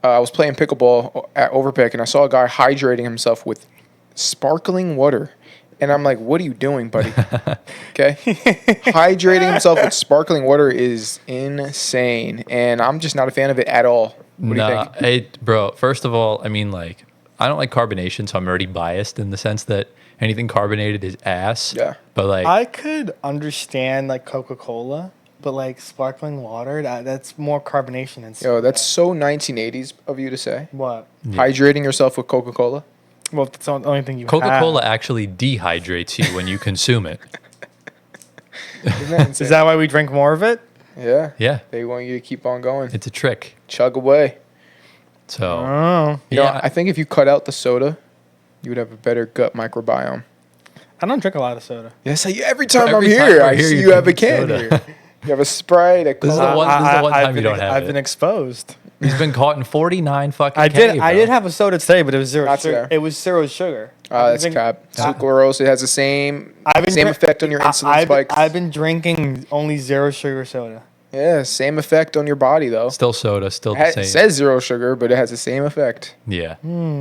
I was playing pickleball at Overpick, and I saw a guy hydrating himself with sparkling water. And I'm like, what are you doing, buddy? Okay? Hydrating himself with sparkling water is insane. And I'm just not a fan of it at all. What do you think? Bro, first of all, I mean, like, I don't like carbonation, so I'm already biased in the sense that anything carbonated is ass. Yeah. But, like, I could understand, like, Coca-Cola, but, like, sparkling water, that's more carbonation than Yo, that's so 1980s of you to say. What? Hydrating yourself with Coca-Cola? Well, that's the only thing you Coca-Cola have. actually dehydrates you when you consume it. Isn't that insane? Is that why we drink more of it? Yeah. Yeah. They want you to keep on going. It's a trick. Chug away. So, Oh. You know, I think if you cut out the soda, you would have a better gut microbiome. I don't drink a lot of soda. Yes, every time I'm Every here, time we're I here, see you you have a drink can soda. here. You have a Sprite, a This is Cola. the one time you don't have I've it. been exposed. He's been caught in 49 fucking I K, bro. did have a soda today, but it was zero Not sugar. today. It was zero sugar. That's cap. Sucralose, it has the same effect on your insulin spikes. I've been drinking only zero sugar soda. Yeah, same effect on your body, though. Still soda, still the It same. says zero sugar, but it has the same effect. Yeah.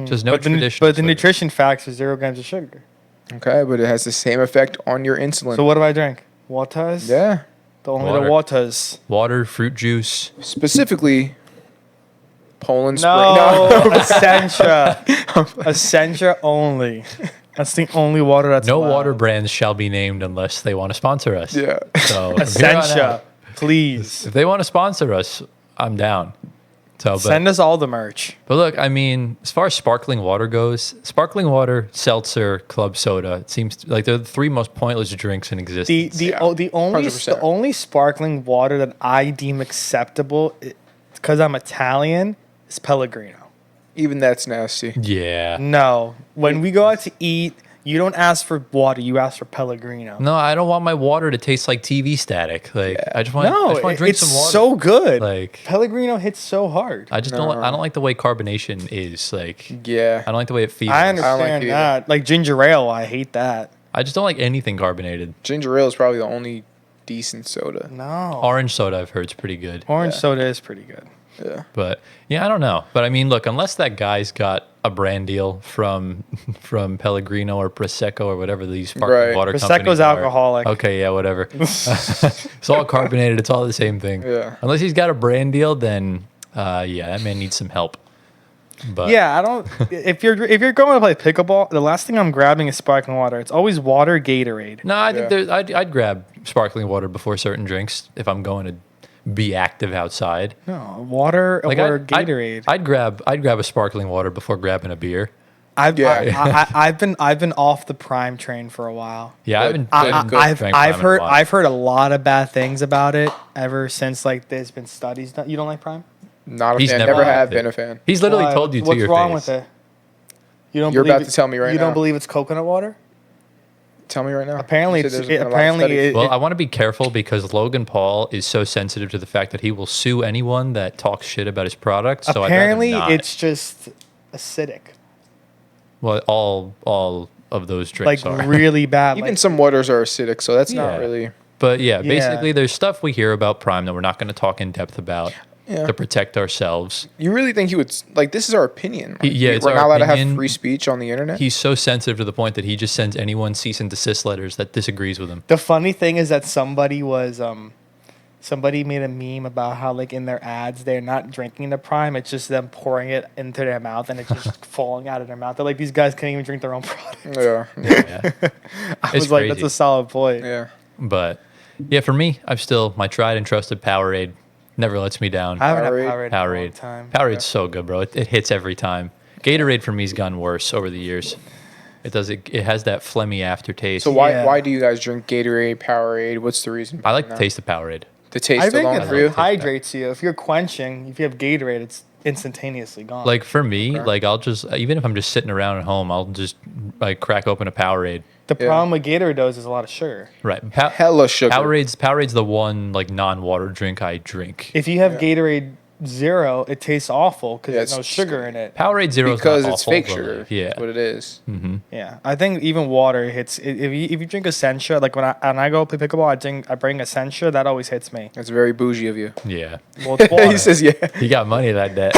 Just no But the traditional sugar. nutrition facts are 0 grams of sugar. Okay, but it has the same effect on your insulin. So what do I drink? Waters? Yeah. Only Water. the waters. Water, fruit juice. Specifically, Poland Spring. No, Essentia. Essentia only. That's the only water that's No allowed. water brands shall be named unless they want to sponsor us. Yeah. So from here on Essentia, out, please. if they want to sponsor us, I'm down. So, Send us all the merch. But look, I mean, as far as sparkling water goes, sparkling water, seltzer, club soda, it seems like they're the three most pointless drinks in existence. The Yeah, the only 100%. sparkling water that I deem acceptable, because I'm Italian, is Pellegrino. Even that's nasty. Yeah. No, when we go out to eat, you don't ask for water, you ask for Pellegrino. No, I don't want my water to taste like TV static. Like I just want to drink it's some water. so good. Like Pellegrino hits so hard. I just don't. I don't like the way carbonation is. Like Yeah. I don't like the way it feels. I I don't like understand it either. that. Like ginger ale, I hate that. I just don't like anything carbonated. Ginger ale is probably the only decent soda. No. Orange soda, I've heard, is pretty good. Orange Yeah. soda is pretty good. Yeah. But yeah, I don't know. But I mean, look, unless that guy's got a brand deal from Pellegrino or Prosecco or whatever these sparkling Right. water Prosecco's companies are. alcoholic. Okay, yeah, whatever. It's all carbonated. It's all the same thing. Yeah. Unless he's got a brand deal, then yeah, that man needs some help. But Yeah, I don't. If you're going to play pickleball, the last thing I'm grabbing is sparkling water. It's always water, Gatorade. no, I think Yeah. there's. I'd grab sparkling water before certain drinks if I'm going to be active outside. No, water Like or Gatorade. I'd grab a sparkling water before grabbing a beer. I've Yeah. I've been off the Prime train for a while. Yeah, Good. I've I've heard a lot of bad things about it ever since like there's been studies done. You don't like Prime? Not a He's fan. never Never liked have it. been a fan. He's literally Why? told you to What's your wrong face. with it? You don't You're believe about to tell me right You now. don't believe it's coconut water? Tell me right now. Apparently You it's- said there's been a lot of apparently studies. it- Well, I want to be careful because Logan Paul is so sensitive to the fact that he will sue anyone that talks shit about his product. So Apparently I'd rather not. it's just acidic, well, all of those drinks like are. really bad. Even like, some waters are acidic, so that's Yeah. not really. But yeah, Yeah. basically, there's stuff we hear about Prime that we're not going to talk in depth about Yeah. to protect ourselves. You really think he would like? This is our opinion. Like, Yeah, it's we're our not allowed to opinion. have free speech on the internet. He's so sensitive to the point that he just sends anyone cease and desist letters that disagrees with him. the funny thing is that somebody made a meme about how like in their ads they're not drinking the Prime, it's just them pouring it into their mouth and it's just falling out of their mouth. They're like, these guys can't even drink their own product. Yeah, Yeah. I It's was like, crazy. that's a solid point. yeah. But yeah, for me, I've still my tried and trusted Powerade never lets me down. I haven't had Powerade. Powerade in a long Powerade. time. Powerade's so good, bro. It hits every time. Gatorade for me's gotten worse over the years. It does. It has that phlegmy aftertaste. So why Yeah. why do you guys drink Gatorade, Powerade? What's the reason? I like the behind taste of Powerade. that? The taste I think alone it for you. hydrates you. If you're quenching, if you have Gatorade, it's instantaneously gone. Like for me, like I'll just even if I'm just sitting around at home, I'll just like crack open a Powerade. the Yeah. problem with Gatorade though is there's a lot of sugar. Right. Hella sugar. Powerade's the one like non-water drink I drink. If you have Yeah. Gatorade Zero, it tastes awful because Yeah, there's no it's sugar in it. Powerade Zero is because not it's awful, fake but, sugar. like, yeah. That's what it is. Yeah, I think even water hits. If you drink Essentia, like when I go play pickleball, I bring Essentia. That always hits me. That's very bougie of you. Yeah. Well, it's water. He says, "Yeah." You got money that day.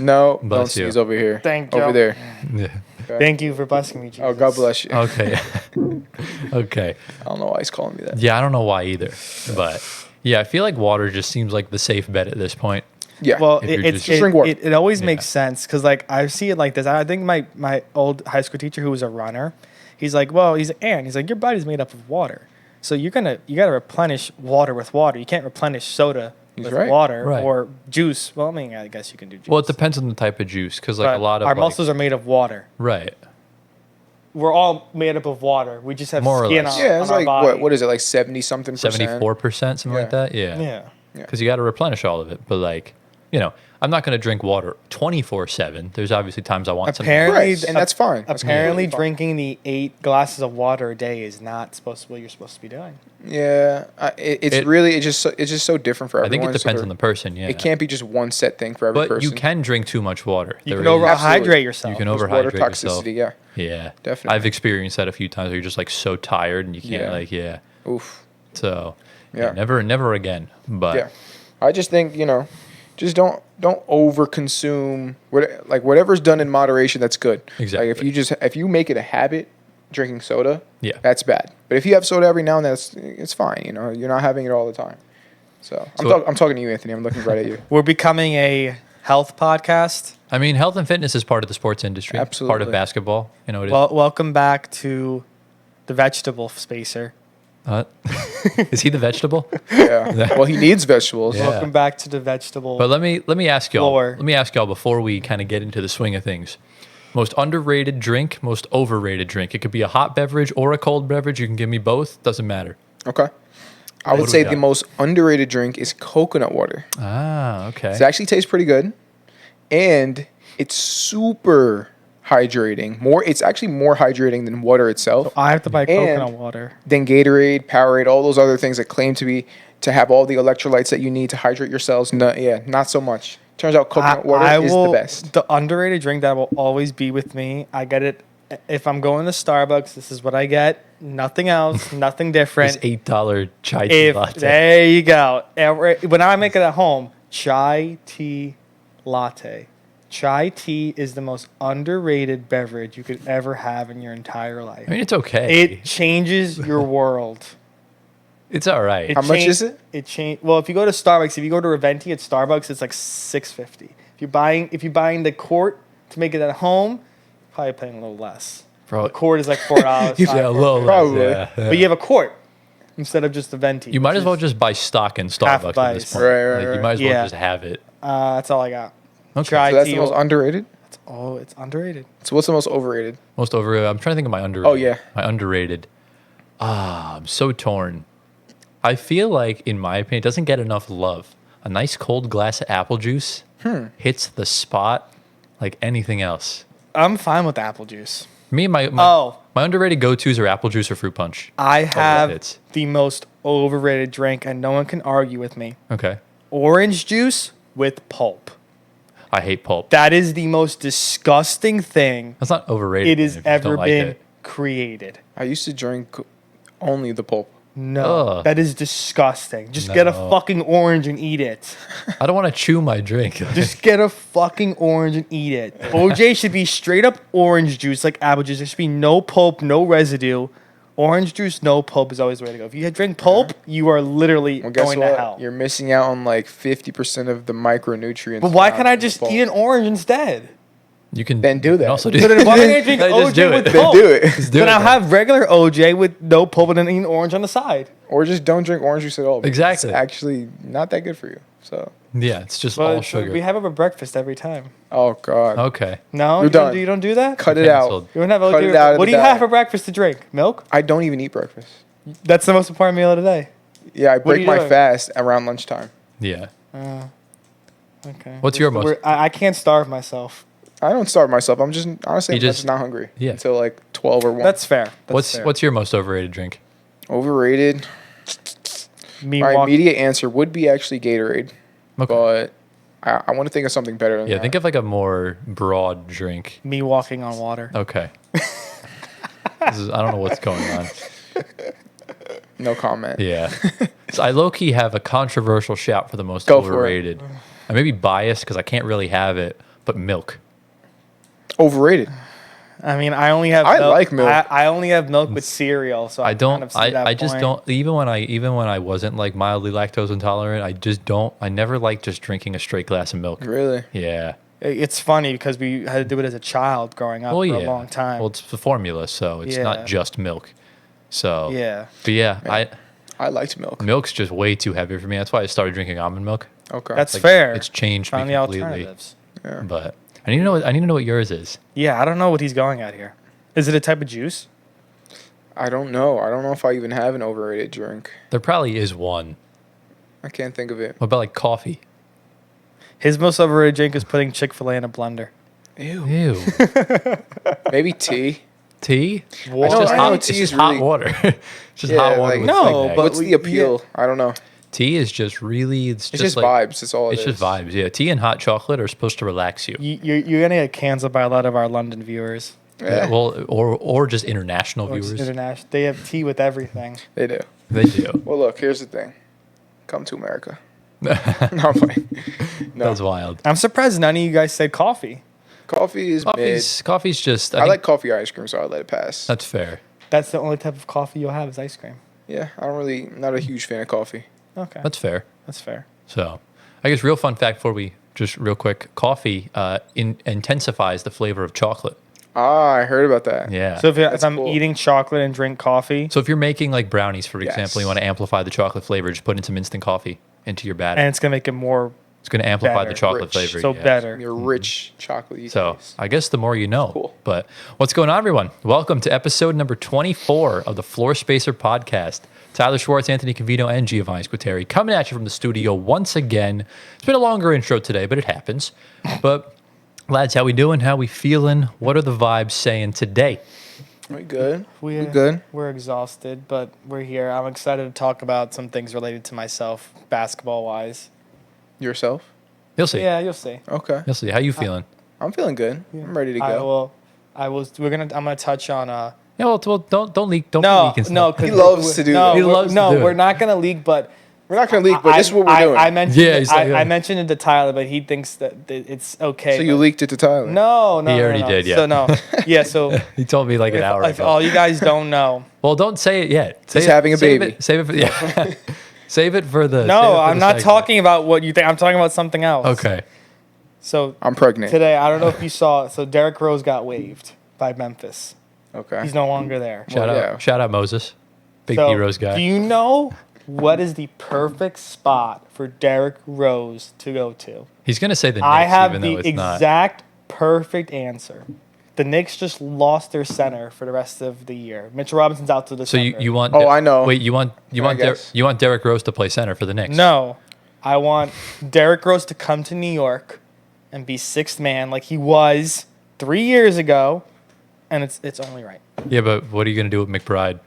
No, don't Bless you. sneeze over here. Thank you. Over there. Yeah. Thank you for blessing me, Jesus. Oh, God bless you. Okay. Okay. I don't know why he's calling me that. Yeah, I don't know why either. But yeah, I feel like water just seems like the safe bet at this point. Yeah. Well, If you're just drink water. it always Yeah. makes sense because like I see it like this. I think my old high school teacher who was a runner, he's like, he's like your body's made up of water, so you gotta replenish water with water. You can't replenish soda He's with right. water Right. or juice. Well, I mean, I guess you can do juice. Well, it depends on the type of juice because like But a lot of our like- muscles are made of water. right. We're all made up of water. We just have More or skin less. on, Yeah, it's on our like body. what is it, like 70-something%? 74%, something like Yeah. that. Yeah. Yeah. Because you got to replenish all of it. But like, I'm not going to drink water 24/7. There's obviously times I want something. Apparently, Right, and that's fine. That's Apparently, completely fine. drinking the 8 glasses of water a day is not supposed to what you're supposed to be doing. Yeah, it's just so different for I think everyone. it depends on the person. Yeah. It can't be just one set thing for every But person. you can drink too much water. You There can is- Absolutely. overhydrate yourself. You can There's overhydrate water yourself. toxicity. Yeah. Yeah, Definitely. I've experienced that a few times where you're just like so tired and you can't Yeah. Oof. So Yeah. never again. But Yeah. I just think just don't overconsume. Whatever's done in moderation, that's good. Exactly. Like if you make it a habit, drinking soda, Yeah. that's bad. But if you have soda every now and then, it's fine. You're not having it all the time. So I'm talking to you, Anthony. I'm looking right at you. We're becoming a health podcast. I mean, health and fitness is part of the sports industry. Part Absolutely. of basketball. It is. Well, welcome back to the vegetable spacer. Is he the vegetable? Yeah. Well, he needs vegetables. Yeah. Welcome back to the vegetable. But let me ask y'all. Floor. Let me ask y'all before we kind of get into the swing of things. Most underrated drink, most overrated drink. It could be a hot beverage or a cold beverage. You can give me both. Doesn't matter. Okay. I What would do say we the got? most underrated drink is coconut water. Ah, okay. It actually tastes pretty good, and it's super hydrating. It's actually more hydrating than water itself. I have to buy And- coconut water. Than Gatorade, Powerade, all those other things that claim to have all the electrolytes that you need to hydrate yourselves. No, not so much. Turns out coconut water is the best. The underrated drink that will always be with me. I get it if I'm going to Starbucks. This is what I get. Nothing else. Nothing different. This $8 chai tea latte. There you go. When I make it at home, chai tea latte. Chai tea is the most underrated beverage you could ever have in your entire life. I mean, it's okay. It changes your world. It's all right. How much is it? Well, if you go to Starbucks, if you go to Reventi at Starbucks, it's like $6.50. If you're buying the quart to make it at home, probably paying a little less. Bro. The quart is like $4. Yeah, a little less, Probably. yeah. But you have a quart instead of just the venti. You might which as well is- just buy stock in Starbucks at price. this point. Right, You right. might as well Yeah. just have it. That's all I got. Okay. Chai So that's tea. the most underrated. It's underrated. So what's the most overrated? Most overrated. I'm trying to think of my underrated. Oh, yeah. My underrated. I'm so torn. I feel like, in my opinion, it doesn't get enough love. A nice cold glass of apple juice hits the spot like anything else. I'm fine with apple juice. Me and my Oh. my underrated go-tos are apple juice or fruit punch. I have it's- the most overrated drink, and no one can argue with me. Okay. Orange juice with pulp. I hate pulp. That is the most disgusting thing That's not overrated. it has if you just don't ever like been it. created. I used to drink only the pulp. No, Ugh. that is disgusting. Just get a No. fucking orange and eat it. I don't want to chew my drink. Just get a fucking orange and eat it. OJ should be straight up orange juice like apple juice. There should be no pulp, no residue. Orange juice, no pulp is always the way to go. If you drink pulp, you are literally Well, guess going what? to hell. You're missing out on like 50% of the micronutrients. But why found can't I in the just pulp. eat an orange instead? You can Then do that. you can Also do So then why can't I drink Then just OJ do with it. Then pulp? do it. Just do Then it I'll then. have regular OJ with no pulp and then eat an orange on the side. Or just don't drink orange juice at all. because Exactly. It's actually not that good for you. So, Yeah, it's just But all sugar. we have it for breakfast every time. oh god, Okay. No, You're you done. don't do that? cut it Canceled. out. You don't have Cut OJ. it out of What do the you have diet. for breakfast to drink? Milk? I don't even eat breakfast. That's the most important meal of the day. Yeah, I are break you my doing? fast around lunchtime. Yeah. Okay. What's your most- I can't starve myself. I don't starve myself. I'm just honestly You I'm just- just not hungry Yeah. until like 12 or 1. That's fair. That's fair. What's your most overrated drink? Overrated. me My walk- immediate answer would be actually Gatorade, Okay. but I want to think of something better than Yeah, that. think of like a more broad drink. Me walking on water. Okay. I don't know what's going on. No comment. Yeah. So I low-key have a controversial shout for the most Go for it. overrated. I may be biased because I can't really have it, but milk. Overrated. I mean, I only have. I like milk. I only have milk with cereal, so I don't. Kind of see that I just point. don't. Even when I wasn't like mildly lactose intolerant, I just don't. I never liked just drinking a straight glass of milk. Really? Yeah. It's funny because we had to do it as a child growing up Well, for yeah. a long time. Well, it's the formula, so it's Yeah. not just milk. So Yeah. But yeah, I liked milk. milk's just way too heavy for me. That's why I started drinking almond milk. Okay. That's Like, fair. It's changed Found me the completely. alternatives. yeah. But I need to know. I need to know what yours is. Yeah, I don't know what he's going at here. Is it a type of juice? I don't know. I don't know if I even have an overrated drink. There probably is one. I can't think of it. What about like coffee? His most overrated drink is putting Chick-fil-A in a blender. Ew. Ew. Maybe tea. Tea? What? It's just I know hot, tea it's is just hot really- water. It's just Yeah, hot water. like- with No, Zig-Zag. but What's the appeal? I don't know. Tea is just really. It's Just like, vibes. That's all it It's is. just vibes. Yeah, tea and hot chocolate are supposed to relax you. You're gonna get canceled by a lot of our London viewers. Yeah, well, or just international Or just viewers. international. They have tea with everything. They do. They do. Well, look. Here's the thing. Come to America. No, I'm playing. No. That's wild. I'm surprised none of you guys said coffee. Coffee is mid. Coffee's just. I think like coffee ice cream, so I let it pass. That's fair. That's the only type of coffee you'll have is ice cream. Yeah, I don't really. Not a huge fan of coffee. Okay, That's fair. that's fair. So, I guess real fun fact before we just real quick, coffee intensifies the flavor of chocolate. Ah, I heard about that. Yeah. So if That's I'm cool. eating chocolate and drink coffee, So if you're making like brownies, for Yes. example, you want to amplify the chocolate flavor, just put in some instant coffee into your batter. and it's gonna make it more It's going to amplify the better, chocolate rich. flavor. so yeah. better. Your rich chocolate. So I guess the more you know. Cool. But what's going on, everyone? Welcome to episode number 24 of the Floor Spacer podcast. Tyler Schwartz, Anthony Cavino, and Giovanni Squiteri coming at you from the studio once again. It's been a longer intro today, but it happens. But lads, how we doing? How we feeling? What are the vibes saying today? We good. We're We good. We're exhausted, but we're here. I'm excited to talk about some things related to myself, basketball wise. Yourself? You'll see. Yeah, you'll see. Okay. You'll see. How you feeling? I'm feeling good. I'm ready to I go. will. I'm gonna touch on. Yeah, well, don't leak. Don't No, leak and no. stuff. 'cause He loves to do no, that. He we're- loves to no, do it. we're not gonna leak, but We're not gonna leak, but this is what we're doing. I mentioned. Yeah, he's like, I mentioned it to Tyler, but he thinks that it's okay. so you but- leaked it to Tyler. No, no. He no, already no. did, yeah. So no. Yeah. So He told me like an hour if ago. all you guys don't know. Well, don't say it yet. Say He's it- having a save baby. It, save it for yeah. Save it for the. save it No, for I'm the not segment. talking about what you think. I'm talking about something else. Okay. So I'm pregnant. today, I don't know if you saw. So Derrick Rose got waived by Memphis. Okay. He's no longer there. Shout Well, out, yeah. shout out Moses, big So, D-Rose guy. Do you know what is the perfect spot for Derrick Rose to go to? He's gonna say the Knicks, I have even the though it's not. exact perfect answer. The Knicks just lost their center for the rest of the year. Mitchell Robinson's out to So December. you want? Oh, I know. Wait, you want I guess. you want Derrick Rose to play center for the Knicks? No, I want Derrick Rose to come to New York and be sixth man like he was 3 years ago, and it's only right. Yeah, but what are you gonna do with McBride?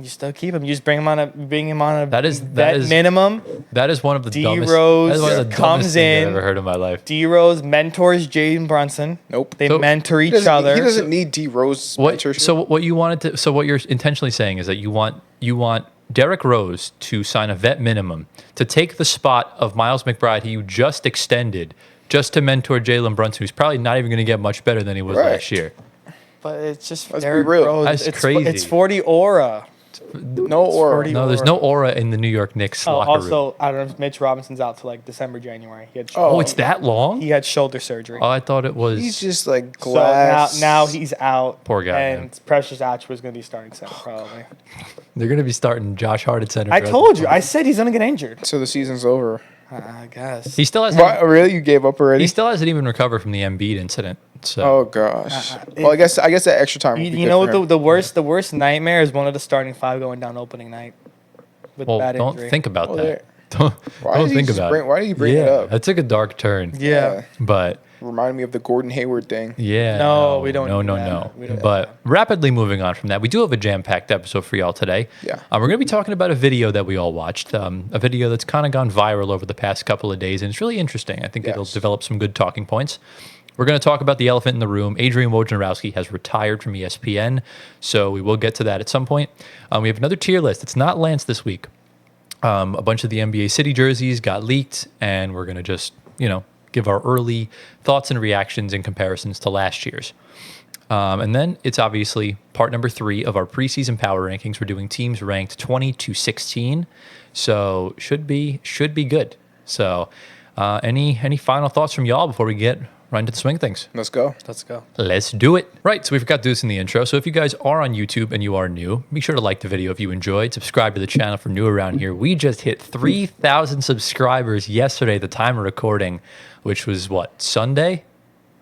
You still keep him. You just bring him on a That is- vet is- minimum. That is one of the D. dumbest. Rose that is one of the comes dumbest things I've in. ever heard in my life. D Rose mentors Jalen Brunson. Nope. They So- mentor He each doesn't, other. he doesn't need D Rose What? mentorship. So what you wanted to? So what you're intentionally saying is that you want Derrick Rose to sign a vet minimum to take the spot of Miles McBride, who you just extended, just to mentor Jalen Brunson, who's probably not even going to get much better than he was Right. last year. But it's just Let's be Derrick real. Rose. That's it's, crazy. It's 40 aura. no aura. 40 No, there's no aura in the New York Knicks Oh, locker room. also, I don't know if Mitch Robinson's out to like December, January. He had Oh, it's that long? he had shoulder surgery. Oh, I thought it was. He's just like So glass. now he's out. Poor guy, And man. Precious Achiuwa is going to be starting center probably. They're going to be starting Josh Hart at center. I throughout told the you. I said he's going to get injured. So the season's over. I guess. He still hasn't. What? Really? You gave up already? He still hasn't even recovered from the Embiid incident. So Oh gosh. Well, I guess that extra time. Would be You good know for what him. the worst nightmare is one of the starting five going down opening night with well, bad don't injury. think about Well, that. Don't, Why don't did he think just about bring- it. why did he bring it Yeah, up? that took a dark turn. Yeah. But reminded me of the Gordon Hayward thing. Yeah. No, we don't No, do no, that. no. We don't do But rapidly moving on from that, we do have a jam-packed episode for y'all today. Yeah. We're going to be talking about a video that we all watched, a video that's kind of gone viral over the past couple of days, and it's really interesting. I think it'll Yes. develop some good talking points. We're going to talk about the elephant in the room. Adrian Wojnarowski has retired from ESPN, so we will get to that at some point. We have another tier list. It's not Lance this week. A bunch of the NBA City jerseys got leaked, and we're going to just, give our early thoughts and reactions in comparisons to last year's. And then it's obviously part number 3 of our preseason power rankings. We're doing teams ranked 20 to 16, so should be good. So, any final thoughts from y'all before we get right into the swing of things? Let's go. Let's go. Let's do it. Right, so we forgot to do this in the intro. So if you guys are on YouTube and you are new, be sure to like the video if you enjoyed. Subscribe to the channel if you're new around here. We just hit 3,000 subscribers yesterday at the time of recording, which was what, Sunday?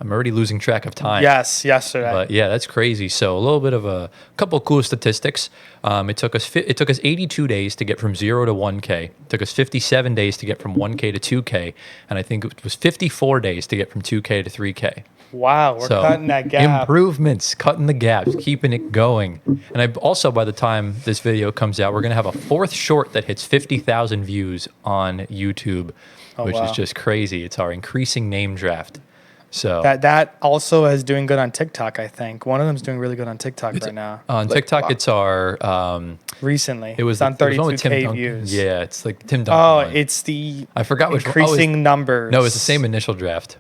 I'm already losing track of time. Yes, yesterday. But yeah, that's crazy. So a little bit of a couple of cool statistics. It took us 82 days to get from 0 to 1K. It took us 57 days to get from 1K to 2K, and I think it was 54 days to get from 2K to 3K. Wow, we're cutting that gap. Improvements, cutting the gaps, keeping it going. And I also, by the time this video comes out, we're going to have a 4th short that hits 50,000 views on YouTube, which is just crazy. It's our increasing name draft. So that also is doing good on TikTok, I think. One of them's doing really good on TikTok right now. on TikTok, it's our Recently. it was on it was one with Tim 32K Duncan. views. Yeah, it's like Tim Duncan. Oh, one. it's the I forgot which increasing numbers. No, it's the same initial draft.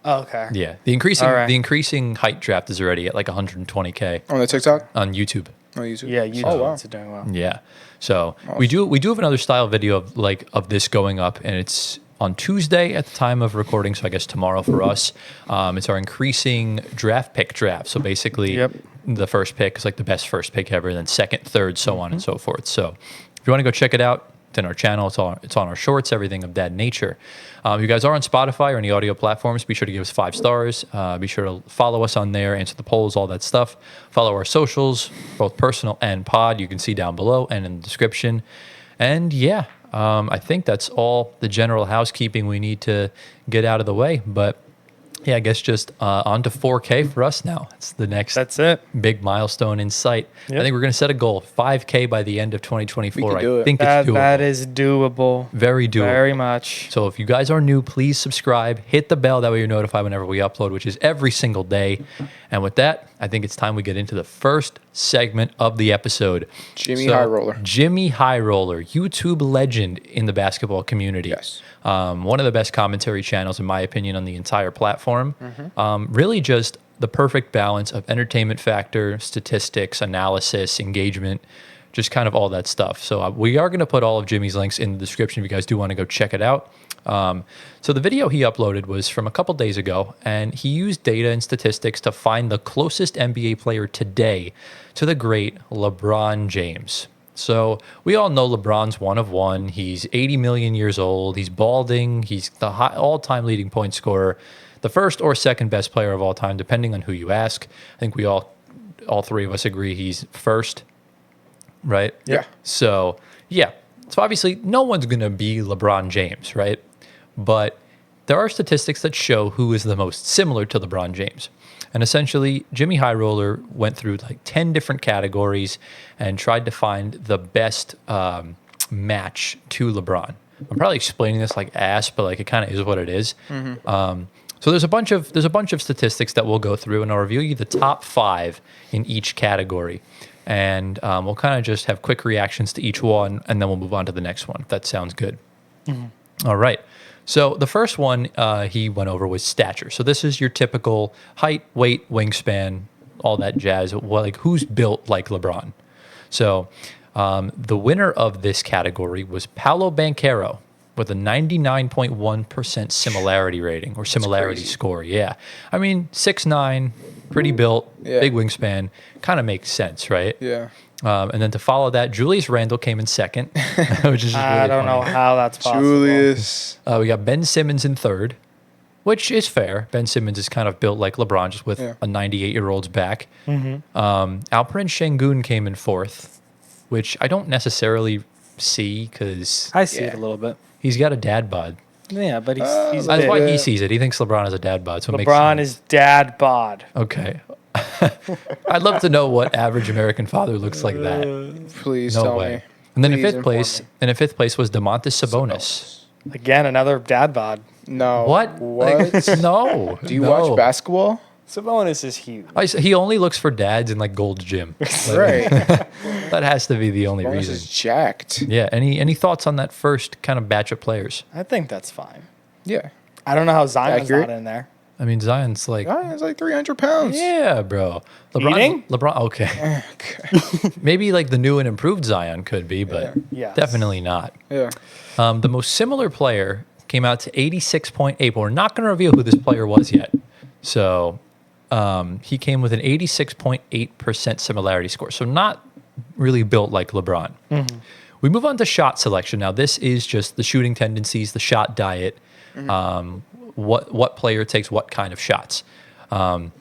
Oh, okay. Yeah, the increasing All right. the increasing height draft is already at like 120K On the TikTok? on YouTube. On YouTube? Yeah, YouTube Oh, wow. is doing well. Yeah, so we do have another style video of this going up, and it's on Tuesday at the time of recording, so I guess tomorrow for us. It's our increasing draft pick draft. So basically, the first pick is like the best first pick ever, then second, third, so on and so forth. So if you want to go check it out, it's in our channel. It's on our shorts, everything of that nature. If you guys are on Spotify or any audio platforms, be sure to give us 5 stars. Be sure to follow us on there, answer the polls, all that stuff. Follow our socials, both personal and pod. You can see down below and in the description. And yeah, I think that's all the general housekeeping we need to get out of the way. But yeah, I guess just on to 4K for us now. It's the next That's it. big milestone in sight. Yep. I think we're going to set a goal, 5K by the end of 2024. We can do I it. think it's doable. That is doable. Very doable. Very much. So if you guys are new, please subscribe, hit the bell, that way you're notified whenever we upload, which is every single day. And with that, I think it's time we get into the first segment of the episode. Jimmy High Roller. Jimmy High Roller, YouTube legend in the basketball community. Yes. One of the best commentary channels, in my opinion, on the entire platform. Mm-hmm. Really just the perfect balance of entertainment factor, statistics, analysis, engagement, just kind of all that stuff. So we are going to put all of Jimmy's links in the description if you guys do want to go check it out. So the video he uploaded was from a couple days ago, and he used data and statistics to find the closest NBA player today to the great LeBron James. So we all know LeBron's one of one. He's 80 million years old. He's balding. He's the all-time leading point scorer, the first or second best player of all time, depending on who you ask. I think we all 3 of us agree he's first, right? Yeah. So, yeah. So obviously no one's going to be LeBron James, right? But there are statistics that show who is the most similar to LeBron James. And essentially, Jimmy High Roller went through like 10 different categories and tried to find the best match to LeBron. I'm probably explaining this like ass, but like it kind of is what it is. So there's a bunch of statistics that we'll go through, and I'll review you the top 5 in each category. And we'll kind of just have quick reactions to each one, and then we'll move on to the next one, if that sounds good. All right. So the first one he went over was stature. So this is your typical height, weight, wingspan, all that jazz. Well, like who's built like LeBron? So the winner of this category was Paolo Banchero with a 99.1% similarity rating or similarity score. Yeah. I mean, 6'9", pretty built, big wingspan, kind of makes sense, right? Yeah. And then to follow that, Julius Randle came in second, which is just really I don't know funny. how that's possible. Julius. We got Ben Simmons in third, which is fair. Ben Simmons is kind of built like LeBron, just with a 98-year-old's back. Alperen Şengün came in fourth, which I don't necessarily see because I see it a little bit. he's got a dad bod. Yeah, but he's That's big. why Yeah. he sees it. He thinks LeBron is a dad bod. So it makes LeBron sense. is dad bod. Okay. I'd love to know what average American father looks like that. Please No tell way. me. And then Please in fifth inform place, me. was Domantas Sabonis. Again, another dad bod. No. What? What? Like, no. Do you no. watch basketball? Sabonis is huge. He only looks for dads in like Gold's Gym. Like, Right. That has to be the only Bonus reason. is jacked. Yeah. Any thoughts on that first kind of batch of players? I think that's fine. Yeah. I don't know how Zion's Accurate. not in there. I mean, Zion's like, It's like 300 pounds. yeah, bro. Eating? LeBron, okay. Maybe like the new and improved Zion could be, but Yes. definitely not. Yeah. The most similar player came out to 86.8, but we're not going to reveal who this player was yet. So he came with an 86.8% similarity score. So not really built like LeBron. Mm-hmm. We move on to shot selection. Now, this is just the shooting tendencies, the shot diet, what player takes what kind of shots. And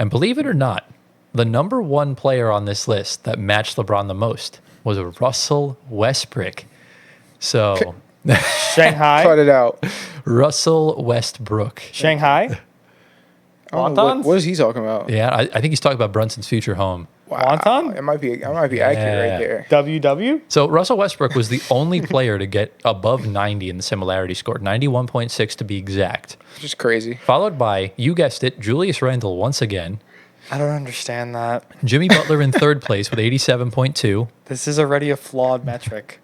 believe it or not, the number one player on this list that matched LeBron the most was Russell Westbrook. So Shanghai. Cut it out. Russell Westbrook. Shanghai. I don't know Wontons? what is he talking about? Yeah, I think he's talking about Brunson's future home. Wow. Wonton? It might be accurate right there. WW. So Russell Westbrook was the only player to get above 90 in the similarity score, 91.6 to be exact. Just crazy. Followed by, you guessed it, Julius Randle once again. I don't understand that. Jimmy Butler in third place with 87.2. This is already a flawed metric.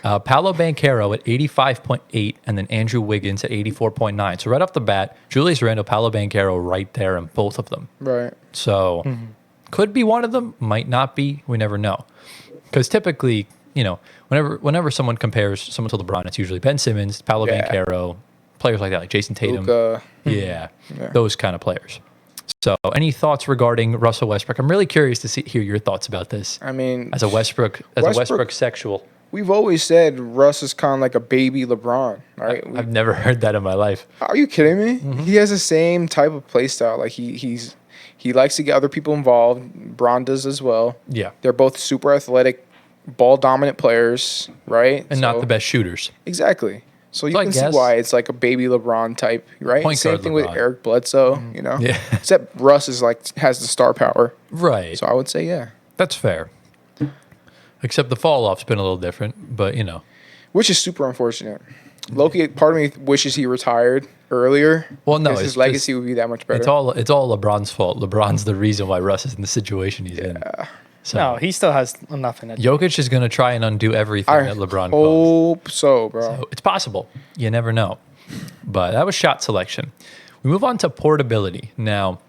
Paolo Banchero at 85.8, and then Andrew Wiggins at 84.9. So right off the bat, Julius Randle, Paolo Banchero right there in both of them. Right. So could be one of them, might not be. We never know. Because typically, whenever someone compares someone to LeBron, it's usually Ben Simmons, Paolo Yeah. Banchero, players like that, like Jason Tatum. Luka. Yeah, those kind of players. So any thoughts regarding Russell Westbrook? I'm really curious to hear your thoughts about this. I mean, As a Westbrook sexual. we've always said Russ is kind of like a baby LeBron, right? I've never heard that in my life. Are you kidding me? He has the same type of play style. Like he likes to get other people involved. Bron does as well. Yeah. They're both super athletic, ball dominant players, right? And not So- the best shooters. Exactly. So you So I can see guess- why it's like a baby LeBron type, right? Point Same guard thing with LeBron. Eric Bledsoe, Yeah. Except Russ is has the star power. Right. So I would say yeah. That's fair. Except the fall off's been a little different, but Which is super unfortunate. Loki, part of me wishes he retired earlier. Well, no, 'cause it's his legacy just- would be that much better. it's all LeBron's fault. LeBron's the reason why Russ is in the situation he's in. So No, he still has enough in it. Jokic is going to try and undo everything I that LeBron caused. hope so, bro. So it's possible. You never know. But that was shot selection. We move on to portability. Now,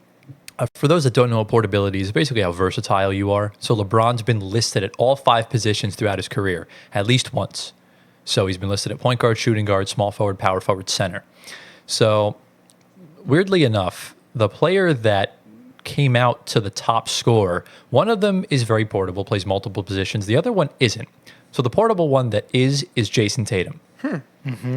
for those that don't know what portability is, basically how versatile you are. So LeBron's been listed at all 5 positions throughout his career, at least once. So he's been listed at point guard, shooting guard, small forward, power forward, center. So weirdly enough, the player that came out to the top score, one of them is very portable, plays multiple positions. The other one isn't. So the portable one that is Jason Tatum.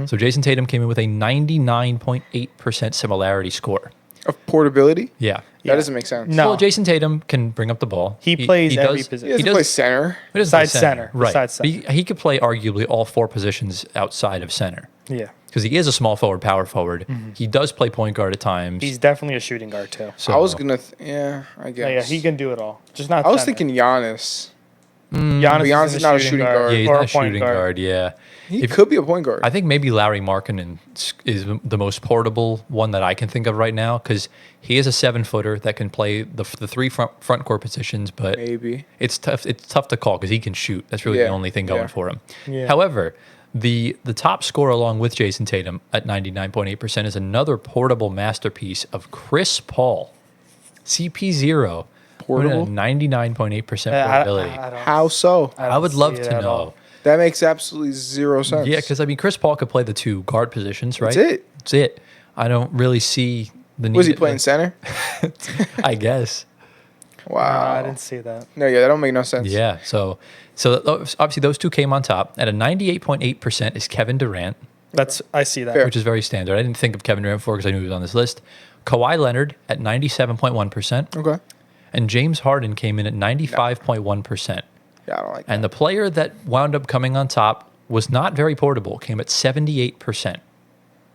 So Jason Tatum came in with a 99.8% similarity score. Of portability? Yeah. That doesn't make sense. No. Well, Jason Tatum can bring up the ball. He plays every He position. doesn't does- play center. He doesn't play Besides center. Right. Besides But he could play arguably all 4 positions outside of center. Yeah. Because he is a small forward, power forward. He does play point guard at times. He's definitely a shooting guard too. so, I was gonna, I guess. Yeah, he can do it all. Just not. I was center. thinking Giannis. Giannis Giannis isn't is not a shooting guard. yeah, he's or not a a point shooting guard. Yeah. He If- could be a point guard. I think maybe Larry Markkinen is the most portable one that I can think of right now because he is a 7-footer that can play the 3 front court positions, but Maybe. it's tough. It's tough to call because he can shoot. That's really the Yeah, only thing going yeah. for him. Yeah. However, the top score along with Jason Tatum at 99.8% is another portable masterpiece of Chris Paul, CP0, Portable? 99.8% portability. I don't- How so? I I don't would see love it to at know. all. That makes absolutely zero sense. Yeah, because I mean, Chris Paul could play the 2 guard positions, right? That's it. That's it. I don't really see the need. Was he playing center? I guess. Wow. I didn't see that. No, yeah, that don't make no sense. Yeah. So obviously those 2 came on top. At a 98.8% is Kevin Durant, I see that. Fair. which is very standard. I didn't think of Kevin Durant before because I knew he was on this list. Kawhi Leonard at 97.1%, Okay. and James Harden came in at 95.1%. Yeah, I don't like And that. the player that wound up coming on top was not very portable. Came at 78%.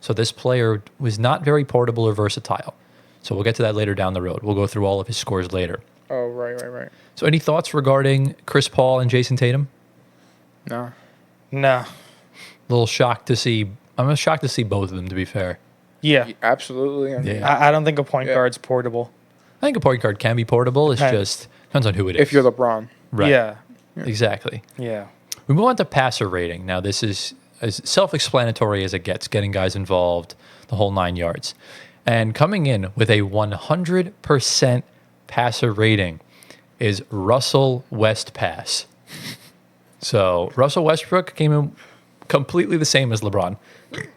So this player was not very portable or versatile. So we'll get to that later down the road. We'll go through all of his scores later. Oh, right. So any thoughts regarding Chris Paul and Jason Tatum? No. No. A little shocked to see. I'm shocked to see both of them, to be fair. Yeah. Absolutely. I mean, Yeah. I don't think a point Yeah. guard's portable. I think a point guard can be portable. It's Okay. just depends on who it is. if you're LeBron. right. Yeah. Exactly. Yeah. We move on to passer rating. Now, this is as self-explanatory as it gets, getting guys involved, the whole 9 yards. And coming in with a 100% passer rating is Russell Westpass. So Russell Westbrook came in completely the same as LeBron.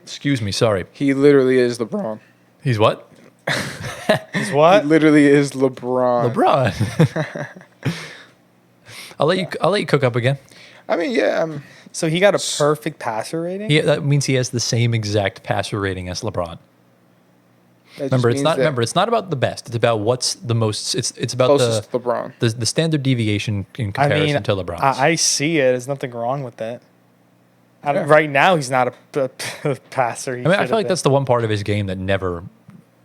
Excuse me, sorry. He literally is LeBron. He's what? Is He what? literally is LeBron. LeBron. I'll let you cook up again. I mean, yeah. So he got a perfect passer rating? Yeah, that means he has the same exact passer rating as LeBron. That just Remember, it's means not. that Remember, it's not about the best. It's about what's the most. It's about closest to LeBron. the standard deviation in I comparison mean, to LeBron's. I see it. There's nothing wrong with that. Yeah. Right now, he's not a passer. I mean, I feel like that's the one part of his game that never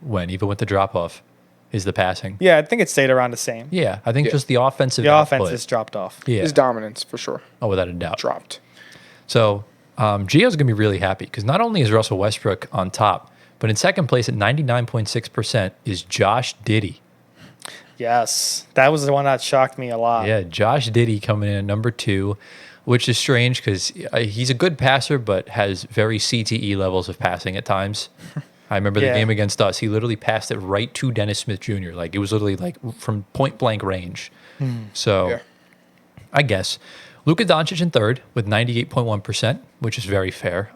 went, even with the drop off, is the passing. Yeah, I think it stayed around the same. Yeah, I think Yeah. just the offensive. The output. offense has dropped off. Yeah. His dominance, for sure, Oh, without a doubt. dropped. So Gio's gonna be really happy because not only is Russell Westbrook on top, but in second place at 99.6% is Josh Giddey. Yes, that was the one that shocked me a lot. Yeah, Josh Giddey coming in at number 2, which is strange because he's a good passer, but has very CTE levels of passing at times. I remember the Yeah. game against us. He literally passed it right to Dennis Smith Jr. Like it was literally like from point blank range. So Yeah. I guess Luka Doncic in third with 98.1%, which is very fair.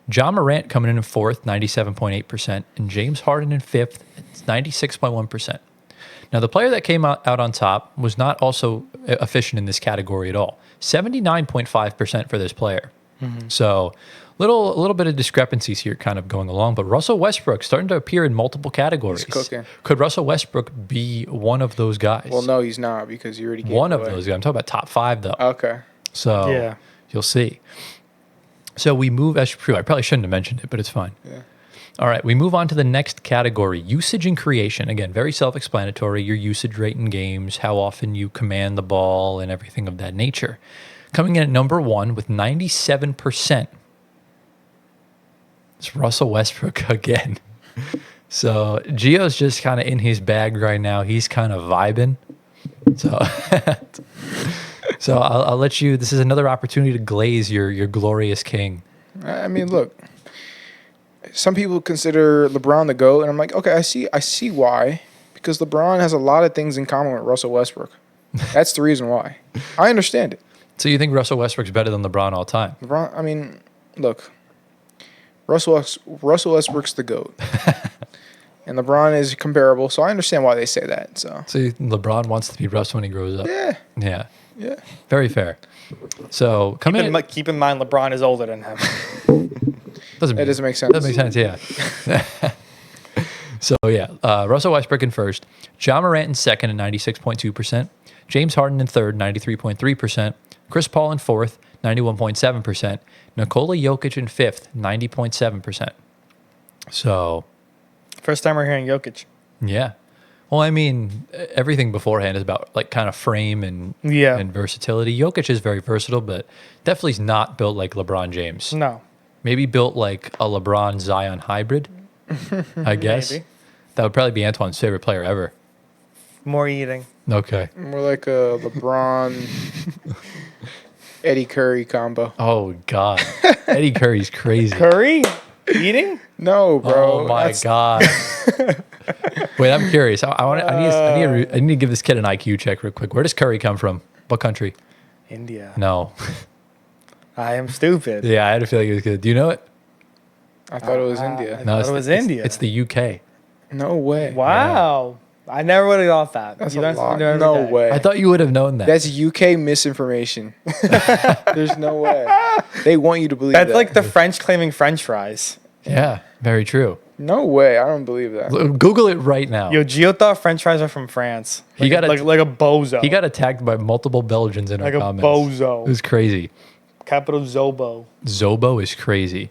John Morant coming in fourth, 97.8%, and James Harden in fifth, it's 96.1%. Now, the player that came out on top was not also efficient in this category at all. 79.5% for this player. So, a little bit of discrepancies here kind of going along, but Russell Westbrook starting to appear in multiple categories. He's cooking. Could Russell Westbrook be one of those guys? Well, no, he's not because you already gave One it of away. those guys. I'm talking about top 5, though. Okay. So, Yeah. you'll see. So, we move, that's true. I probably shouldn't have mentioned it, but it's fine. Yeah. All right, we move on to the next category, usage and creation. Again, very self-explanatory, your usage rate in games, how often you command the ball, and everything of that nature. Coming in at number 1 with 97%, it's Russell Westbrook again. So Gio's just kind of in his bag right now. He's kind of vibing. So, so I'll let you, this is another opportunity to glaze your glorious king. I mean, look. Some people consider LeBron the GOAT, and I'm like, okay, I see why. Because LeBron has a lot of things in common with Russell Westbrook. That's the reason why. I understand it. So you think Russell Westbrook's better than LeBron all time? LeBron, I mean, look. Russell Westbrook's the GOAT. And LeBron is comparable, so I understand why they say that. So LeBron wants to be Russ when he grows up. yeah, Yeah. yeah. Very fair. So come in. Keep in mind, LeBron is older than him. That doesn't make sense. That makes sense, yeah. So, yeah, Russell Westbrook in first, John Morant in second at 96.2%, James Harden in third, 93.3%, Chris Paul in fourth, 91.7%, Nikola Jokic in fifth, 90.7%. So, First time we're hearing Jokic. yeah. Well, I mean, everything beforehand is about like kind of frame and Yeah. and versatility. Jokic is very versatile, but definitely is not built like LeBron James. No. Maybe built like a LeBron Zion hybrid, I guess. Maybe. That would probably be Antoine's favorite player ever. More eating. Okay. More like a LeBron Eddie Curry combo. Oh, God. Eddie Curry's crazy. Curry? Eating? No, bro. Oh, my that's- God. Wait, I'm curious. I need to give this kid an IQ check real quick. Where does Curry come from? What country? India. No. I am stupid. Yeah, I had a feeling he was good. Do you know it? I thought it was India. I thought it was India. It's the UK. No way. Wow. I never would have thought that. That's You a learn lot. something new every No day. way. I thought you would have known that. That's UK misinformation. There's no way. They want you to believe That's that. like the French claiming French fries. Yeah, very true. No way. I don't believe that. Google it right now. Yo, Gio thought French fries are from France. He got like a bozo. He got attacked by multiple Belgians in like our a comments. bozo. It was crazy. Capital Zobo. Zobo is crazy.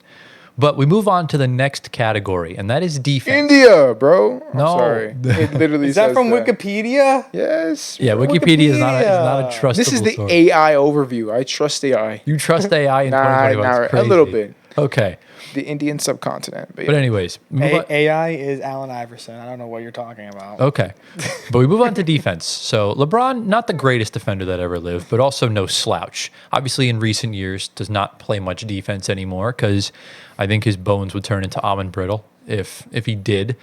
But we move on to the next category, and that is defense. India, bro. I'm No. sorry. It literally Is that says from Wikipedia? Yes. Yeah, bro. Wikipedia is not a Wikipedia. trustable This is the source. AI overview. I trust AI. You trust AI in Nah, 2021? nah, It's a crazy. little bit. Okay. The Indian subcontinent. But But anyways, move on. AI is Allen Iverson. I don't know what you're talking about. Okay. But we move on to defense. So LeBron, not the greatest defender that ever lived, but also no slouch. Obviously, in recent years, does not play much defense anymore because I think his bones would turn into almond brittle if he did.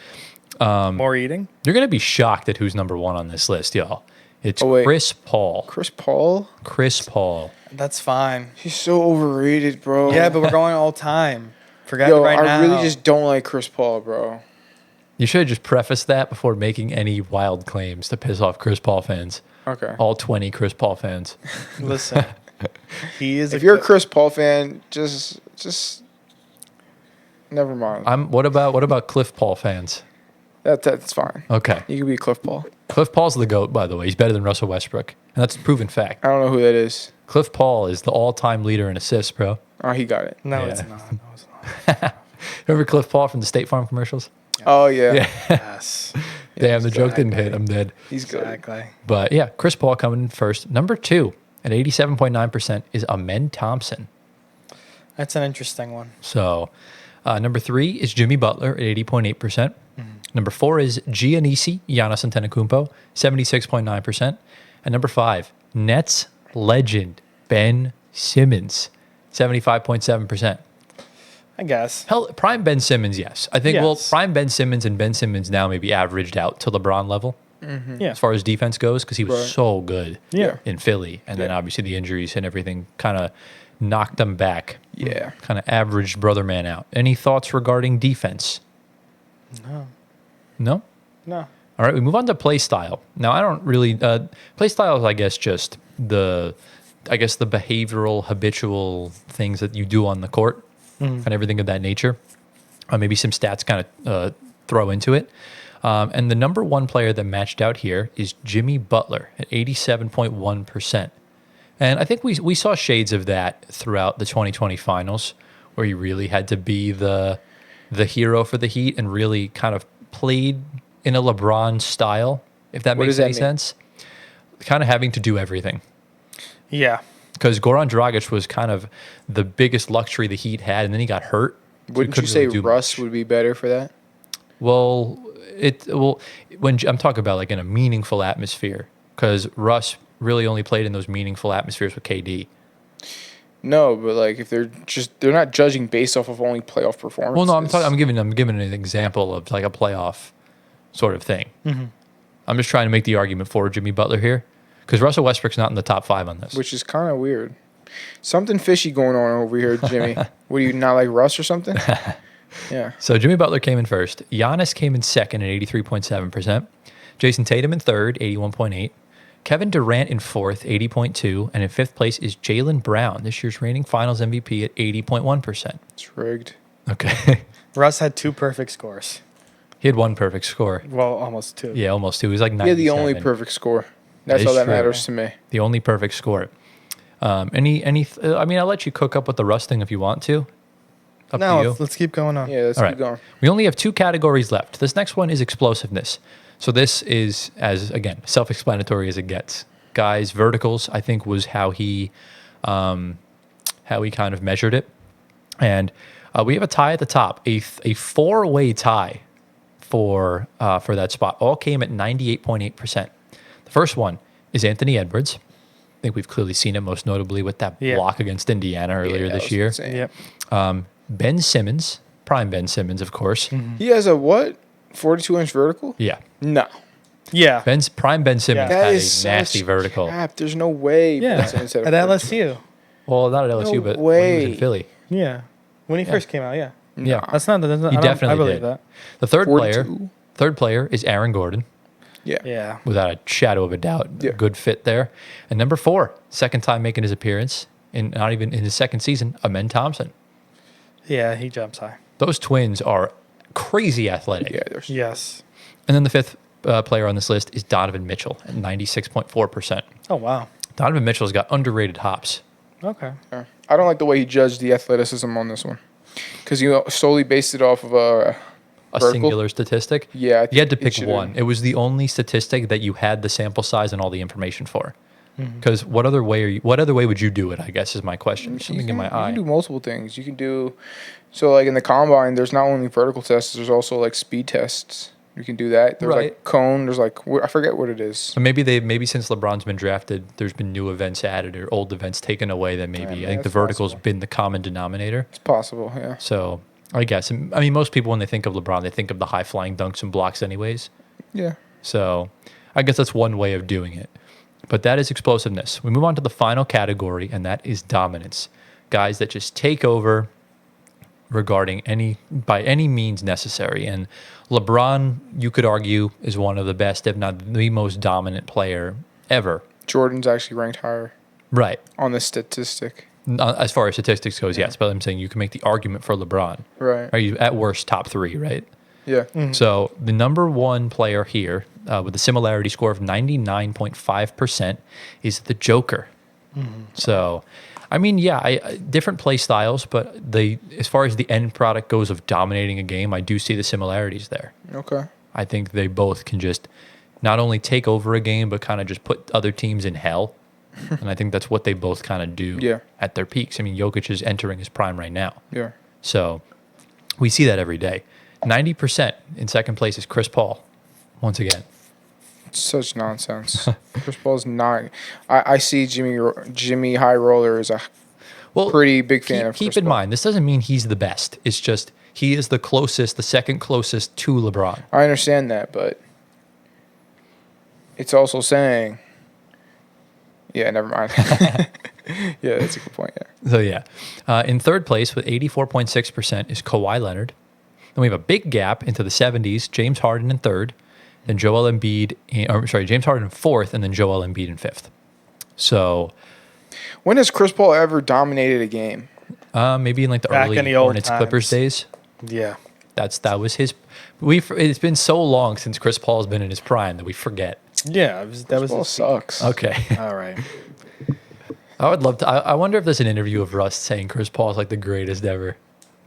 More eating? You're going to be shocked at who's number one on this list, y'all. It's wait. Chris Paul. Chris Paul? Chris Paul. That's fine. He's so overrated, bro. Yeah, but we're going all time. Forget Yo, it right I now. really just don't like Chris Paul, bro. You should have just prefaced that before making any wild claims to piss off Chris Paul fans. Okay. All 20 Chris Paul fans. Listen. He is If you're a Chris Paul fan, just never mind. What about Cliff Paul fans? That's fine. Okay. You can be Cliff Paul. Cliff Paul's the GOAT, by the way. He's better than Russell Westbrook. And that's a proven fact. I don't know who that is. Cliff Paul is the all-time leader in assists, bro. Oh, he got it. No, Yeah. it's not. No, it's not. Remember Cliff Paul from the State Farm commercials? Oh yeah. Yeah. Yes. Damn, the joke didn't hit. exactly. I'm dead. He's good. Exactly. But yeah, Chris Paul coming in first. Number 2 at 87.9% is Amen Thompson. That's an interesting one. So number 3 is Jimmy Butler at 80.8%. Number 4 is Giannis Antetokounmpo, 76.9%. And number 5, Nets legend Ben Simmons, 75.7%. I guess. Hell, prime Ben Simmons, yes. I think, well, Yes. prime Ben Simmons and Ben Simmons now maybe averaged out to LeBron level Yeah. as far as defense goes because he was Right. so good Yeah. in Philly. And then Yeah. obviously the injuries and everything kind of knocked him back. Yeah. Kind of averaged brother man out. Any thoughts regarding defense? No. No? No. All right, we move on to play style. Now, I don't really play style is, I guess, just the behavioral, habitual things that you do on the court and everything of that nature. Maybe some stats kind of throw into it. And the number 1 player that matched out here is Jimmy Butler at 87.1%. And I think we saw shades of that throughout the 2020 finals, where he really had to be the hero for the Heat and really kind of played in a LeBron style, if that What makes does that any mean? sense. Kind of having to do everything. Yeah. Because Goran Dragic was kind of the biggest luxury the Heat had, and then he got hurt. so he Wouldn't you couldn't say really do Russ much. would be better for that? Well, when I'm talking about like in a meaningful atmosphere, because Russ really only played in those meaningful atmospheres with KD. No, but like if they're not judging based off of only playoff performances. Well, no, I'm giving an example of like a playoff sort of thing. I'm just trying to make the argument for Jimmy Butler here, because Russell Westbrook's not in the top 5 on this. Which is kind of weird. Something fishy going on over here, Jimmy. What, do you not like Russ or something? Yeah. So Jimmy Butler came in first. Giannis came in second at 83.7%. Jason Tatum in third, 81.8%. Kevin Durant in fourth, 80.2%. And in fifth place is Jaylen Brown, this year's reigning finals MVP at 80.1%. It's rigged. Okay. Russ had 2 perfect scores. He had 1 perfect score. Well, almost 2. Yeah, almost 2. He was like 97. Yeah, the only perfect score. That's That all is that true. matters to me. The only perfect score. I mean, I'll let you cook up with the rusting if you want to. Up to No, you. let's keep going on. Yeah, let's All keep right. going. We only have 2 categories left. This next one is explosiveness. So this is, as again, self-explanatory as it gets. Guys, verticals, I think, was how he kind of measured it. And we have a tie at the top, a 4-way tie for that spot. All came at 98.8%. The first one is Anthony Edwards. I think we've clearly seen it most notably with that Yeah. block against Indiana earlier Yeah, that this was year. insane. Yep. Ben Simmons, prime Ben Simmons, of course. He has a what? 42-inch vertical? Yeah. No. Yeah. Prime Ben Simmons Yeah. That had is a nasty such vertical. crap. There's no way. Yeah. Ben Simmons had a At 42. LSU. Well, not at LSU, No but when he was in way. Philly. Yeah. When he Yeah. first came out, yeah. Yeah. That's not. That's not He I definitely believe did. that. The third 42. player is Aaron Gordon, Yeah. Yeah. without a shadow of a doubt. Yeah. Good fit there. And number 4, second time making his appearance, not even in his second season, Amen Thompson. Yeah, he jumps high. Those twins are crazy athletic. Yeah, there's Yes. And then the 5th player on this list is Donovan Mitchell at 96.4%. Oh wow. Donovan Mitchell's got underrated hops. Okay. I don't like the way he judged the athleticism on this one. Because you solely based it off of a vertical? Singular statistic. Yeah, You had to it pick should've- one. It was the only statistic that you had the sample size and all the information for. Because what other way would you do it? I guess is my question. There's something in my You eye. can do multiple things. You can do so like in the combine. There's not only vertical tests. There's also like speed tests. You can do that. There's Right. like cone. There's like I forget what it is. So maybe since LeBron's been drafted, there's been new events added or old events taken away. That maybe Yeah, I think the that's vertical's possible. been the common denominator. It's possible. Yeah. So I guess most people when they think of LeBron, they think of the high flying dunks and blocks, anyways. Yeah. So I guess that's one way of doing it. But that is explosiveness. We move on to the final category, and that is dominance. Guys that just take over regarding by any means necessary. And LeBron, you could argue, is one of the best, if not the most dominant player ever. Jordan's actually ranked higher Right. on the statistic. As far as statistics goes, yes. But I'm saying you can make the argument for LeBron. Right. Are you at worst top 3, right? Yeah. So the number one player here with a similarity score of 99.5% is the Joker. So, I mean, yeah, different play styles, but as far as the end product goes of dominating a game, I do see the similarities there. Okay. I think they both can just not only take over a game, but kind of just put other teams in hell. And I think that's what they both kind of do at their peaks. I mean, Jokic is entering his prime right now. Yeah. So we see that every day. 90% in second place is Chris Paul, once again. Such nonsense. Chris Paul's not. I see Jimmy High Roller as a pretty big fan of Chris Keep in Paul. mind, this doesn't mean he's the best. It's just he is the second closest to LeBron. I understand that, but it's also saying. Yeah, never mind. Yeah, that's a good point. Yeah. So, yeah. In third place with 84.6% is Kawhi Leonard. Then we have a big gap into the 70s. James Harden in third. Then James Harden in fourth. And then Joel Embiid in fifth. So, When has Chris Paul ever dominated a game? maybe in like the Back early in the old Hornets Clippers days. Yeah. That was his. It's been so long since Chris Paul's been in his prime that we forget. Yeah. That was Paul sucks. Okay. all right. I would love to. I wonder if there's an interview of Russ saying Chris Paul is like the greatest ever.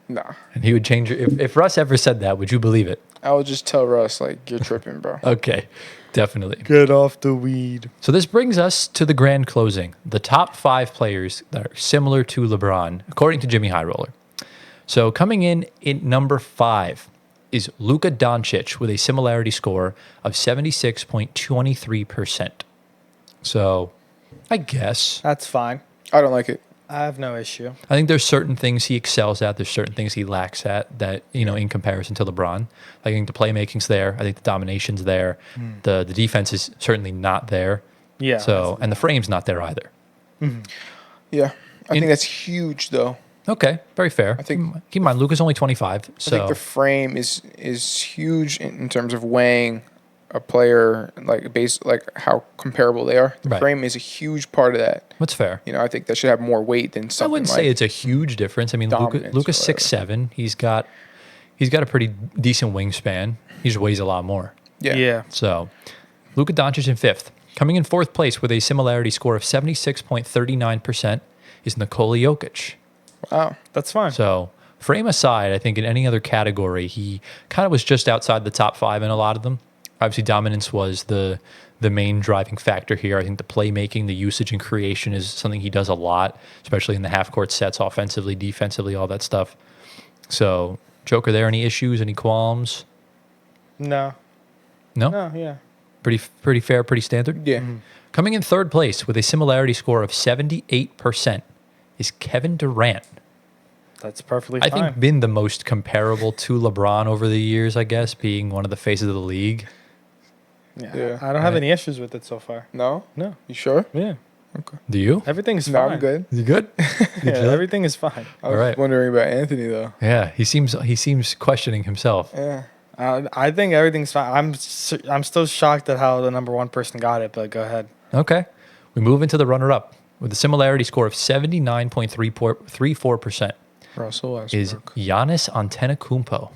Nah. And he would change it. If Russ ever said that, would you believe it? I would just tell Russ, like, you're tripping, bro. Okay, definitely. Get off the weed. So this brings us to the grand closing. The top 5 players that are similar to LeBron, according to Jimmy High Roller. So coming in number 5 is Luka Doncic with a similarity score of 76.23%. So I guess That's fine. I don't like it. I have no issue. I think there's certain things he excels at. There's certain things he lacks at that, in comparison to LeBron. I think the playmaking's there. I think the domination's there. The defense is certainly not there. Yeah. So, and the frame's not there either. Yeah. I think that's huge, though. Okay, very fair. I think- keep in mind Luka's only 25, I so think the frame is huge in terms of weighing a player, like how comparable they are. The Right. frame is a huge part of that. that's fair. I think that should have more weight than I something wouldn't say it's a huge difference. I mean, dominance Luka's or whatever. 6'7". He's got a pretty decent wingspan. He just weighs a lot more. Yeah. So, Luka Doncic in 5th. Coming in 4th place with a similarity score of 76.39% is Nikola Jokic. Wow. That's fine. So, frame aside, I think in any other category, he kind of was just outside the top 5 in a lot of them. Obviously, dominance was the main driving factor here. I think the playmaking, the usage and creation is something he does a lot, especially in the half-court sets, offensively, defensively, all that stuff. So, Joker there, any issues, any qualms? No. No? No. Yeah. Pretty fair, pretty standard? Yeah. Coming in 3rd place with a similarity score of 78% is Kevin Durant. That's perfectly I fine. think been the most comparable to LeBron over the years, I guess, being one of the faces of the league. Yeah. I don't have any issues with it so far. No? No. You sure? Yeah. Do you? Everything's No, fine. I'm good. You good? Yeah, everything is fine. I was Alright. wondering about Anthony, though. Yeah, he seems questioning himself. Yeah. I think everything's fine. I'm still shocked at how the number 1 person got it, but go ahead. Okay. We move into the runner-up with a similarity score of 79.34% Russell Westbrook. is Giannis Antetokounmpo.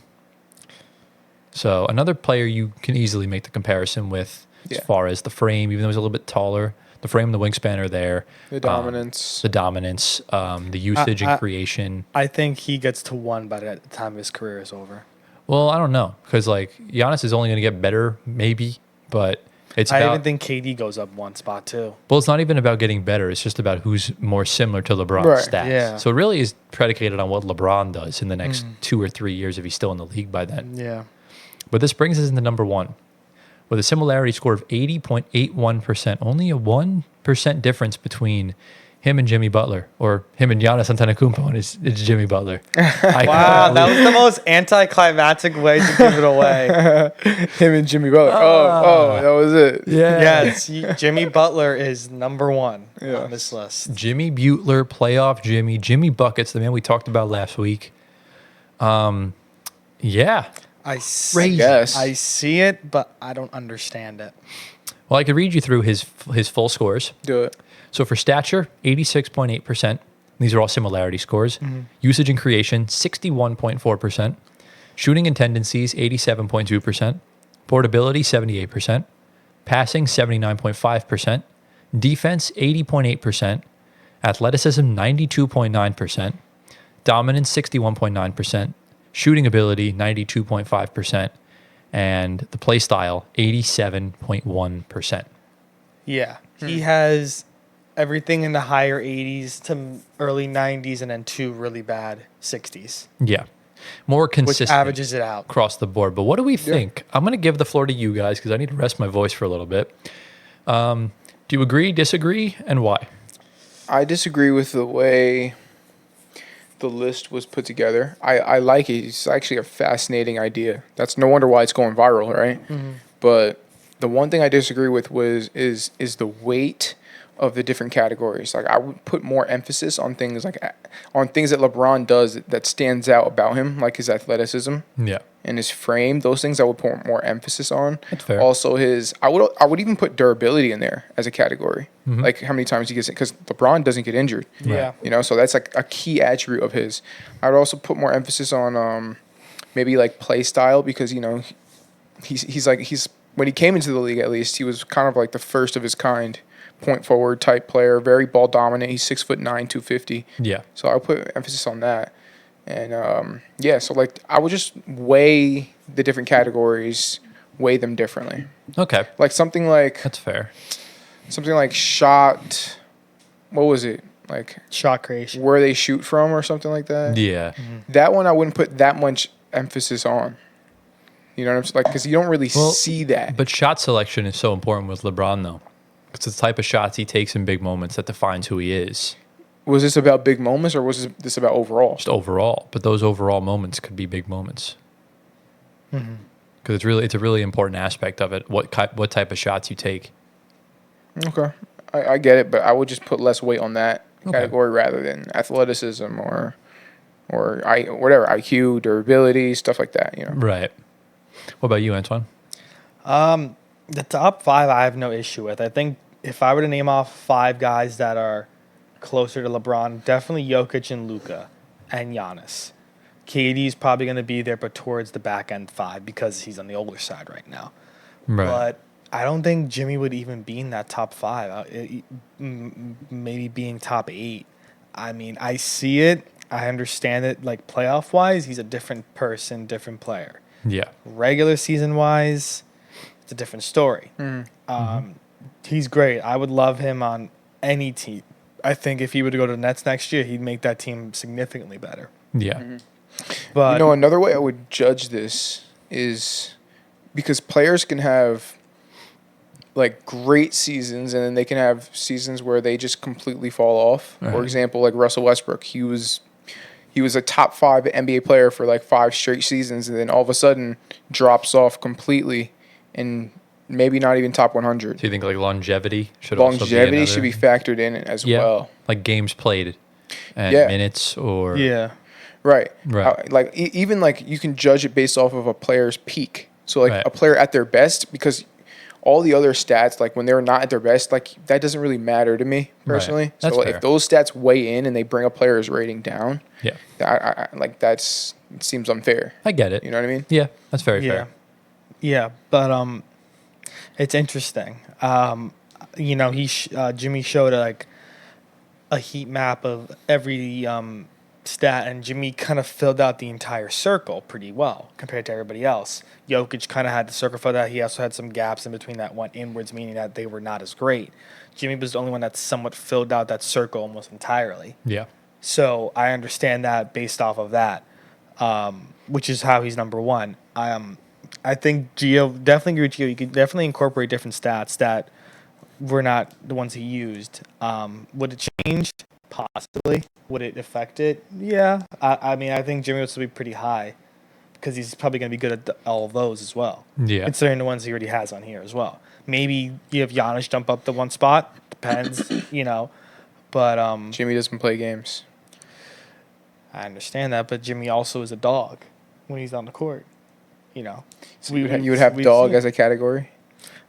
So another player you can easily make the comparison with as Yeah. far as the frame, even though he's a little bit taller. The frame and the wingspan are there. The dominance. The usage and creation. I think he ggets to 1 by the time his career is over. Well, I don't know, because like Giannis is only going to get better, maybe, but it's I about, even think KD goes up 1 spot too. well, it's not even about getting better. It's just about who's more similar to LeBron's Right. stats. Yeah. So it really is predicated on what LeBron does in the next 2 or 3 years if he's still in the league by then. Yeah. But this brings us into number 1 with a similarity score of 80.81%. Only a 1% difference between him and Jimmy Butler, or him and Giannis Antetokounmpo, and it's Jimmy Butler. Wow, that was the most anticlimactic way to give it away. Him and Jimmy Butler. That was it. Yeah. Yes, Jimmy Butler is number 1 Yes. on this list. Jimmy Butler, playoff Jimmy Buckets, the man we talked about last week. Yeah. I see, Crazy. Yes. I see it, but I don't understand it. Well, I could read you through his full scores. Do it. So for stature, 86.8%. These are all similarity scores. Usage and creation, 61.4%. Shooting and tendencies, 87.2%. Portability, 78%. Passing, 79.5%. Defense, 80.8%. Athleticism, 92.9%. Dominance, 61.9%. Shooting ability, 92.5%. And the play style, 87.1%. Yeah, he has everything in the higher 80s to early 90s, and then 2 really bad 60s, Yeah. More which consistent. averages it out. Across the board. But what do we think? I'm going to give the floor to you guys because I need to rest my voice for a little bit. Do you agree, disagree, and why? I disagree with the way the list was put together. I like it. It's actually a fascinating idea. That's no wonder why it's going viral, right? But the one thing I disagree with is the weight of the different categories. Like, I would put more emphasis on things that LeBron does that stands out about him, like his athleticism Yeah. and his frame. Those things I would put more emphasis on. That's fair. Also, I would even put durability in there as a category. Like how many times he gets it, because LeBron doesn't get injured. Yeah. So that's like a key attribute of his. I would also put more emphasis on maybe like play style, because he's when he came into the league, at least he was kind of like the first of his kind point forward type player, very ball dominant. He's 6'9", 250. Yeah. So I would put emphasis on that. And so like I would just weigh the different categories, weigh them differently. Okay. Like something like shot. What was it? Like Shot creation. where they shoot from or something like that. Yeah. That one I wouldn't put that much emphasis on. You know what I'm saying? Like, because you don't really see that. But shot selection is so important with LeBron, though. It's the type of shots he takes in big moments that defines who he is. Was this about big moments, or was this about overall? Just overall. But those overall moments could be big moments. Because it's a really important aspect of it, what type of shots you take. Okay. I get it, but I would just put less weight on that category rather than athleticism or whatever, IQ, durability, stuff like that, Right. What about you, Antoine? The top 5 I have no issue with. I think if I were to name off 5 guys that are closer to LeBron, definitely Jokic and Luka and Giannis. KD's probably going to be there, but towards the back end 5 because he's on the older side right now. Right. But I don't think Jimmy would even be in that top 5. Maybe being top 8. I mean, I see it. I understand it. Like playoff wise, he's a different person, different player. Yeah. Regular season wise, it's a different story. He's great. I would love him on any team. I think if he were to go to the Nets next year, he'd make that team significantly better. Yeah. But another way I would judge this is because players can have like great seasons, and then they can have seasons where they just completely fall off. For example, like Russell Westbrook, he was a top 5 NBA player for like 5 straight seasons, and then all of a sudden drops off completely, and maybe not even top 100. So you think like longevity should Should be factored in as well. Like games played and minutes or yeah, right. Right. Even like you can judge it based off of a player's peak. So like Right. a player at their best, because all the other stats, like when they're not at their best, like that doesn't really matter to me personally. Right. That's So fair. if those stats weigh in and they bring a player's rating down, Yeah. I it seems unfair. I get it. You know what I mean? Yeah, that's very yeah, fair. yeah. But it's interesting. Jimmy showed a heat map of every stat, and Jimmy kind of filled out the entire circle pretty well compared to everybody else. Jokic kind of had the circle filled out. He also had some gaps in between that went inwards, meaning that they were not as great. Jimmy was the only one that somewhat filled out that circle almost entirely. Yeah. So I understand that based off of that, which is how he's number one. I think Gio, definitely agree with Gio. You could definitely incorporate different stats that were not the ones he used. Would it change? Possibly. Would it affect it? Yeah. I mean, I think Jimmy would still be pretty high because he's probably going to be good at all of those as well. Yeah. Considering the ones he already has on here as well. Maybe you have Giannis jump up to one spot. Depends, But Jimmy doesn't play games. I understand that, but Jimmy also is a dog when he's on the court. So you would have dog as a category?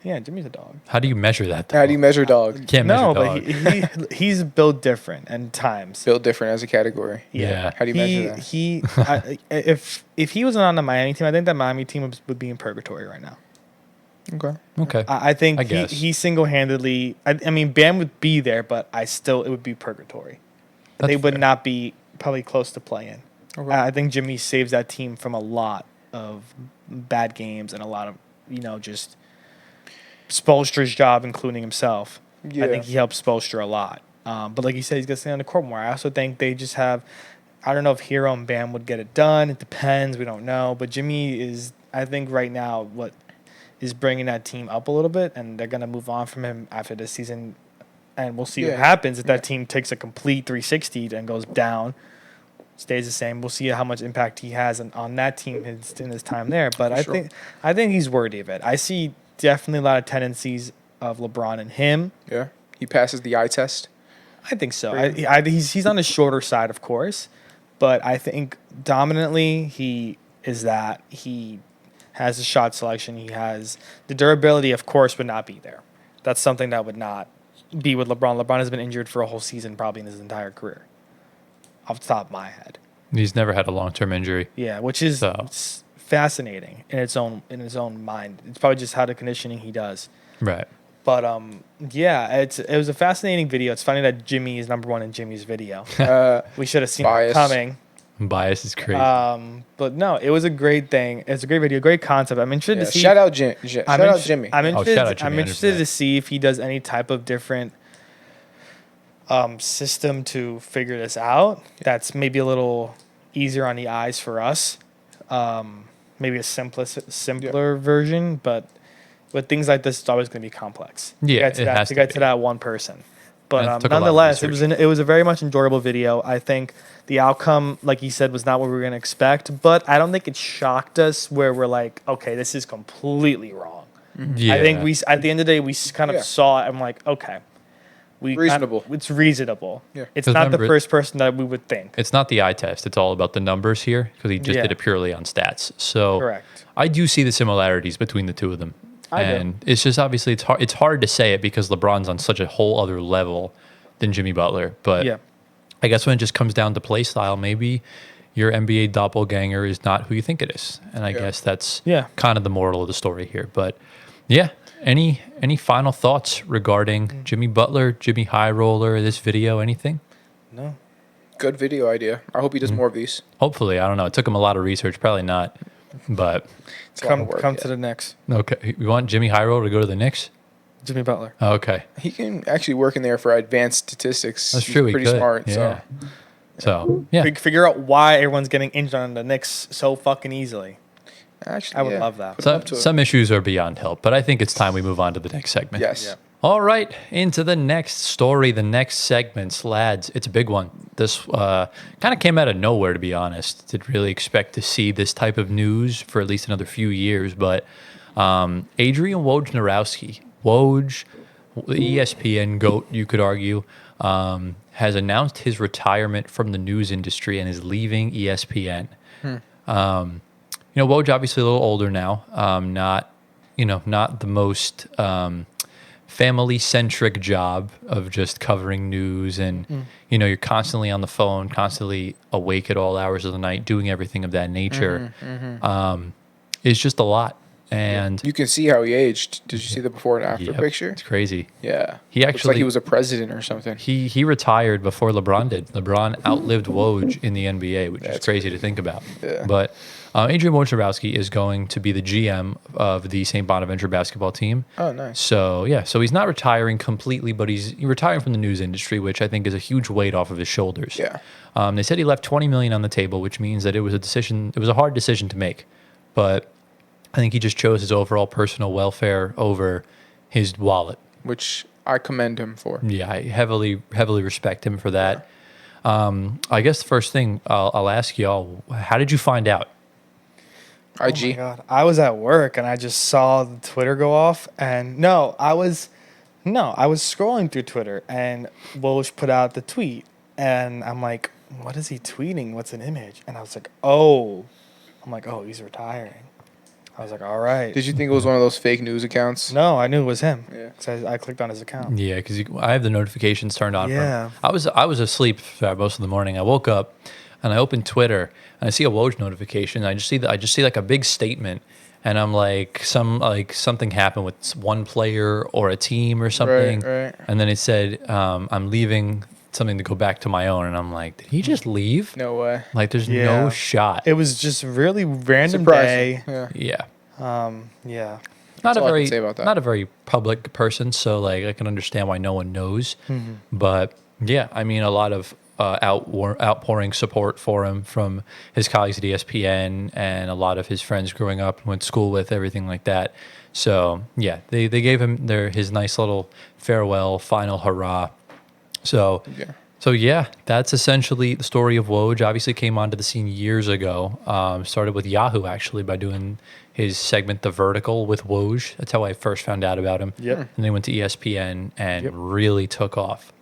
Yeah, Jimmy's a dog. How do you measure that, though? How do you measure dog? Can't measure dog. But he's built different and times. Built different as a category. Yeah. How do you measure that? If he wasn't on the Miami team, I think that Miami team would be in purgatory right now. Okay. I think I guess. he single-handedly. I mean, Bam would be there, but it would be purgatory. That's They would fair. not be probably close to playing. Okay. I think Jimmy saves that team from a lot of bad games and a lot of just Spoelstra's job, including himself. Yeah. I think he helps Spoelstra a lot. But like you said, he's going to stay on the court more. I also think they just have. I don't know if Hero and Bam would get it done. It depends. We don't know. But Jimmy is, I think, right now what is bringing that team up a little bit, and they're going to move on from him after this season. And we'll see what happens if that team takes a complete 360 and goes down, stays the same. We'll see how much impact he has on that team in his time there. But I think he's worthy of it. I see definitely a lot of tendencies of LeBron in him. Yeah. He passes the eye test. I think so. He's on the shorter side, of course, but I think dominantly he is that. He has the shot selection. He has the durability, of course, would not be there. That's something that would not be with LeBron. LeBron has been injured for a whole season probably in his entire career, off the top of my head. He's never had a long-term injury. Yeah, which is So. fascinating in its own mind. It's probably just how the conditioning he does. Right. But it was a fascinating video. It's funny that Jimmy is number one in Jimmy's video. We should have seen it coming. Bias is crazy. But no, it was a great thing. It's a great video, great concept. I'm interested to see. Shout out Jimmy. I'm interested. shout out Jimmy, I'm interested 100%. to see if he does any type of different system to figure this out. That's maybe a little easier on the eyes for us. Maybe a simpler version, but with things like this, it's always going to be complex. Yeah, to it has to get be. to that one person. But And it took a lot of nonetheless, research. it was a very much enjoyable video. I think the outcome, like you said, was not what we were going to expect. But I don't think it shocked us where we're like, okay, this is completely wrong. Yeah. I think at the end of the day, we kind of saw it. I'm like, okay, Reasonable. It's reasonable. Yeah. It's 'Cause not the remember- first person that we would think. It's not the eye test. It's all about the numbers here because he just Yeah. did it purely on stats. So Correct. I do see the similarities between the two of them. I do. And it's just obviously it's hard to say it because LeBron's on such a whole other level than Jimmy Butler. But Yeah. I guess when it just comes down to play style, maybe your NBA doppelganger is not who you think it is. And I guess that's kind of the moral of the story here. But yeah, any final thoughts regarding Jimmy Butler, Jimmy High Roller, this video, anything? No. Good video idea. I hope he does more of these. Hopefully, I don't know. It took him a lot of research, probably not. But It's a lot of work, Come yeah. to the Knicks. okay, we want Jimmy High Roller to go to the Knicks? Jimmy Butler. Okay. He can actually work in there for advanced statistics. That's He's true. He pretty could. smart. Yeah. So, yeah. Figure out why everyone's getting injured on the Knicks so fucking easily. Actually, I would love that. Put him up to it. Some issues are beyond help, but I think it's time we move on to the next segment. Yes. Yeah. All right, into the next story, the next segments, lads. It's a big one. This kind of came out of nowhere, to be honest. Didn't really expect to see this type of news for at least another few years, but Adrian Wojnarowski, Woj, ESPN GOAT, you could argue, has announced his retirement from the news industry and is leaving ESPN. Woj obviously a little older now, not the most family-centric job of just covering news and, you're constantly on the phone, constantly awake at all hours of the night, doing everything of that nature. It's just a lot. And You can see how he aged. Did you see the before and after Yep, picture? it's crazy. Yeah. He Looks like actually he was a president or something. he retired before LeBron did. LeBron outlived Woj in the NBA, which is That's crazy to think about. Yeah. But Adrian Wojnarowski is going to be the GM of the St. Bonaventure basketball team. Oh, nice. So yeah, so he's not retiring completely, but he's retiring from the news industry, which I think is a huge weight off of his shoulders. Yeah. They said he left $20 million on the table, which means that it was a decision. It was a hard decision to make, but I think he just chose his overall personal welfare over his wallet. Which I commend him for. Yeah, I heavily respect him for that. I guess the first thing I'll ask y'all: how did you find out? Oh my IG. God. I was at work and I just saw the Twitter go off, and I was scrolling through Twitter and Woj put out the tweet, and I'm like, what is he tweeting? What's an image? And I was like, oh, he's retiring. I was like, all right. Did you think it was one of those fake news accounts? No, I knew it was him. Yeah. So I clicked on his account. Yeah, because I have the notifications turned on. Yeah. I was asleep for most of the morning. I woke up and I opened Twitter and I see a Woj notification. I just see like a big statement, and I'm like something happened with one player or a team or something. Right. And then it said I'm leaving something to go back to my own, and I'm like, did he just leave? No way. Like, there's Yeah. no shot. It was just really random Surprising. day. Yeah. Yeah. Yeah. Not all I a very can say about that. not a very public person, so like I can understand why no one knows. But yeah, I mean, a lot of outpouring support for him from his colleagues at ESPN and a lot of his friends growing up and went to school with, everything like that. So yeah, they gave him his nice little farewell, final hurrah. So Yeah. So yeah, that's essentially the story of Woj. Obviously came onto the scene years ago. Started with Yahoo actually by doing his segment The Vertical with Woj. That's how I first found out about him. Yep. And then went to ESPN and Yep. really took off.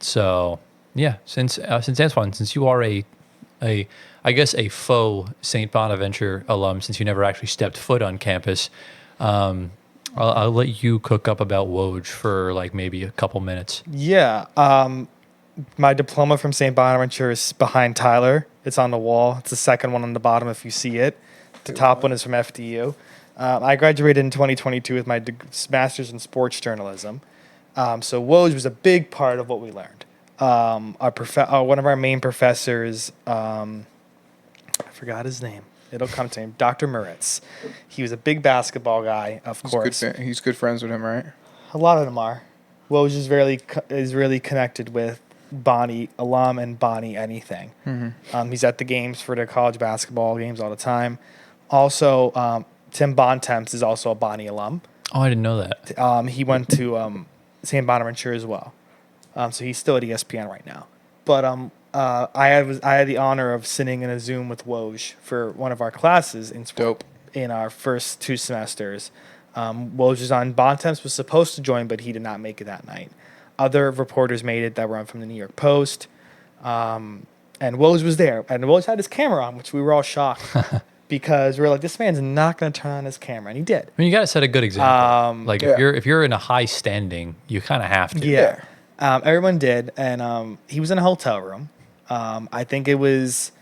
So yeah, since Antoine, since you are I guess a faux St. Bonaventure alum, since you never actually stepped foot on campus, I'll let you cook up about Woj for like maybe a couple minutes. Yeah. My diploma from St. Bonaventure is behind Tyler. It's on the wall. It's the second one on the bottom if you see it. The top one is from FDU. I graduated in 2022 with my master's in sports journalism. So Woj was a big part of what we learned. One of our main professors, I forgot his name. It'll come to him. Dr. Moritz. He was a big basketball guy, of course. He's good friends with him, right? A lot of them are. Woj is really connected with Bonnie alum and Bonnie anything. He's at the games for the college basketball games all the time. Also, Tim Bontemps is also a Bonnie alum. Oh, I didn't know that. He went to St. Bonaventure as well. So he's still at ESPN right now. But I had the honor of sitting in a Zoom with Woj for one of our classes in sport in our first 2 semesters. Woj was on. Bontemps was supposed to join, but he did not make it that night. Other reporters made it that were from the New York Post. And Woj was there. And Woj had his camera on, which we were all shocked because we were like, this man's not going to turn on his camera. And he did. I mean, you got to set a good example. Yeah. if you're in a high standing, you kind of have to. Yeah. Everyone did. And he was in a hotel room. I think it was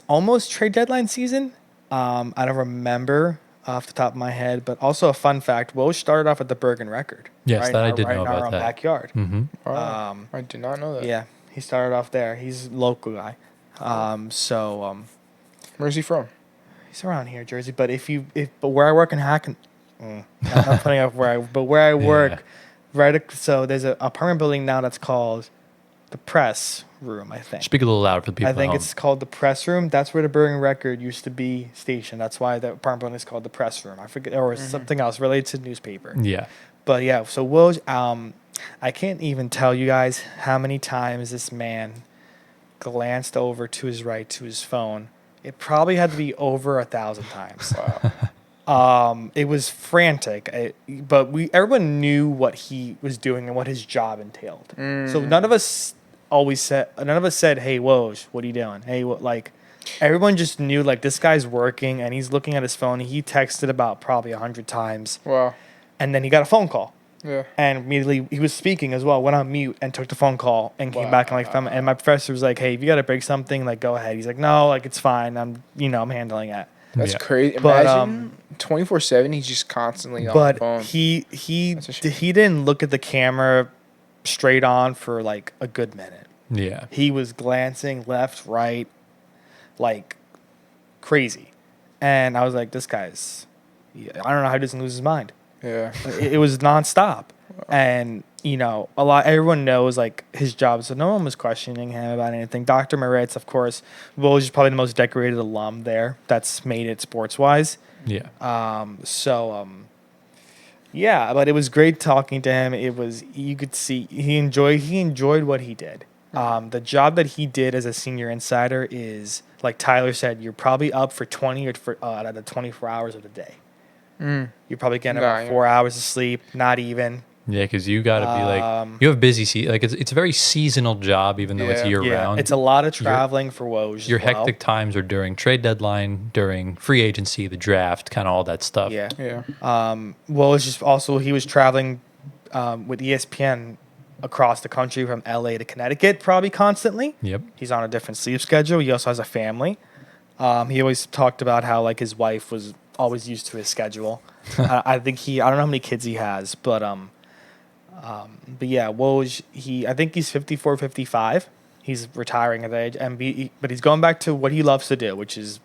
almost trade deadline season. I don't remember off the top of my head, but also a fun fact: Woj started off at the Bergen Record. Yes, that I did know in our about own that. backyard. Wow. I did not know that. Yeah, he started off there. He's a local guy. Where's he from? He's around here, Jersey. But but where I work in Hacken, I'm not putting up where I work, right? So there's an apartment building now that's called the Press Room, I think. Speak a little louder for the people I think at it's called the Press Room. That's where the Bergen Record used to be stationed. That's why the apartment building is called the Press Room. I forget, or something else related to newspaper. home. Yeah. But yeah, so Woj, I can't even tell you guys how many times this man glanced over to his right to his phone. It probably had to be over 1,000 times. Wow. It was frantic, but everyone knew what he was doing and what his job entailed. So none of us said, "Hey, Woj, what are you doing?" Hey, everyone just knew this guy's working and he's looking at his phone. He texted about probably 100 times, Wow. and then he got a phone call. Yeah. And immediately he was speaking as well, went on mute and took the phone call and came back and and my professor was like, "Hey, if you got to break something, go ahead." He's like, "No, it's fine. I'm handling it." That's Yeah. crazy. But, Imagine 24/7. He's just constantly on the But phone. he That's a shame. he didn't look at the camera straight on for like a good minute. Yeah. He was glancing left, right, like crazy, and I was like, "This guy's." I don't know how he doesn't lose his mind. Yeah. It was nonstop, and everyone knows like his job, so no one was questioning him about anything. Dr. Moritz, of course, Woj is probably the most decorated alum there that's made it sports wise. Yeah. Yeah, but it was great talking to him. It was, you could see he enjoyed what he did. The job that he did as a senior insider is, like Tyler said, you're probably up for 20 or out of the 24 hours of the day. You're probably getting about 4 hours of sleep, not even. Yeah, because you got to be like, you have busy like it's a very seasonal job, even though it's Yeah. year Yeah, round. it's a lot of traveling for Woj. Your as well. hectic times are during trade deadline, during free agency, the draft, kind of all that stuff. Yeah. Yeah. Woj just also, he was traveling with ESPN across the country from LA to Connecticut probably constantly. Yep. He's on a different sleep schedule. He also has a family. He always talked about how like his wife was always used to his schedule. I think I don't know how many kids he has, but yeah, Woj, I think he's 54, 55. He's retiring at that age, but he's going back to what he loves to do, which is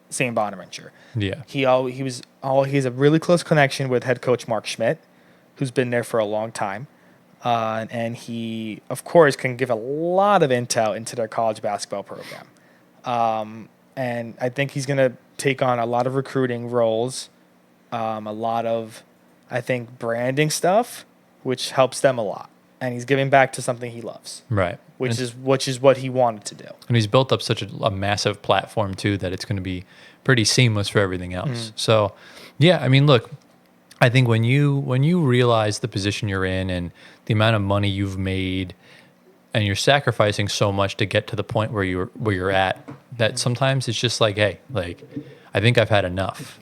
St. Bonaventure. Yeah. He has a really close connection with head coach Mark Schmidt, who's been there for a long time. And he, of course, can give a lot of intel into their college basketball program. And I think he's going to take on a lot of recruiting roles, a lot of, I think, branding stuff, which helps them a lot. And he's giving back to something he loves, Right. which is what he wanted to do. And he's built up such a massive platform too that it's going to be pretty seamless for everything else. So, yeah, I mean, look, I think when you realize the position you're in and the amount of money you've made, and you're sacrificing so much to get to the point where you're at, that sometimes it's just like, hey, like, I think I've had enough.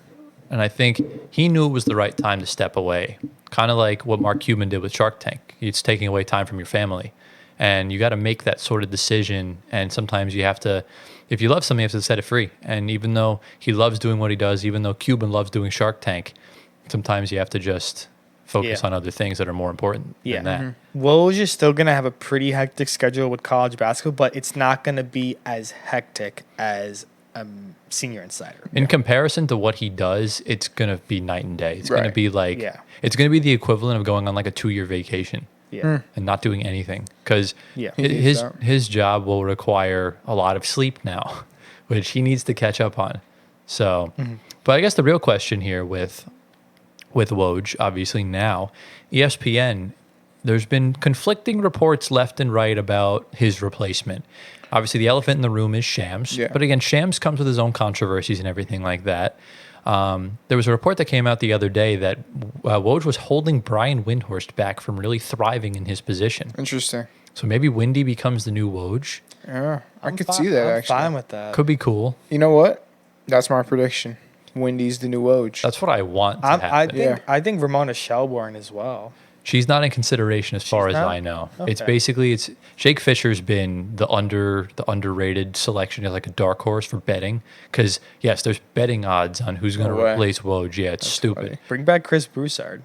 And I think he knew it was the right time to step away, kind of like what Mark Cuban did with Shark Tank. It's taking away time from your family. And you got to make that sort of decision. And sometimes you have to, if you love something, you have to set it free. And even though he loves doing what he does, even though Cuban loves doing Shark Tank, sometimes you have to just focus on other things that are more important than that. Woj is still going to have a pretty hectic schedule with college basketball, but it's not going to be as hectic as a senior insider. In comparison to what he does, it's going to be night and day. It's going to Right. be like, it's going to be the equivalent of going on like a 2-year vacation Yeah. and not doing anything. Because Yeah. his job will require a lot of sleep now, which he needs to catch up on. So, but I guess the real question here with Woj, obviously now, ESPN, there's been conflicting reports left and right about his replacement. Obviously, the elephant in the room is Shams. Yeah. But again, Shams comes with his own controversies and everything like that. There was a report that came out the other day that Woj was holding Brian Windhorst back from really thriving in his position. Interesting. So maybe Windy becomes the new Woj. Yeah, I could see that actually. I'm fine with that. Could be cool. You know what? That's my prediction. Wendy's the new Woj. That's what I want to I happen. think I think Ramona Shelbourne as well. She's not in consideration as far as not? I know. It's Okay. basically Jake Fisher's been the underrated selection as like a dark horse for betting because yes, there's betting odds on who's going to No way. replace Woj. Yeah, it's stupid. funny. Bring back Chris Broussard.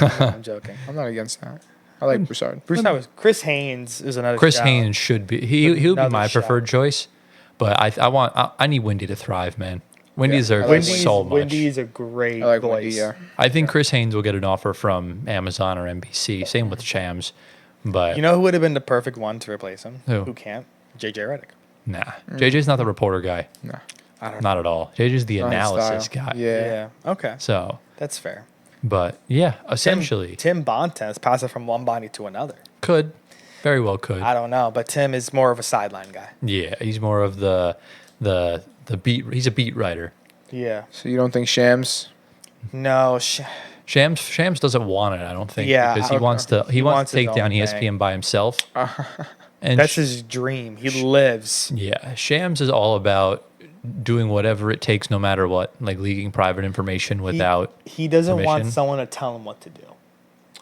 I'm joking. I'm not against that. I like Broussard. Broussard was Chris Haynes is another. Chris shout. Haynes should be he'll be Another my shout. preferred choice, but I need Wendy to thrive, man. Wendy Yeah, deserves I like so much. Wendy is a great I like voice. Wendy, yeah. I think Chris Haynes will get an offer from Amazon or NBC. Same with Shams, but You know who would have been the perfect one to replace him? Who? can't? JJ Redick. nah. JJ's not the reporter guy, No. I don't not at all. JJ's the Not his analysis style. guy. Yeah. Yeah. Okay. So, That's fair. but yeah, essentially Tim Bontemps pass it from one body to another. could, very well could. I don't know, but Tim is more of a sideline guy. Yeah, he's more of the beat. He's a beat writer. Yeah. So you don't think Shams? No. Shams doesn't want it. I don't think. Yeah, because he okay. wants to. He He wants wants to take his down own ESPN thing. by himself. And That's his dream. He lives. yeah, Shams is all about doing whatever it takes, no matter what, like leaking private information without. He doesn't want permission. someone to tell him what to do.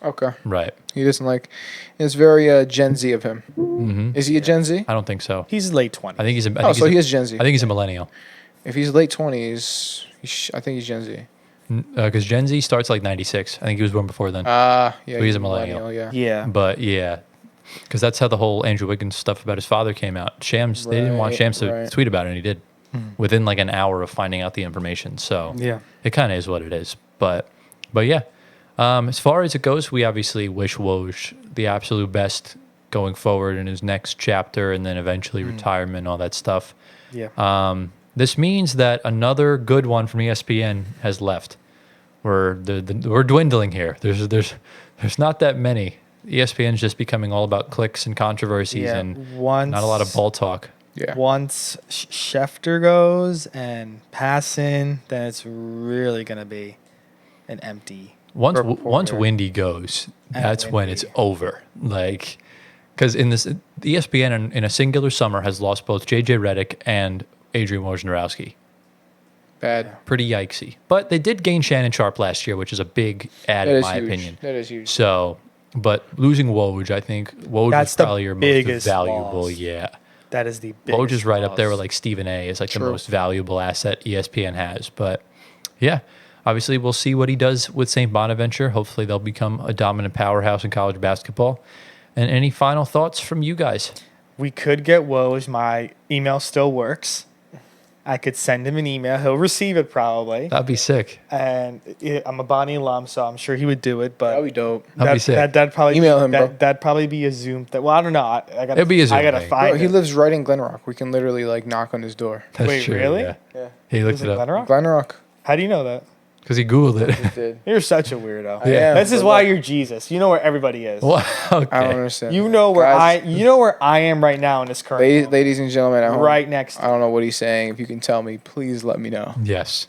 Okay. Right. He doesn't like. It's very Gen Z of him. Is he a Gen Z? I don't think so. He's late 20s. I think he's a. I think Oh, he's so a- he is Gen Z. I think he's a millennial. If he's late 20s, I think he's Gen Z. Because Gen Z starts like 96. I think he was born before then. Yeah. So he's a millennial. Yeah. Yeah. But yeah, because that's how the whole Andrew Wiggins stuff about his father came out. Shams, they didn't want Right, Shams to right. tweet about it, and he did within like an hour of finding out the information. So Yeah. it kind of is what it is. But yeah, as far as it goes, we obviously wish Woj the absolute best going forward in his next chapter, and then eventually retirement, all that stuff. Yeah. This means that another good one from ESPN has left. We're dwindling here. There's not that many. ESPN's just becoming all about clicks and controversies Yeah. and Once, not a lot of ball talk. Yeah. Once Schefter goes and Passon, then it's really gonna be an empty. Once reporter. Windy goes, And that's when Windy. it's over. Like, because in this ESPN in a singular summer has lost both JJ Redick and Adrian Wojnarowski. Bad. Pretty yikesy. But they did gain Shannon Sharp last year, which is a big add That in is my huge. opinion. That is huge. So, but losing Woj, I think Woj That's is the probably your most biggest valuable. loss. Yeah. That is the biggest Woj is right up there with loss. like Stephen A. is like the True. most valuable asset ESPN has. But yeah, obviously we'll see what he does with St. Bonaventure. Hopefully they'll become a dominant powerhouse in college basketball. And any final thoughts from you guys? We could get Woj. My email still works. I could send him an email. He'll receive it probably. That'd be sick. And I'm a Bonnie alum, so I'm sure he would do it. But That'd be dope. That'd be sick. That'd probably Email him, bro. That'd probably be a Zoom. Well, I don't know. I gotta. It'd be a Zoom I gotta thing. find. Bro, he it. lives right in Glen Rock. We can literally like knock on his door. That's Wait, true, really? Yeah. Yeah. He looked Is it it up. Glen Rock? Glen Rock. How do you know that? Because he Googled it. He did. You're such a weirdo. I am, This is but why look, you're Jesus. You know where everybody is. Well, okay. I don't understand. You know where Guys, You know where I am right now in this current. moment. Ladies and gentlemen at home, Right next to I don't know what he's saying. If you can tell me, please let me know. Yes.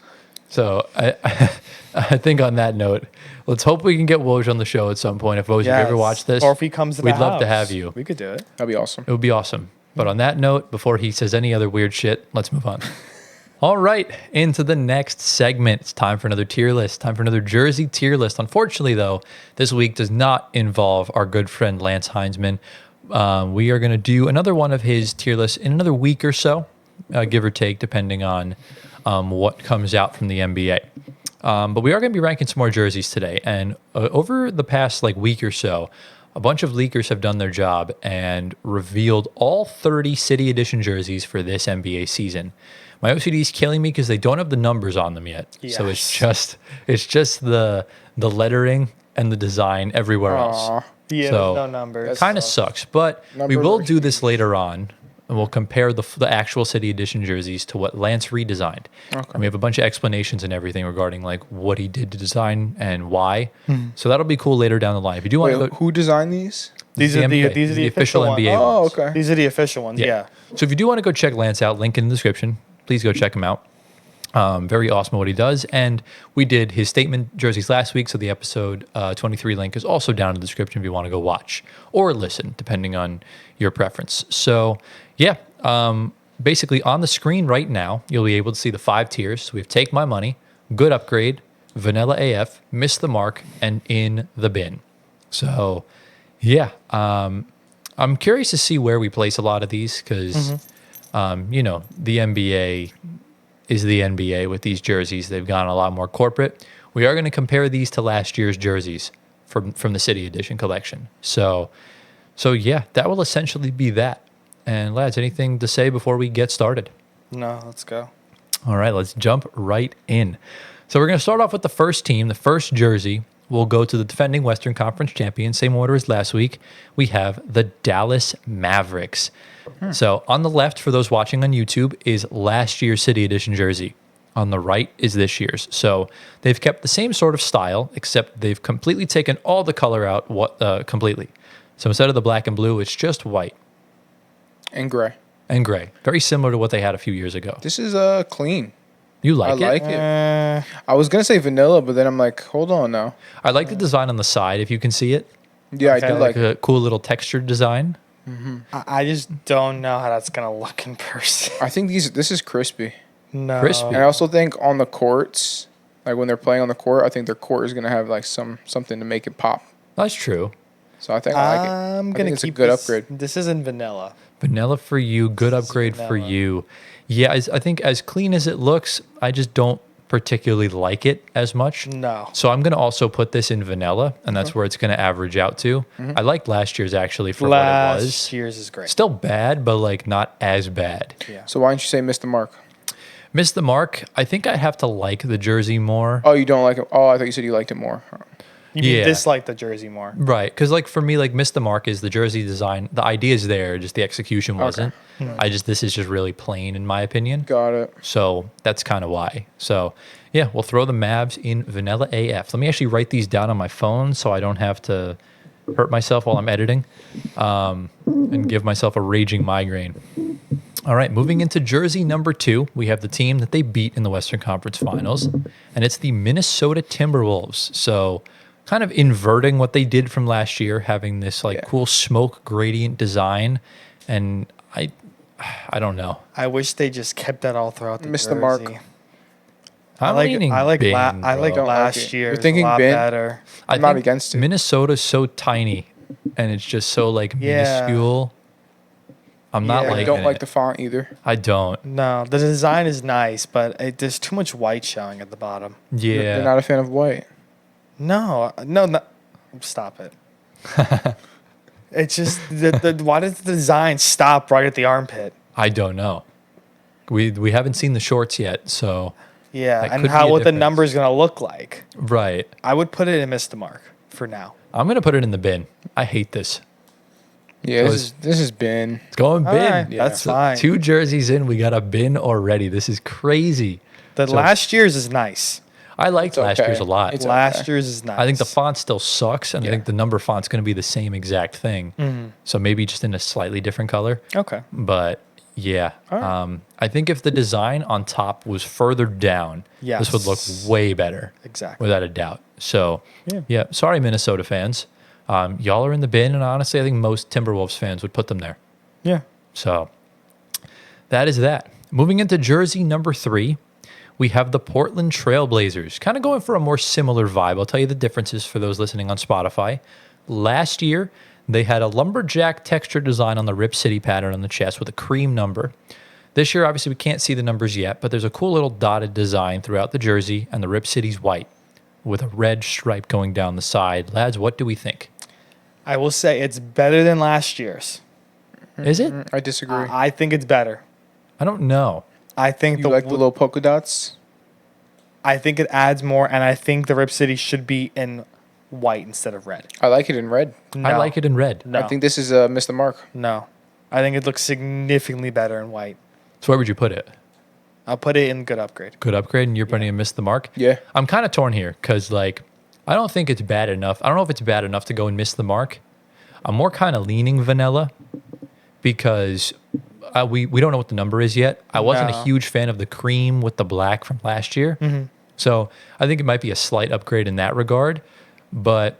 So I think on that note, let's hope we can get Woj on the show at some point. If Woj, if you ever Yes. watch this, or if he comes to the we'd love to house, have you. We could do it. That'd be awesome. It would be awesome. But on that note, before he says any other weird shit, let's move on. All right, into the next segment. It's time for another tier list. Time for another jersey tier list. Unfortunately, though, this week does not involve our good friend Lance Heinzman. We are going to do another one of his tier lists in another week or so, give or take, depending on what comes out from the NBA. But we are going to be ranking some more jerseys today. And over the past week or so, a bunch of leakers have done their job and revealed all 30 City Edition jerseys for this NBA season. My OCD is killing me because they don't have the numbers on them yet. So it's just the lettering and the design everywhere else. Aw. Yeah, So, there's no numbers. Kind of sucks, but we Numbers will are do this later on, and we'll compare the actual City Edition jerseys to what Lance redesigned. Okay. And we have a bunch of explanations and everything regarding what he did to design and why. So that'll be cool later down the line. If you do want Wait, to go, who designed these? These are NBA. the official ones. NBA Oh, ones. okay. These are the official ones. Yeah. So if you do want to go check Lance out, link in the description. Please go check him out. Very awesome at what he does. And we did his statement jerseys last week, so the episode 23 link is also down in the description if you want to go watch or listen, depending on your preference. So, yeah, basically on the screen right now, you'll be able to see the 5 tiers. So we have Take My Money, Good Upgrade, Vanilla AF, Miss the Mark, and In the Bin. So, yeah, I'm curious to see where we place a lot of these because, the NBA is the NBA with these jerseys. They've gone a lot more corporate. We are going to compare these to last year's jerseys from the City Edition collection. So yeah, that will essentially be that. And lads, anything to say before we get started? No, let's go. All right, let's jump right in. So we're going to start off with the first team, the first jersey. We'll go to the defending Western Conference champion, same order as last week. We have the Dallas Mavericks. So on the left, for those watching on YouTube, is last year's City Edition jersey. On the right is this year's. So they've kept the same sort of style, except they've completely taken all the color out completely. So instead of the black and blue, it's just white And gray. and gray. Very similar to what they had a few years ago. This is clean. You like it? I like it. I was gonna say vanilla, but then I'm like, hold on now. I like the design on the side, if you can see it. Yeah, Okay. I do like it. A cool little textured design. I just don't know how that's gonna look in person. I think this is crispy. No. Crispy. And I also think on the courts, like when they're playing on the court, I think their court is gonna have like something to make it pop. That's true. So I think I like it. I'm I gonna think it's keep a good this- upgrade. This isn't vanilla. Vanilla for you. Good This is upgrade for vanilla. you. Yeah, I think as clean as it looks, I just don't particularly like it as much. No. So I'm going to also put this in vanilla, and that's where it's going to average out to. I liked last year's actually for what it was. Last year's is great. Still bad, but like not as bad. Yeah. So why don't you say miss the mark? Missed the mark. I think I have to like the jersey more. Oh, you don't like it? Oh, I thought you said you liked it more. You mean Yeah. dislike the jersey more. Right, because like for me, like missed the mark is the jersey design. The idea is there, just the execution wasn't. This is just really plain in my opinion. Got it. So that's kind of why. So yeah, we'll throw the Mavs in vanilla AF. Let me actually write these down on my phone so I don't have to hurt myself while I'm editing and give myself a raging migraine. All right, moving into jersey number 2, we have the team that they beat in the Western Conference Finals, and it's the Minnesota Timberwolves. So kind of inverting what they did from last year, having this like cool smoke gradient design, and I don't know. I wish they just kept that all throughout the Missed jersey. the mark. I'm leaning I like bin, I like bro. Don't like last it. year. You're thinking a lot bin? better. I'm not think against it. Minnesota's so tiny, and it's just so like Yeah. minuscule. I'm not Yeah. I liking don't like it. the font either. I don't. No, the design is nice, but there's too much white showing at the bottom. Yeah. You're not a fan of white. No, stop it. It's just why does the design stop right at the armpit? I don't know. We haven't seen the shorts yet, so Yeah, That and could be how a what the difference. number is gonna look like. right. I would put it in miss the mark for now. I'm gonna put it in the bin. I hate this. Yeah, So this has been. It's going All bin. right, that's fine. 2 jerseys in, we got a bin already. This is crazy. The So- last year's is nice. I liked It's last okay. year's a lot. It's Last okay. year's is nice. I think the font still sucks, and I Yeah. think the number font's going to be the same exact thing. So maybe just in a slightly different color. Okay. But yeah, All right. I think if the design on top was further down, this would look Yes. way better, Exactly. without a doubt. So Yeah. yeah, sorry Minnesota fans, y'all are in the bin, and honestly, I think most Timberwolves fans would put them there. Yeah. So that is that. Moving into jersey number 3, we have the Portland Trailblazers, kind of going for a more similar vibe. I'll tell you the differences for those listening on Spotify. Last year, they had a lumberjack texture design on the Rip City pattern on the chest with a cream number. This year, obviously, we can't see the numbers yet, but there's a cool little dotted design throughout the jersey, and the Rip City's white with a red stripe going down the side. Lads, what do we think? I will say it's better than last year's. Is it? I disagree. I think it's better. I don't know. I think you like the little polka dots? I think it adds more, and I think the Rip City should be in white instead of red. I like it in red. I like it in red. No, I think this is miss the mark. no. I think it looks significantly better in white. So where would you put it? I'll put it in good upgrade. Good upgrade, and you're putting a miss the mark? Yeah. I'm kind of torn here because, like, I don't think it's bad enough. I don't know if it's bad enough to go and miss the mark. I'm more kind of leaning vanilla because we don't know what the number is yet. I wasn't a No. huge fan of the cream with the black from last year. So I think it might be a slight upgrade in that regard. But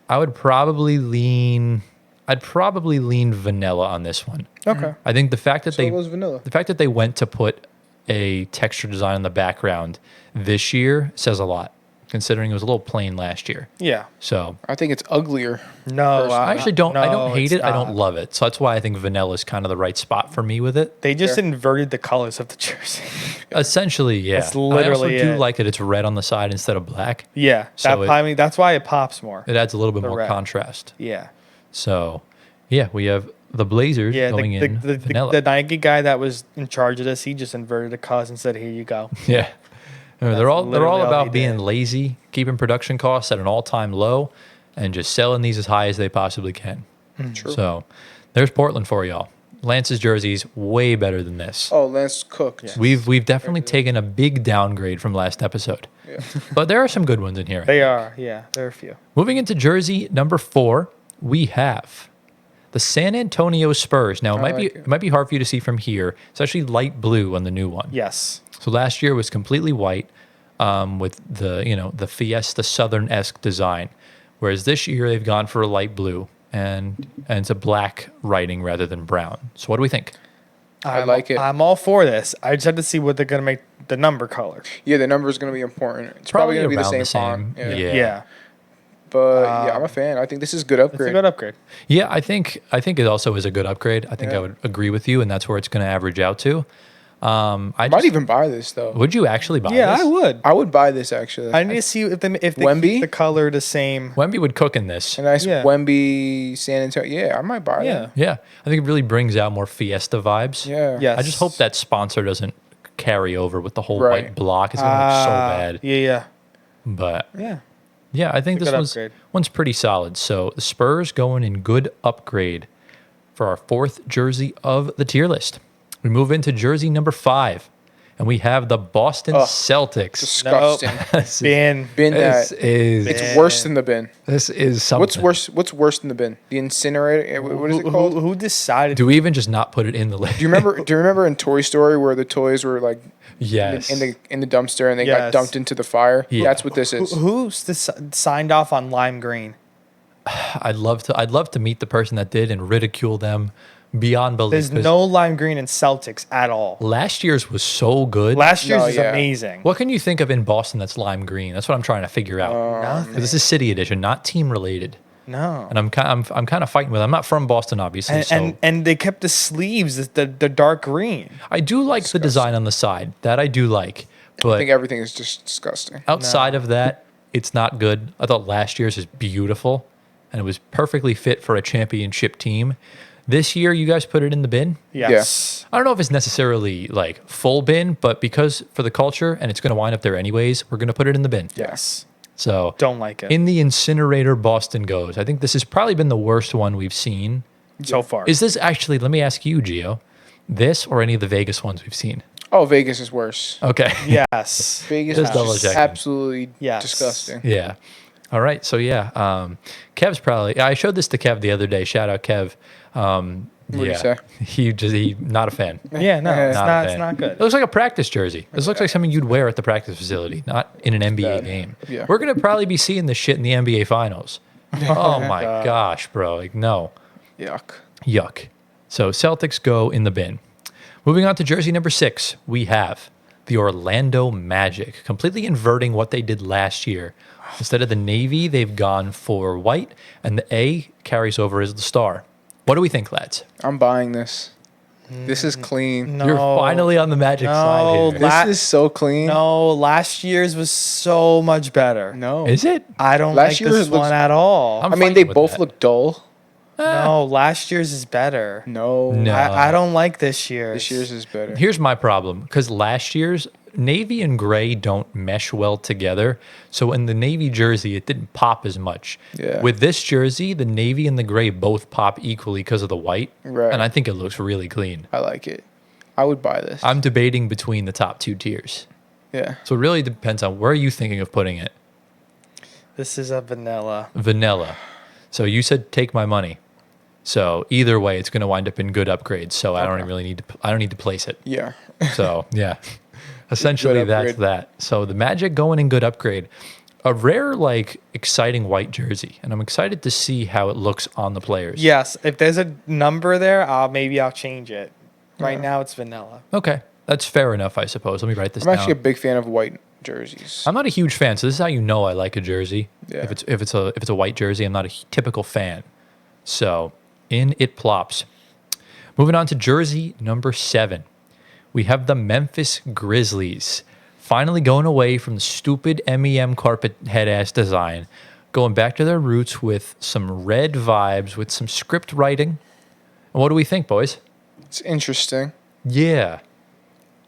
I would probably lean... I'd probably lean vanilla on this one. Okay. I think the fact that So it was vanilla. the fact that they went to put a texture design on the background this year says a lot, considering it was a little plain last year. Yeah. So I think it's uglier. No, I actually don't. I don't hate it's it. I don't not. love it. So that's why I think vanilla is kind of the right spot for me with it. They just Fair. inverted the colors of the jersey. Essentially, yeah. That's I literally also do it. like that it's red on the side instead of black. Yeah. So I mean, that's why it pops more. It adds a little bit The more red. contrast. Yeah. So, yeah, we have the Blazers Yeah. going in vanilla. The Nike guy that was in charge of this, he just inverted the colors and said, "Here you go." Yeah. They're all literally all about he being did. lazy, keeping production costs at an all-time low, and just selling these as high as they possibly can. True. So there's Portland for y'all. Lance's jersey's way better than this. Oh, Lance cooked. Yeah. We've definitely taken a big downgrade from last episode. Yeah. But there are some good ones in here. They are. Yeah. There are a few. Moving into jersey number 4, we have the San Antonio Spurs. Now it might be hard for you to see from here. It's actually light blue on the new one. Yes. So last year was completely white with the Fiesta Southern-esque design, whereas this year they've gone for a light blue and it's a black writing rather than brown. So what do we think? I like it. I'm all for this. I just have to see what they're gonna make the number color. Yeah, the number is going to be important. It's probably going to be the around same font. Yeah. Yeah. Yeah. But yeah, I'm a fan. I think this is a good It's upgrade. a good upgrade. Yeah, I think it also is a good upgrade. I think I Yeah. would agree with you, and that's where it's going to average out to. I might even buy this though. Would you actually buy Yeah, this? I would. I would buy this actually. I need to see if they Wemby? keep the color the same. Wemby would cook in this. A nice Yeah. Wemby, San Antonio. Yeah, I might buy Yeah. that. Yeah, I think it really brings out more Fiesta vibes. Yeah. Yes. I just hope that sponsor doesn't carry over with the whole Right. white block. It's going to look so bad. Yeah. But Yeah. yeah, I think It's a this good upgrade. one's pretty solid. So the Spurs going in good upgrade for our fourth jersey of the tier list. We move into jersey number 5, and we have the Boston Celtics. Disgusting. This Bin. Bin this that. is It's worse than the bin. this is something. What's worse? What's worse than the bin? The incinerator. What is it called? Who decided? Do we even just not put it in the list? Do you remember? Do you remember in Toy Story where the toys were like Yes. in the dumpster and they Yes. got dumped into the fire? Yeah. That's what this is. signed off on lime green? I'd love to meet the person that did and ridicule them beyond belief. There's 'cause no lime green in Celtics at all. Last year's was so good. Last year's No, was yeah. amazing. What can you think of in Boston that's lime green? That's what I'm trying to figure out. Nothing. 'Cause this is city edition, not team related. No. And I'm kind of fighting with. I'm not from Boston, obviously. And they kept the sleeves the dark green. I do like the design on the side. That I do like. I But think everything is just disgusting. outside of that, it's not good. I thought last year's is beautiful, and it was perfectly fit for a championship team. This year, you guys put it in the bin. Yes. I don't know if it's necessarily like full bin, but because for the culture and it's going to wind up there anyways, we're going to put it in the bin. Yes. So Don't like it in the incinerator, Boston goes. I think this has probably been the worst one we've seen. so far. Is this actually? Let me ask you, Gio. This or any of the Vegas ones we've seen? Oh, Vegas is worse. Okay. Yes. Vegas Just is double just checking. absolutely Yes. disgusting. Yeah. All right. So yeah, Kev's probably. I showed this to Kev the other day. Shout out Kev. What'd he yeah, say? he not a fan. Yeah, no, it's Not a not. It's fan. not It good. looks like a practice jersey. This looks like something you'd wear at the practice facility, not in an NBA bad. game. Yeah. We're gonna probably be seeing this shit in the NBA finals. Oh my gosh, bro! Like no, Yuck. yuck. So Celtics go in the bin. Moving on to jersey number 6, we have the Orlando Magic, completely inverting what they did last year. Instead of the navy, they've gone for white, and the A carries over as the star. What do we think, lads? I'm buying this. This is clean. No. You're finally on the Magic side here. No, This is so clean. No, last year's was so much better. No. Is it? I don't Last like year's this looks- one at all. I'm I mean, fighting they with both that. look dull. No, last year's is better. No. No. I don't like this year's. This year's is better. Here's my problem, because last year's navy and gray don't mesh well together. So in the navy jersey, it didn't pop as much. Yeah. With this jersey, the navy and the gray both pop equally because of the white. Right. And I think it looks really clean. I like it. I would buy this. I'm debating between the top 2 tiers. Yeah. So it really depends on where are you thinking of putting it. This is a vanilla. Vanilla. So you said take my money. So either way, it's going to wind up in good upgrades. So I don't really need to. I don't need to place it. Yeah. So yeah, essentially that's upgrade. that. So the Magic going in good upgrade, a rare like exciting white jersey, and I'm excited to see how it looks on the players. Yes, if there's a number there, maybe I'll change it. Right now it's vanilla. Okay, that's fair enough, I suppose. Let me write this I'm down. actually a big fan of white jerseys. I'm not a huge fan, so this is how you know I like a jersey. Yeah. If it's a white jersey, I'm not a typical fan. So in it plops. Moving on to jersey number 7, we have the Memphis Grizzlies finally going away from the stupid MEM carpet head ass design, going back to their roots with some red vibes, with some script writing. And what do we think, boys? It's interesting. Yeah.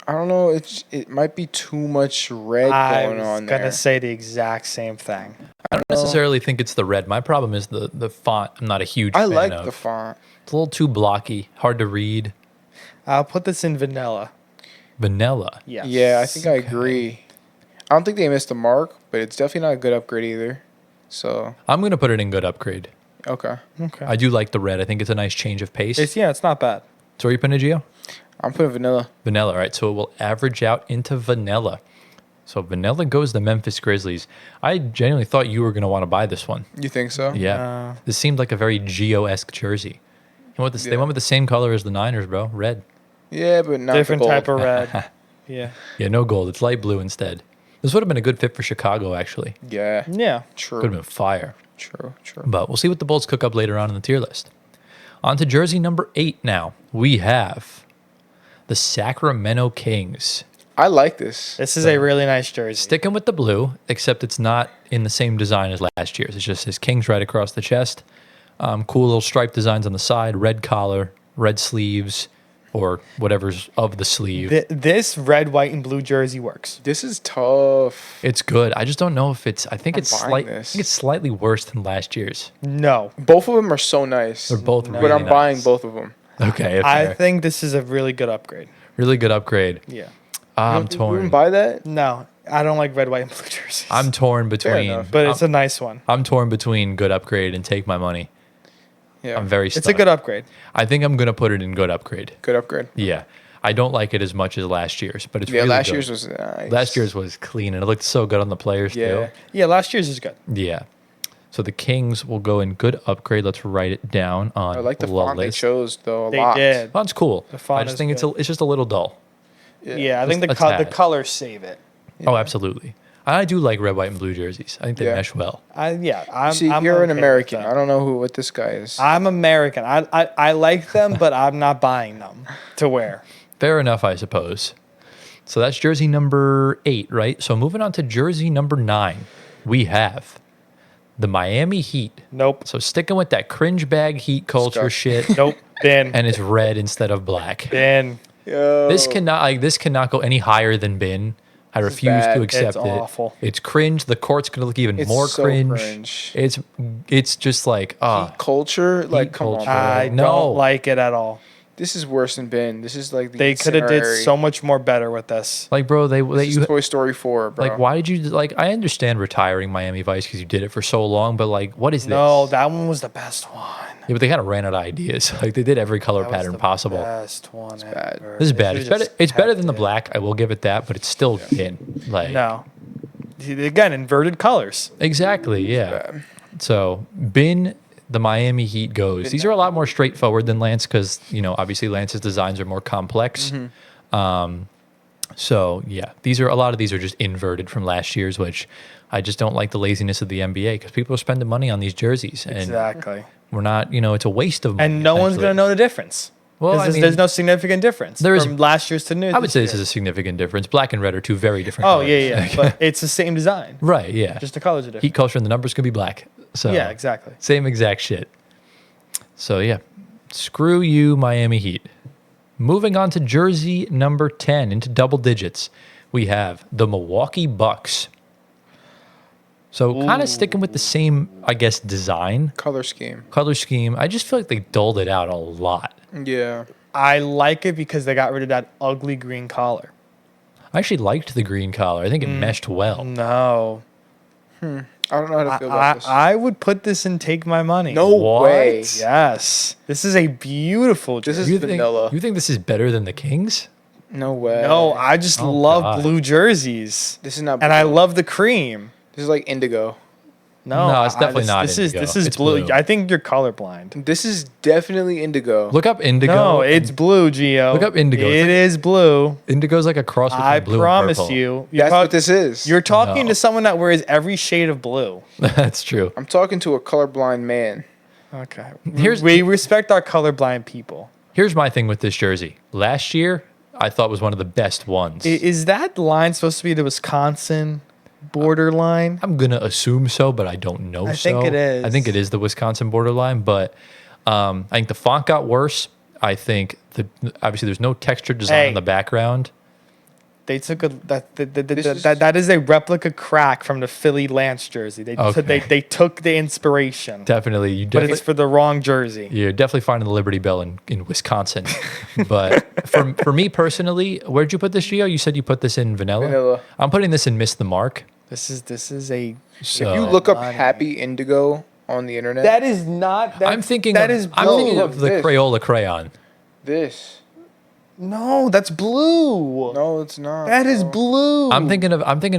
I don't know. It might be too much red I going was on gonna there. say the exact same thing. I don't necessarily think it's the red. My problem is the font. I'm not a huge I fan like of. the font. It's a little too blocky, hard to read. I'll put this in vanilla. Vanilla. Yes. Yeah, I think I agree. I don't think they missed the mark, but it's definitely not a good upgrade either. So I'm going to put it in good upgrade. okay, Okay. I do like the red. I think it's a nice change of pace. It's not bad. So are you putting it, Gio? I'm putting vanilla. Vanilla, right? So it will average out into vanilla. So vanilla goes the Memphis Grizzlies. I genuinely thought you were going to want to buy this one. You think so? Yeah. This seemed like a very Gio-esque jersey. They went Yeah. with the same color as the Niners, bro. Red. Yeah, but not Different the gold. type of red. Yeah. Yeah, no gold. It's light blue instead. This would have been a good fit for Chicago, actually. Yeah, Yeah. true. Could have been fire. True. But we'll see what the Bulls cook up later on in the tier list. On to jersey number 8 now. We have the Sacramento Kings. I like this. This is a really nice jersey. Sticking with the blue, except it's not in the same design as last year's. It's just his Kings right across the chest. Cool little stripe designs on the side, red collar, red sleeves, or whatever's of the sleeve. This red, white, and blue jersey works. This is tough. It's good. I just don't know if it's. I think I'm it's buying this. slightly worse than last year's. No. Both of them are so nice. They're both but really I'm buying nice. both of them. Okay, I fair. think this is a really good upgrade. Really good upgrade. Yeah. I'm You torn. wouldn't buy that? No, I don't like red, white, and blue jerseys. I'm torn between. enough. but it's a nice one. I'm torn between good upgrade and take my money. Yeah. I'm very stuck. It's a good upgrade. I think I'm gonna put it in good upgrade. Good upgrade. Yeah, I don't like it as much as last year's, but it's Yeah, really last good. year's was nice. Last year's was clean and it looked so good on the players Yeah. too. Yeah, last year's is good. Yeah. So the Kings will go in good upgrade. Let's write it down on I like the the font they list. chose though a They lot. did. Font's cool. The font I just is think good. it's just a little dull. Yeah, I think Just the a the tad. colors save it. Oh, absolutely. I do like red, white, and blue jerseys. I think they Yeah. mesh well. I'm See, I'm you're an okay with American. that. I don't know what this guy is. I'm American. I like them, but I'm not buying them to wear. Fair enough, I suppose. So that's jersey number 8, right? So moving on to jersey number 9, we have the Miami Heat. Nope. So sticking with that cringe bag Heat culture Disgusting. shit, Nope. Bin. and it's red instead of black. Bin. Yo. This cannot go any higher than bin. I refuse bad. to accept It's it. awful. It's cringe. The court's gonna look even It's more so cringe. cringe. It's just like culture, like come culture. on. bro. I No. don't like it at all. This is worse than Ben. This is like the They could have did incendiary- so much more better with this. like, bro. This is Toy Story 4, bro. Like, why did you like? I understand retiring Miami Vice because you did it for so long, but like, what is this? No, that one was the best one. Yeah, but they kind of ran out of ideas. Like they did every color That was pattern the possible. Best one bad. ever. This is They bad. should've It's better. just It's better than the kept it. black. I will give it that, but it's still thin. Like No. Again, inverted colors. exactly. Yeah. bad. So bin the Miami Heat goes. Bin These are a lot more straightforward than Lance because obviously Lance's designs are more complex. So yeah, a lot of these are just inverted from last year's, which I just don't like the laziness of the NBA because people are spending money on these jerseys and Exactly. we're not. It's a waste of money. And no one's essentially. going to know the difference. Well, Well, I mean, there's no significant difference there is- from last year's to new. I would say this is a significant difference. Black and red are two very different. Oh, colors. yeah. But it's the same design. Right. Yeah. Just the colors are different. Heat culture and the numbers could be black. So Yeah, exactly. same exact shit. So yeah, screw you, Miami Heat. Moving on to jersey number 10 into double digits, we have the Milwaukee Bucks. So kind of sticking with the same, I guess, design, Color scheme. color scheme. I just feel like they dulled it out a lot. Yeah. I like it because they got rid of that ugly green collar. I actually liked the green collar. I think it meshed well. No. I don't know how to feel about this. I would put this and take my money. No What? way. Yes. This is a beautiful This jersey. is vanilla. You think this is better than the Kings? No way. No, I just Oh, love God. blue jerseys. This is not. And I blue. love the cream. This is like indigo. No, it's definitely not This indigo. is It's blue. blue. I think you're colorblind. This is definitely indigo. Look up indigo. No, it's blue, Gio. Look up indigo. It's It like- is blue. Indigo's like a cross between I blue promise and purple. you. That's what this is. You're talking No. to someone that wears every shade of blue. That's true. I'm talking to a colorblind man. Okay. Here's- we respect our colorblind people. Here's my thing with this jersey. Last year, I thought was one of the best ones. Is that line supposed to be the Wisconsin borderline? I'm gonna assume so, but I don't know. I think it is. I think it is the Wisconsin borderline, but I think the font got worse. I think obviously there's no texture design Hey. in the background. They took This is- that is a replica crack from the Philly Lance jersey. Okay. They took the inspiration, Definitely, but it's for the wrong jersey. you're definitely finding the Liberty Bell in Wisconsin. But for me personally, where'd you put this, Gio? You said you put this in vanilla. Vanilla. I'm putting this in Miss the Mark. This is a. So If you look up money. happy indigo on the internet, That is not. That, I'm thinking that of, is I'm blue. thinking Look, of the this. Crayola crayon. this. No, that's blue. No, it's not. That is bro. blue. I'm thinking of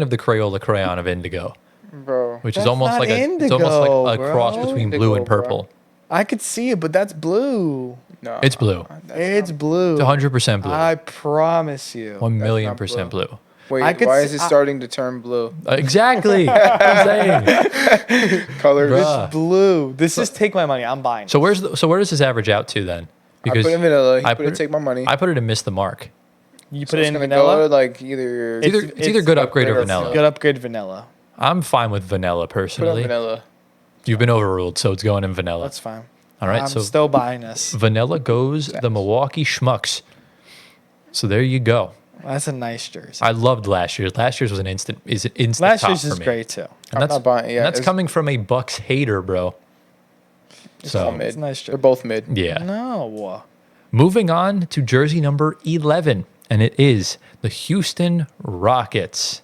the Crayola crayon of indigo, Bro. which That's is almost not like it's almost indigo, like a cross bro. between blue Indigo, and bro. purple. I could see it, but that's blue. No. It's blue. That's It's not- blue. It's 100% blue. I promise you. 1,000,000% not blue. Wait, I could why s- is it I- starting to turn blue? Exactly. I'm saying. Colors. Bruh. Blue. This is take my money. I'm buying. So where does this average out to then? I put in vanilla. He I put it take my money. I put it in miss the mark. You So put it's it in gonna vanilla. go like either. It's either good upgrade or upgrade or vanilla. Good upgrade vanilla. I'm fine with vanilla Put on personally. vanilla. You've been overruled, so it's going in vanilla. That's fine. All right, I'm so still buying this. vanilla goes the Milwaukee Schmucks. So there you go. That's a nice jersey. I loved last year's. Last year's was an instant Last top year's for is me. great too. And I'm that's not buying. Yeah, that's it's coming from a Bucks hater, bro. It's all So mid. It's a nice They're jersey. both mid. yeah. No. Moving on to jersey number 11, and it is the Houston Rockets.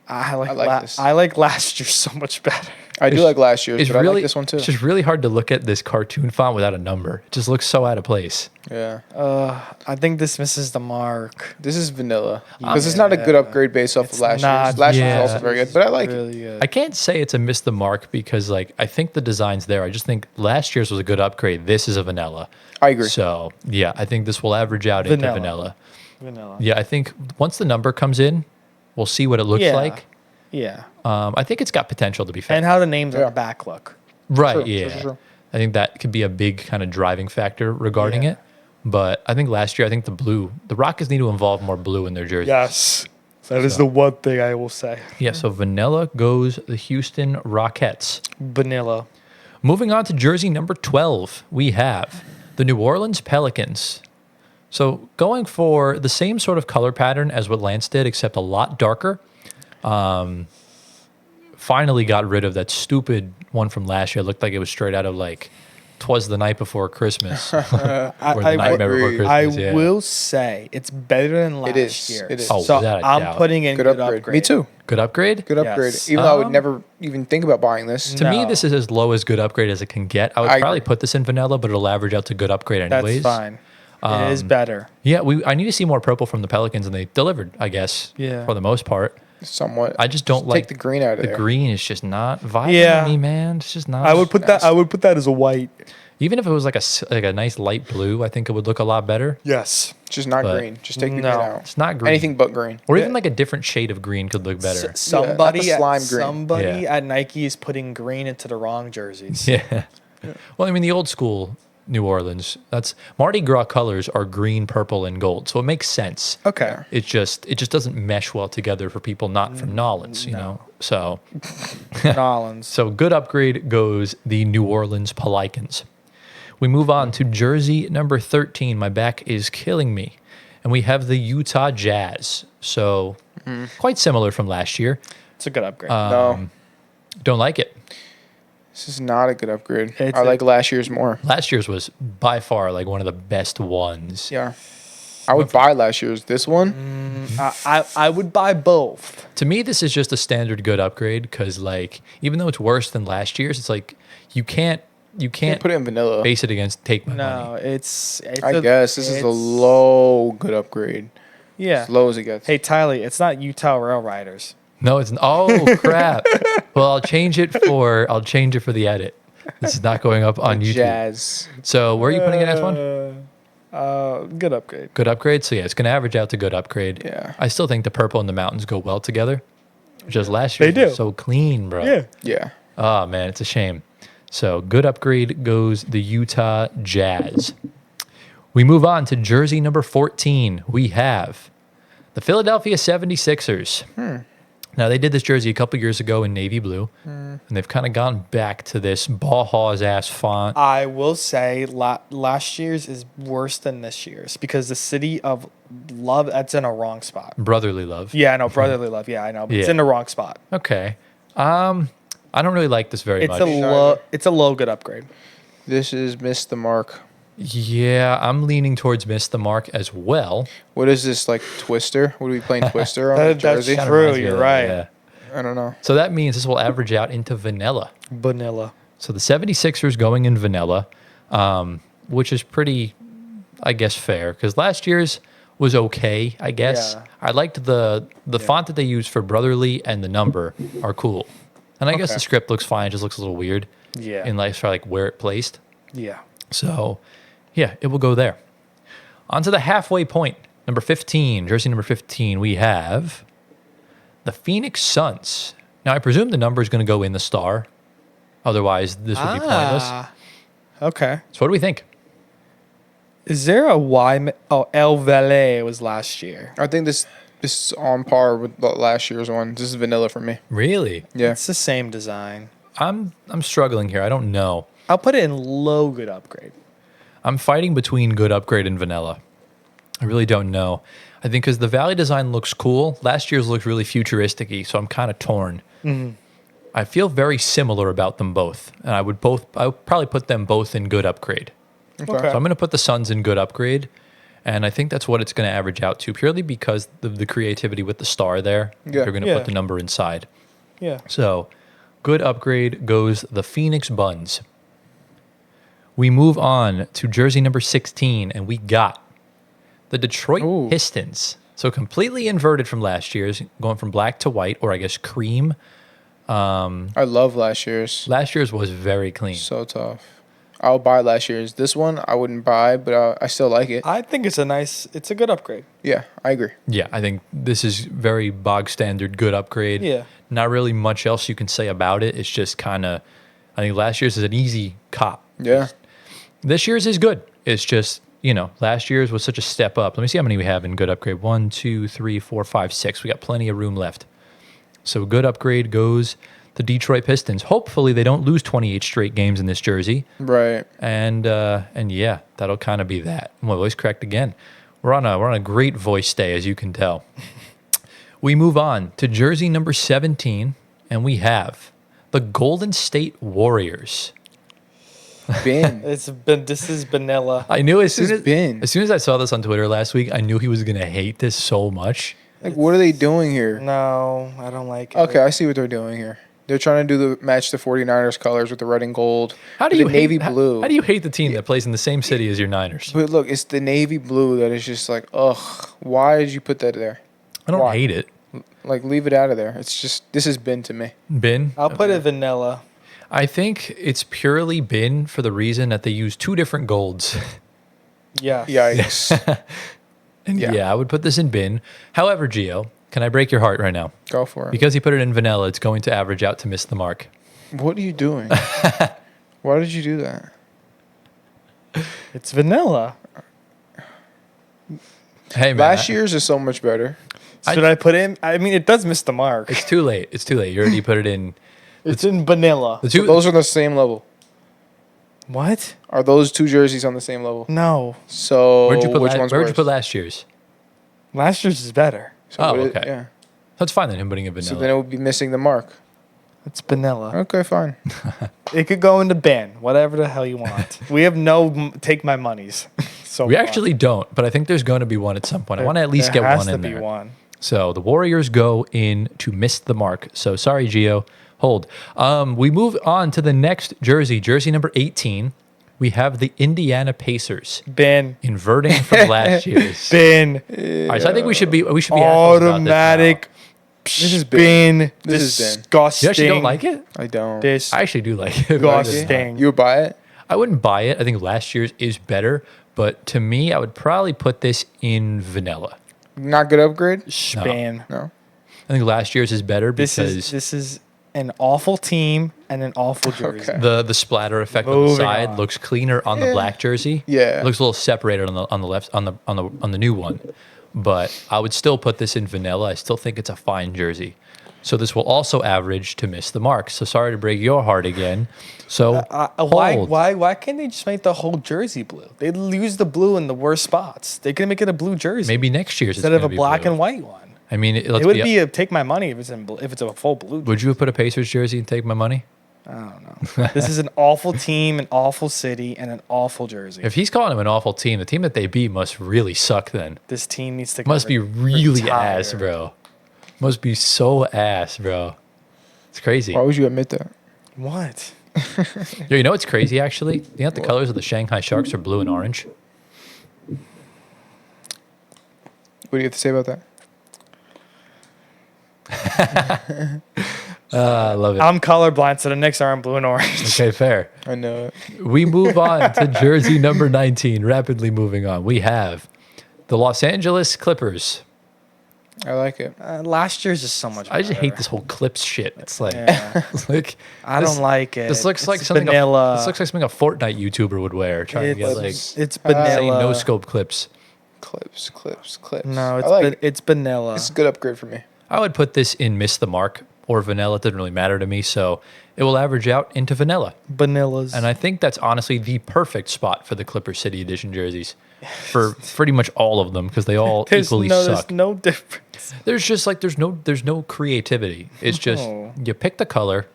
I like, like this. I like last year so much better. I do like last year's, It's but really I like this one too. It's just really hard to look at this cartoon font without a number. It just looks so out of place. Yeah, I think this misses the mark. this is vanilla because it's not a good Yeah. upgrade based off It's of last not. year's. Last Yeah. year's also very good, but I like it. really good. I can't say it's a miss the mark because like I think the design's there. I just think last year's was a good upgrade. This is a vanilla. I agree. So yeah, I think this will average out into vanilla. Vanilla. Yeah, I think once the number comes in, we'll see what it looks Yeah. like. Yeah. I think it's got potential to be fair. And how the names on Yeah. the back look. Right, True, yeah. true, true. I think that could be a big kind of driving factor regarding Yeah. it. But I think last year, I think the Rockets need to involve more blue in their jerseys. Yes. That is the one thing I will say. Yeah, so vanilla goes the Houston Rockets. Vanilla. Moving on to jersey number 12, we have the New Orleans Pelicans. So going for the same sort of color pattern as what Lance did, except a lot darker. Finally got rid of that stupid one from last year. It looked like it was straight out of like "Twas the Night Before Christmas" or the Nightmare Before agree. Christmas. I yeah. will say it's better than last is, year. it is. Oh, so without a I'm doubt. putting in Good upgrade. Me too. Good upgrade. Good upgrade. Yes. Even though I would Um, never even think about buying this. To me, No. this is as low as good upgrade as it can get. I would I probably agree. put this in vanilla, but it'll average out to good upgrade anyways. That's fine. It is better. Yeah, I need to see more purple from the Pelicans, and they delivered, I guess, Yeah. for the most part. Somewhat. I just don't Take like the green out of the there. green is just not vibing Yeah. me, man. It's just not. I would put that as a white. Even if it was like a nice light blue, I think it would look a lot better. Yes. Just not But- green. Just take the No. green out. It's not green. Anything but green. or even like a different shade of green could look better. Somebody, not the slime green. somebody Yeah. at Nike is putting green into the wrong jerseys. Yeah. Well, I mean, the old school New Orleans, that's Mardi Gras colors are green, purple, and gold, so it makes sense. Okay. It just doesn't mesh well together for people not from Nolans, you know. So Nolans. so good upgrade goes the New Orleans Pelicans. We move on to jersey number 13. My back is killing me. And we have the Utah Jazz. So quite similar from last year. It's a good upgrade. No, Don't like it. this is not a good upgrade. It's I a- like last year's more. Last year's was by far like one of the best ones. Yeah. I would buy last year's. This one, I would buy both. To me, this is just a standard good upgrade because, like, even though it's worse than last year's, it's like you can't can't put it in vanilla. base it against take my No, money. it's I guess this is a low good upgrade. Yeah. As low as it gets. Hey, Tyler, it's not Utah Rail Riders. No, it's oh crap. Well, I'll change it for the edit. This is not going up on YouTube. Jazz. So where are you putting the next one? Good upgrade. Good upgrade. So yeah, it's going to average out to good upgrade. Yeah. I still think the purple and the mountains go well together. Just last year, They do. so clean, bro. Yeah. Oh man, it's a shame. So good upgrade goes the Utah Jazz. We move on to jersey number 14. We have the Philadelphia 76ers. Now they did this jersey a couple years ago in navy blue, and they've kind of gone back to this Bauhaus ass font. I will say last year's is worse than this year's because the city of love, that's in a wrong spot. Brotherly love. Yeah, I know. Brotherly love. Yeah, I know. But it's Yeah. in the wrong spot. Okay. I don't really like this very It's much. a low good upgrade. This is missed the mark. Yeah, I'm leaning towards miss the mark as well. What is this, like Twister? What are we playing Twister on the That's jersey? Kinda True, reminds me of that, yeah. I don't know. So that means this will average out into vanilla. Vanilla. So the 76ers going in vanilla, which is pretty, I guess, fair because last year's was okay, I guess. Yeah. I liked the font that they used for Brotherly and the number are cool. And I guess Okay. the script looks fine, it just looks a little weird Yeah. in like, for like where it placed. Yeah. So yeah, it will go there. On to the halfway point, number 15, jersey number 15, we have the Phoenix Suns. Now, I presume the number is going to go in the star. Otherwise, this would be pointless. Okay. So what do we think? Is there a Y? Oh, El Valle was last year. I think this is on par with the last year's one. This is vanilla for me. Really? Yeah. It's the same design. I'm struggling here. I don't know. I'll put it in low good upgrade. I'm fighting between good upgrade and vanilla. I really don't know. I think because the Valley design looks cool. Last year's looked really futuristic-y, so I'm kind of torn. I feel very similar about them both. And I would probably put them both in good upgrade. Okay. So I'm going to put the Suns in good upgrade. And I think that's what it's going to average out to, purely because of the creativity with the star there. Yeah. They're going to put the number inside. Yeah. So good upgrade goes the Phoenix Buns. We move on to jersey number 16, and we got the Detroit Pistons. So completely inverted from last year's, going from black to white, or I guess cream. I love last year's. Last year's was very clean. So tough. I'll buy last year's. This one I wouldn't buy, but I still like it. I think it's a good upgrade. Yeah, I agree. Yeah, I think this is very bog standard, good upgrade. Yeah. Not really much else you can say about it. It's just kind of, I think last year's is an easy cop. Yeah. This year's is good. It's just, last year's was such a step up. Let me see how many we have in good upgrade. 1, 2, 3, 4, 5, 6. We got plenty of room left. So good upgrade goes the Detroit Pistons. Hopefully they don't lose 28 straight games in this jersey. Right. And yeah, that'll kind of be that. My voice cracked again. We're on a great voice day, as you can tell. We move on to jersey number 17, and we have the Golden State Warriors. Ben. This is vanilla. I knew as This soon is Ben. as I saw this on Twitter last week, I knew he was going to hate this so much. Like, what are they doing here? No, I don't like it. Okay, I see what they're doing here. They're trying to match the 49ers colors with the red and gold. How do with you the hate, navy blue? How do you hate the team that plays in the same city as your Niners? But look, it's the navy blue that is just like, ugh. Why did you put that there? I don't Why? hate it. Like, leave it out of there. It's just, this has been to me. Bin? I'll put it vanilla. I think it's purely bin for the reason that they use two different golds. Yeah. Yikes. And Yeah. yeah, I would put this in bin. However, Gio, can I break your heart right now? Go for it. Because he put it in vanilla, it's going to average out to miss the mark. What are you doing? Why did you do that? It's vanilla. Hey, man. Last year's is so much better. Should I put in? I mean, it does miss the mark. It's too late. It's too late. You already put it in. It's in vanilla. The So two, those are on the same level. What? Are those two jerseys on the same level? No. So where'd you put, which la- one's where'd you worse? put last year's? Last year's is better. So Oh, what okay. Yeah. That's fine then, him putting it vanilla. So then it would be missing the mark. It's vanilla. Okay, fine. It could go into bin, whatever the hell you want. We have no take my monies. So We far. actually don't, but I think there's going to be one at some point. I want to at least There get has one to in be there. one. So the Warriors go in to miss the mark. So sorry, Gio. Hold. We move on to the next jersey, jersey number 18. We have the Indiana Pacers Bin. inverting from last year's. Bin. All right, so I think we should be assholes about Automatic. This is bin. This is bin. this now. Disgusting. You actually don't like it? I don't. I actually do like it. Disgusting. You would buy it? I wouldn't buy it. I think last year's is better, but to me, I would probably put this in vanilla. Not good upgrade? Span. No. I think last year's is better This because is an awful team and an awful jersey. Okay. the splatter effect on the Moving side on. looks cleaner on the black jersey. Yeah. It looks a little separated on the left on the new one. But I would still put this in vanilla. I still think it's a fine jersey. So this will also average to miss the mark. So sorry to break your heart again. So hold. Why can't they just make the whole jersey blue? They use the blue in the worst spots. They can make it a blue jersey Maybe next year's instead of a black and white one. I mean, It would be a take my money if it's a full blue. Would you have put a Pacers jersey and take my money? I don't know. This is an awful team, an awful city, and an awful jersey. If he's calling him an awful team, the team that they beat must really suck then. This team needs to Must be really retire. ass, bro. Must be so ass, bro. It's crazy. Why would you admit that? What? Yo, you know what's crazy, actually? You know what the colors of the Shanghai Sharks are blue and orange? What do you have to say about that? I love it. I'm colorblind, so the Knicks aren't blue and orange. Okay, fair. I know it. We move on to jersey number 19. Rapidly moving on. We have the Los Angeles Clippers. I like it. Last year's just so much better. I just hate this whole clips shit. It's like, Yeah. it's like I this- don't like it. This looks like It's something. vanilla. This looks like something a Fortnite YouTuber would wear, trying to get like It's saying vanilla. no scope clips. Clips. No, I like it. it's vanilla. It's a good upgrade for me. I would put this in miss the mark or vanilla. It doesn't really matter to me, so it will average out into vanilla. Vanillas. And I think that's honestly the perfect spot for the Clipper City Edition jerseys, for pretty much all of them, because they all equally there's suck. no difference. There's just like there's no creativity. It's just No. you pick the color,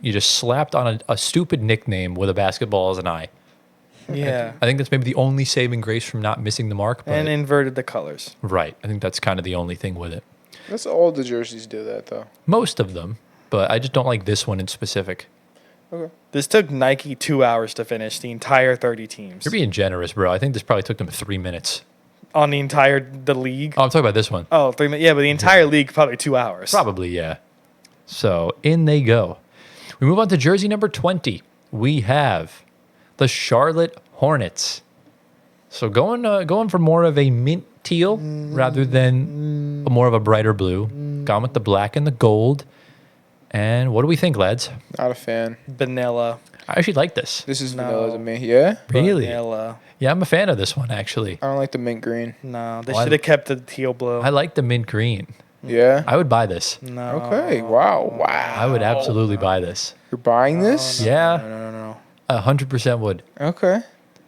you just slapped on a stupid nickname with a basketball as an eye. Yeah. I think that's maybe the only saving grace from not missing the mark. But And inverted the colors. right, I think that's kind of the only thing with it. That's all the jerseys do that though. Most of them, but I just don't like this one in specific. Okay. This took Nike 2 hours to finish the entire 30 teams. You're being generous, bro. I think this probably took them 3 minutes. On the league. Oh, I'm talking about this one. Oh, 3 minutes. Yeah, but the entire league probably 2 hours. Probably, yeah. So in they go. We move on to jersey number 20. We have the Charlotte Hornets. So going for more of a mint teal rather than more of a brighter blue. Gone with the black and the gold. And what do we think, lads? Not a fan. Vanilla. I actually like this. This is No. vanilla to me. Yeah. Really? Vanilla. Yeah, I'm a fan of this one, actually. I don't like the mint green. No, they Why- should have kept the teal blue. I like the mint green. Yeah. I would buy this. No. Okay. Wow. I would absolutely buy this. You're buying this? Yeah, No. 100% would. Okay.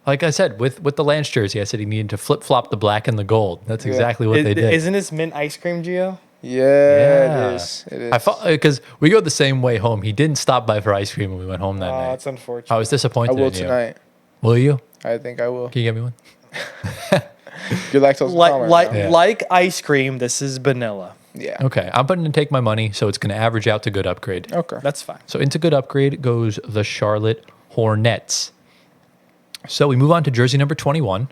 Like I said, with the Lance jersey, I said he needed to flip-flop the black and the gold. That's Yeah. exactly what they did. Isn't this mint ice cream, Gio? Yeah, it is. It is. I thought because we go the same way home. He didn't stop by for ice cream when we went home that Oh, night. that's unfortunate. I was I disappointed will in you. tonight. Will you? I think I will. Can you get me one? You're lactose intolerant. Yeah. Like ice cream, this is vanilla. Yeah. Okay, I'm putting to take my money, so it's going to average out to good upgrade. Okay. That's fine. So into good upgrade goes the Charlotte Hornets. So we move on to jersey number 21.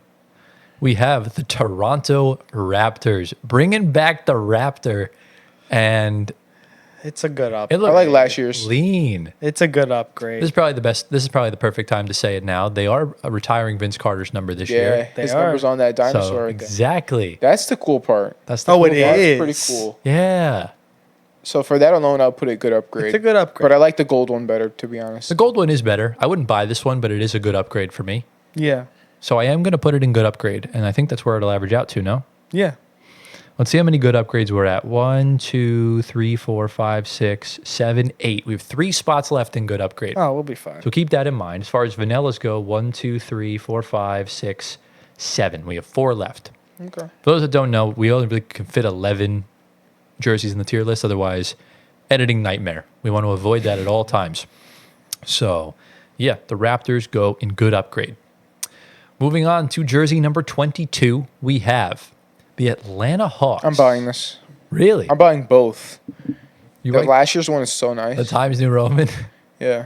We have the Toronto Raptors, bringing back the Raptor, and It's a good up. it I looks like last year's. lean. It's a good upgrade. This is probably the best. This is probably the perfect time to say it now. They are retiring Vince Carter's number this Yeah. year. They His are. number's on that dinosaur So right there. exactly. That's the cool part. That's the Oh, cool it part. That's is. pretty cool. Yeah. So for that alone, I'll put a good upgrade. It's a good upgrade. But I like the gold one better, to be honest. The gold one is better. I wouldn't buy this one, but it is a good upgrade for me. Yeah. So I am going to put it in good upgrade, and I think that's where it'll average out to. No. Yeah. Let's see how many good upgrades we're at. 1, 2, 3, 4, 5, 6, 7, 8. We have 3 spots left in good upgrade. Oh, we'll be fine. So keep that in mind. As far as vanillas go, 1, 2, 3, 4, 5, 6, 7. We have 4 left. Okay. For those that don't know, we only really can fit 11 jerseys in the tier list. Otherwise, editing nightmare. We want to avoid that at all times. So, yeah, the Raptors go in good upgrade. Moving on to jersey number 22, we have the Atlanta Hawks. I'm buying this. Really? I'm buying both. You The like last year's one is so nice. the Times New Roman? Yeah.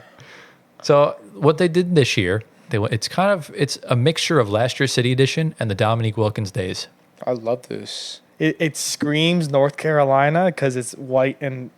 So what they did this year, it's a mixture of last year's City Edition and the Dominique Wilkins days. I love this. It screams North Carolina because it's white and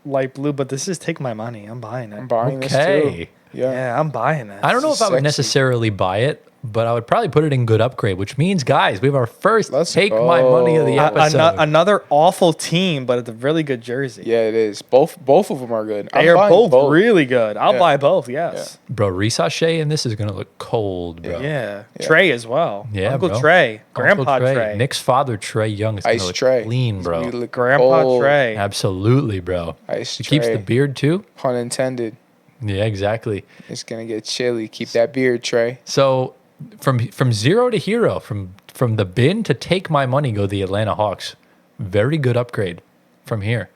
light blue, but this is take my money. I'm buying it. I'm buying this Okay. too. Yeah. Yeah, I'm buying it. I don't know This if is I would sexy. necessarily buy it, but I would probably put it in good upgrade, which means, guys, we have our first Let's take my money of the go. episode. Another awful team, but it's a really good jersey. Yeah, it is. Both of them are good. They I'm are buying both really good. I'll Yeah. buy both, yes. Bro, Risachet in this is going to look cold, bro. Yeah. Yeah. Trey as well. Yeah, Uncle bro. Trey. Uncle Grandpa Trey. Nick's father, Trey Young, is going to Ice look Trey. clean, He's bro. gonna look Grandpa old. Trey. Absolutely, bro. Ice He keeps the Trey. beard, too? Pun intended. Yeah, exactly. It's gonna get chilly. Keep that beard, Trey. So from zero to hero, from the bin to take my money, go the Atlanta Hawks. Very good upgrade from here.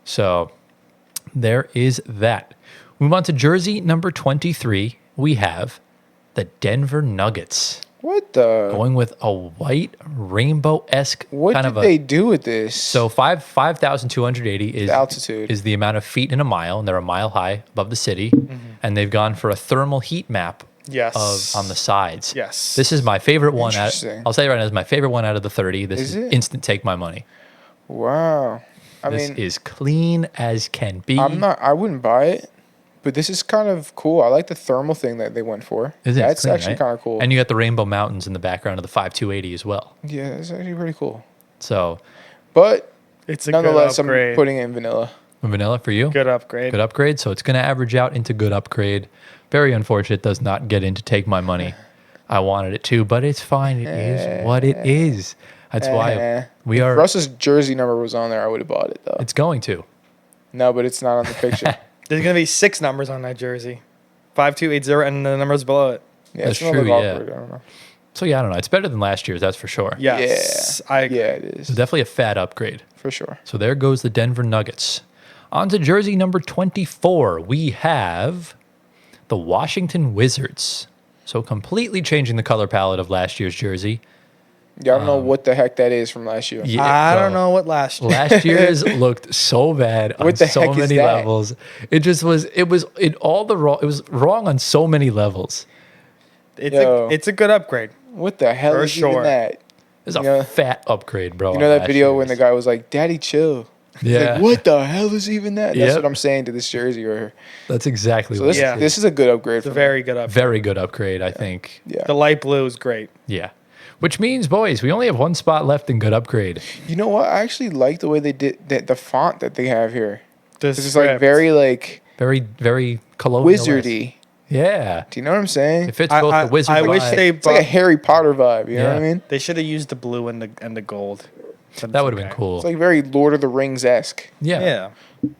So there is that. Move on to jersey number 23. We have the Denver Nuggets What the? going with a white rainbow-esque What kind did of a. they do with this? So 5,280 is The altitude. is the amount of feet in a mile, and they're a mile high above the city. And they've gone for a thermal heat map Yes. on the sides. Yes. This is my favorite one. Interesting. I'll say it right now, it's my favorite one out of the 30. This Is is it? instant take my money. Wow. I This mean, is clean as can be. I wouldn't buy it, but this is kind of cool. I like the thermal thing that they went for. Isn't it? It's That's clean, actually right? kind of cool. And you got the Rainbow Mountains in the background of the 5280 as well. Yeah, that's actually pretty cool. So But It's a Nonetheless, good upgrade. I'm putting it in vanilla. Vanilla for you? Good upgrade. Good upgrade. So it's going to average out into good upgrade. Very unfortunate. It does not get in to take my money. I wanted it to, but it's fine. It is what it is. That's why we If are. Russ's jersey number was on there, I would have bought it though. It's going to. No, but it's not on the picture. There's going to be 6 numbers on that jersey. 5280 and the numbers below it. Yeah, That's it's gonna true, look yeah. awkward. I don't know. So yeah, I don't know. It's better than last year's, that's for sure. Yes. Yeah, I agree. yeah, it is It's definitely a fat upgrade. for sure. So there goes the Denver Nuggets. On to jersey number 24. We have the Washington Wizards. So completely changing the color palette of last year's jersey. Yeah, I don't know what the heck that is from last year. Yeah, I bro. don't know what last year. Last year's looked so bad on What the so heck is many that? levels. It was wrong on so many levels. It's a good upgrade. What the hell For is even sure. that? It's a You know- fat upgrade, bro. You know that video when the guy was like, "Daddy, chill." He's Yeah. Like, what the hell is even that? That's Yep. what I'm saying to this jersey right here. That's exactly So what this it Yeah. is. this is a good upgrade. It's a for me. very good upgrade. Very good upgrade, I think. Yeah. The light blue is great. Yeah. Which means, boys, we only have one spot left in good upgrade. You know what? I actually like the way they did the font that they have here. This This is like very like Very, very colonial. wizardy. Yeah. Do you know what I'm saying? It fits both the wizard. I wish vibe. they It's like a Harry Potter vibe. You know what I Yeah. mean? They should have used the blue and the gold. But That it's would have been okay. cool. It's like very Lord of the Rings esque. yeah. Yeah.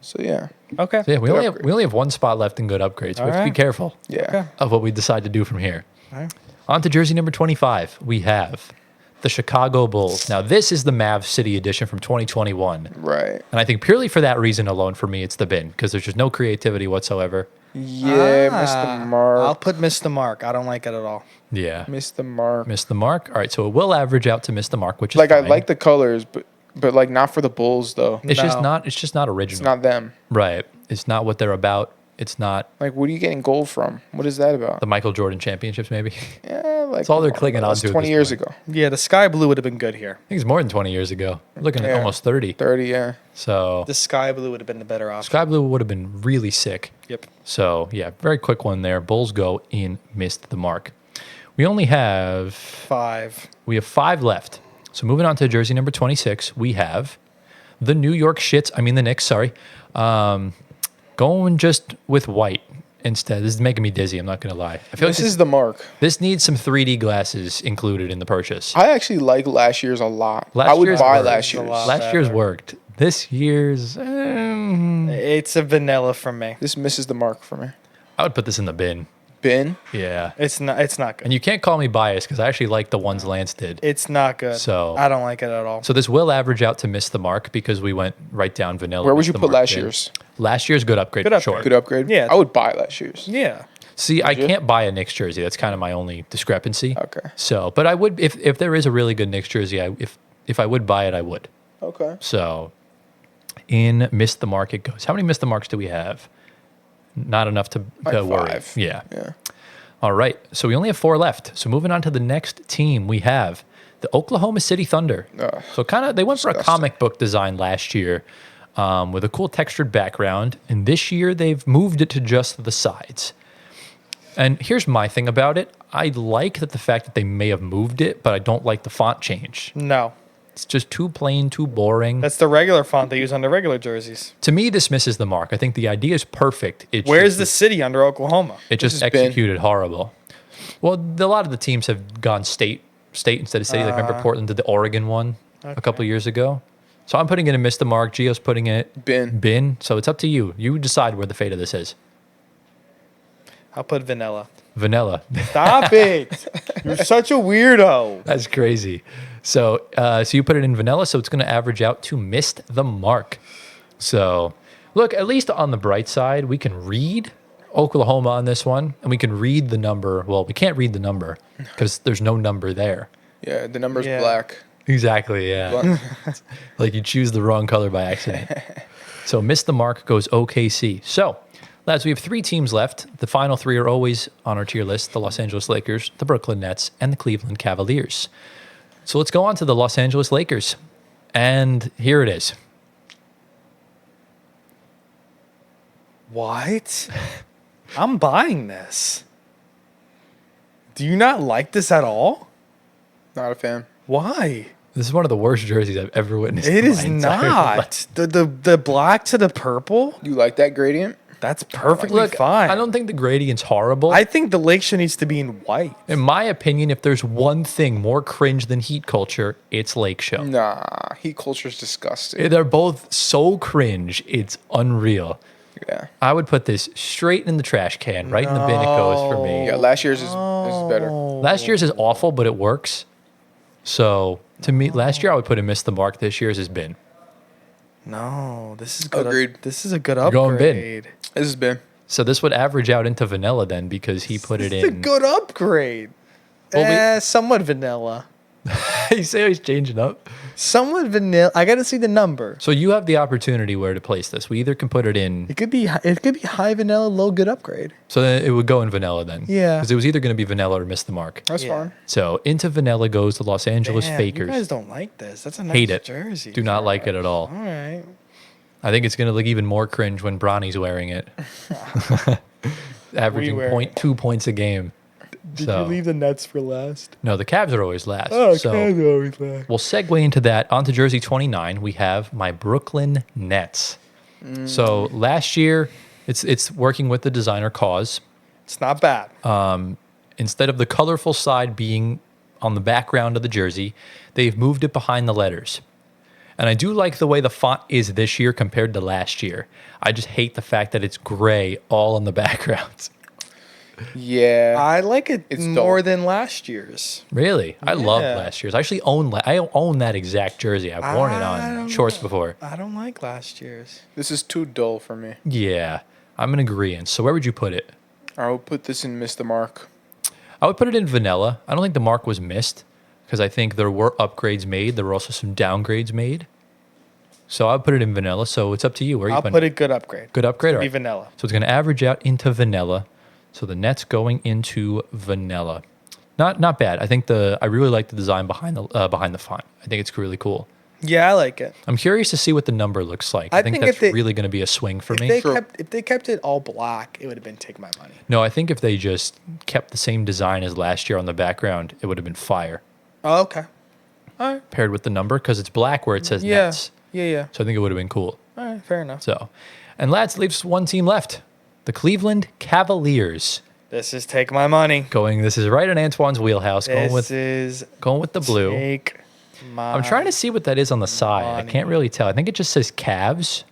So yeah, Okay. So yeah, we Good only have upgrade. we only have one spot left in good upgrades. So we have to be Alright. careful yeah. Okay. of what we decide to do from here. Alright. On to jersey number 25. We have the Chicago Bulls. Now this is the Mav City edition from 2021. Right. And I think purely for that reason alone, for me, it's the bin because there's just no creativity whatsoever. Yeah, missed the mark. I'll put miss the mark. I don't like it at all. Yeah. Missed the mark. Missed the mark. All right, so it will average out to miss the mark, which is Like I fine. like the colors, but like not for the Bulls though. It's just No. not. It's just not original. It's not them. Right. It's not what they're about. It's not Like, what are you getting gold from? What is that about? the Michael Jordan championships. Maybe. I Yeah, like That's all they're come on, clinging bro. on That's to at 20 this years point. ago. Yeah, the sky blue would have been good here. think it's more than 20 years ago. We're looking at Yeah. almost 30. 30, yeah. So The sky blue would have been the better option. sky blue would have been really sick. Yep. So yeah, very quick one there. Bulls go in, missed the mark. We only have 5. 5 left. So moving on to jersey number 26, we have the New York Shits. I mean the Knicks. Sorry, going just with white instead. This is making me dizzy. I'm not gonna lie. I feel This like is the mark. this needs some 3D glasses included in the purchase. I actually like last year's a lot. Last I would year's buy worked last a year's. lot. Last year's better. worked. This year's, It's a vanilla from me. This misses the mark for me. I would put this in the bin. Bin. Yeah. It's not good. And you can't call me biased because I actually like the ones Lance did. It's not good. So- I don't like it at all. So this will average out to miss the mark because we went right down vanilla. Where would miss you the put mark last bin. year's? Last year's good upgrade. Good for upgrade. Sure. Good upgrade. Yeah. I would buy last year's. Yeah. See, I you? can't buy a Knicks jersey. That's kind of my only discrepancy. Okay. So, but I would if there is a really good Knicks jersey, if I would buy it, I would. Okay. So, in missed the mark it goes. How many missed the marks do we have? Not enough to Like worry. 5. Yeah. Yeah. All right. So we only have 4 left. So moving on to the next team, we have the Oklahoma City Thunder. Ugh, So kind of they went for a disgusting. comic book design last year with a cool textured background, and this year they've moved it to just the sides. And here's my thing about it. I like that the fact that they may have moved it, but I don't like the font change. No. It's just too plain, too boring. That's the regular font they use on the regular jerseys. To me, this misses the mark. I think the idea is perfect. It Where's just, the city under Oklahoma? It just This has been- executed horrible. Well, a lot of the teams have gone state instead of city. Like remember Portland did the Oregon one a couple of years ago. So I'm putting it in miss the mark. Gio's putting it Bin. So it's up to you. You decide where the fate of this is. I'll put vanilla. Vanilla. Stop it. You're such a weirdo. That's crazy. So you put it in vanilla, so it's going to average out to missed the mark. So look, at least on the bright side, we can read Oklahoma on this one, and we can read the number. Well, we can't read the number because there's no number there. Yeah. The number's Yeah. black. Exactly, yeah. Black. Like you choose the wrong color by accident. So missed the mark goes OKC. So, lads, we have 3 teams left. The final 3 are always on our tier list: the Los Angeles Lakers, the Brooklyn Nets, and the Cleveland Cavaliers. So let's go on to the Los Angeles Lakers. And here it is. What? I'm buying this. Do you not like this at all? Not a fan. Why? This is one of the worst jerseys I've ever witnessed. It in is my entire life. not. The black to the purple, You like that gradient? that's perfectly Look, fine. I don't think the gradient's horrible. I think the lake show needs to be in white. In my opinion, if there's one thing more cringe than heat culture, it's Lake Show. Nah, heat culture's disgusting. They're both so cringe, it's unreal. Yeah. I would put this straight in the trash can, right in the bin it goes for me. Yeah, last year's is better. Last year's is awful, but it works. So to me, last year I would put it missed the mark. This year's has been. No, this is good. Agreed. This is a good going bin. upgrade. This has been. So this would average out into vanilla then because he put it This is a in. good upgrade. Well, Somewhat vanilla. You say he's changing up. Somewhat vanilla. I got to see the number. So you have the opportunity where to place this. We either can put it in. It could be high vanilla, low good upgrade. So then it would go in vanilla then. Yeah. Because it was either going to be vanilla or miss the mark. That's Yeah. fine. So into vanilla goes the Los Angeles Damn, Fakers. You guys don't like this. That's a nice Hate it. jersey. Do not like it at all. All right. I think it's going to look even more cringe when Bronny's wearing it. Averaging wear it. 0.2 points a game. Did So- you leave the Nets for last? No, the Cavs are always last. Oh, so always last. we'll segue into that. Onto jersey 29, we have my Brooklyn Nets. So last year, it's working with the designer cause. It's not bad. Instead of the colorful side being on the background of the jersey, they've moved it behind the letters. And I do like the way the font is this year compared to last year. I just hate the fact that it's gray all on the backgrounds. Yeah. I like it It's more dull. than last year's. Really? I love Yeah. last year's. I actually own that exact jersey. I've worn it I on don't shorts know. before. I don't like last year's. This is too dull for me. Yeah, I'm in agreement. So where would you put it? I will put this in miss the mark. I would put it in vanilla. I don't think the mark was missed because I think there were upgrades made. There were also some downgrades made. So I would put it in vanilla. So it's up to you. Where are you I'll putting put it good upgrade. Good upgrade? Be All right. vanilla. So it's going to average out into vanilla. So the Nets going into vanilla. Not bad. I think I really like the design behind the font. I think it's really cool. Yeah, I like it. I'm curious to see what the number looks like. I think think that's if they- really going to be a swing for me. If they kept it all black, it would have been take my money. No, I think if they just kept the same design as last year on the background, it would have been fire. Oh, okay. All right. Paired with the number because it's black where it says Yeah. Nets. Yeah. So I think it would have been cool. All right. Fair enough. So, and lads, leaves one team left. The Cleveland Cavaliers. This is take my money. This is right in Antoine's wheelhouse. This is Going with the blue. take my I'm trying to see what that is on the side. I money. can't really tell. I think it just says Cavs.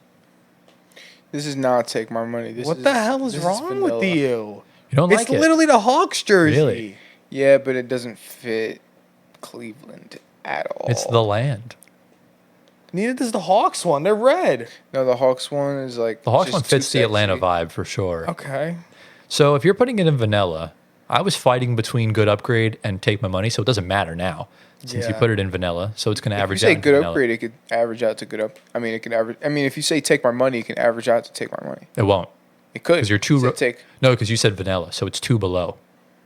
This is not take my money. What the hell is wrong with vanilla. you? You don't It's like it? literally the Hawks jersey. Really? Yeah, but it doesn't fit Cleveland at all. It's the land. Neither does the Hawks one. They're red. No, the Hawks one is like The Hawks just one too fits the Atlanta sexy. vibe for sure. Okay. So if you're putting it in vanilla, I was fighting between good upgrade and take my money, so it doesn't matter now since you Yeah. put it in vanilla. So it's going to If you average say out. in good vanilla. upgrade, it could average out to good up. I mean, it could average. I mean, if you say take my money, it can average out to take my money. It won't It could. because you're too. You said take. No, because you said vanilla, so it's two below.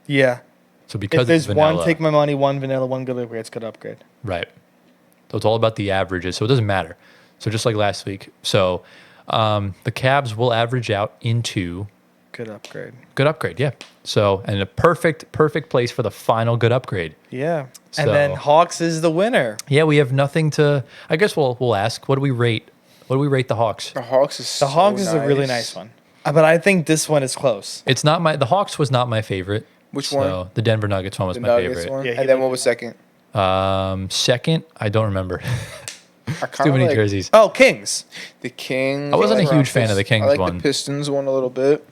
Yeah. So because If there's it's vanilla, one take my money, one vanilla, one good upgrade, it's good upgrade. right. So it's all about the averages, so it doesn't matter. So just like last week, so the Cavs will average out into Good upgrade. good upgrade, yeah. So and a perfect place for the final good upgrade. Yeah. So- And then Hawks is the winner. Yeah, we have nothing to. I guess we'll ask. What do we rate? What do we rate the Hawks? The Hawks is The Hawks is a really nice one. But I think this one is close. It's not my. The Hawks was not my favorite. Which so one? The Denver Nuggets one was The my Nuggets favorite. one. Yeah, he And then liked what it. was second? Second, I don't remember. I Too kinda many like jerseys. Oh, Kings. The Kings. I wasn't a like huge fan of the Kings I like one. the Pistons one a little bit.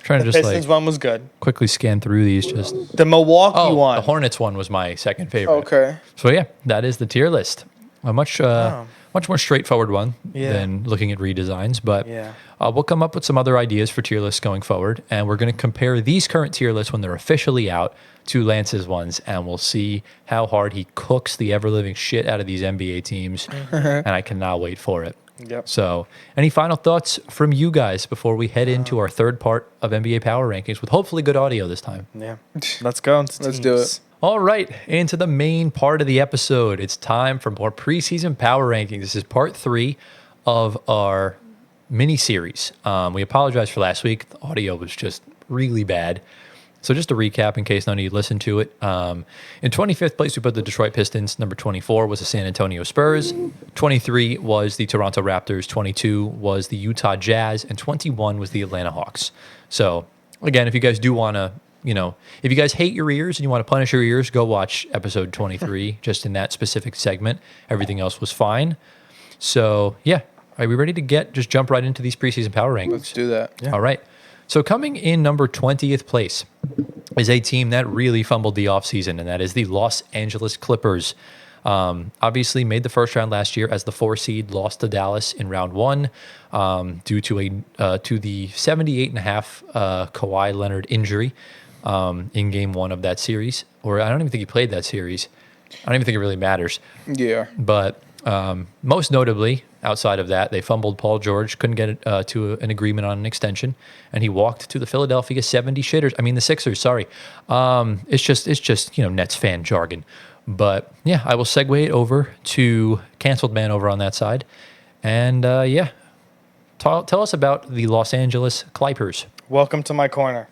trying to The just Pistons like one was good. quickly scan through these. Just The Milwaukee one. the Hornets one was my second favorite. Okay. So yeah, that is the tier list. A much more straightforward one Yeah. than looking at redesigns, but Yeah. we'll come up with some other ideas for tier lists going forward, and we're going to compare these current tier lists when they're officially out to Lance's ones, and we'll see how hard he cooks the ever-living shit out of these NBA teams, and I cannot wait for it. Yep. So, any final thoughts from you guys before we head into our third part of NBA Power Rankings with hopefully good audio this time? Yeah. Let's go. Let's do it. All right, into the main part of the episode. It's time for more preseason power rankings. This is part 3 of our mini series. We apologize for last week. The audio was just really bad. So just to recap, in case none of you listened to it, in 25th place, we put the Detroit Pistons. Number 24 was the San Antonio Spurs. 23 was the Toronto Raptors. 22 was the Utah Jazz. And 21 was the Atlanta Hawks. So, again, if you guys do want to, if you guys hate your ears and you want to punish your ears, go watch episode 23, just in that specific segment. Everything else was fine. So, yeah. Are we ready to just jump right into these preseason power rankings? Let's do that. Yeah. All right. So coming in number 20th place is a team that really fumbled the offseason, and that is the Los Angeles Clippers. Obviously made the first round last year as the 4 seed, lost to Dallas in round 1 due to the 78.5 Kawhi Leonard injury in game 1 of that series. Or I don't even think he played that series. I don't even think it really matters. Yeah. But most notably, outside of that, they fumbled Paul George, couldn't get to an agreement on an extension, and he walked to the Philadelphia 76ers. The Sixers, sorry. It's just Nets fan jargon. But yeah, I will segue it over to Canceled Man over on that side. And tell us about the Los Angeles Clippers. Welcome to my corner.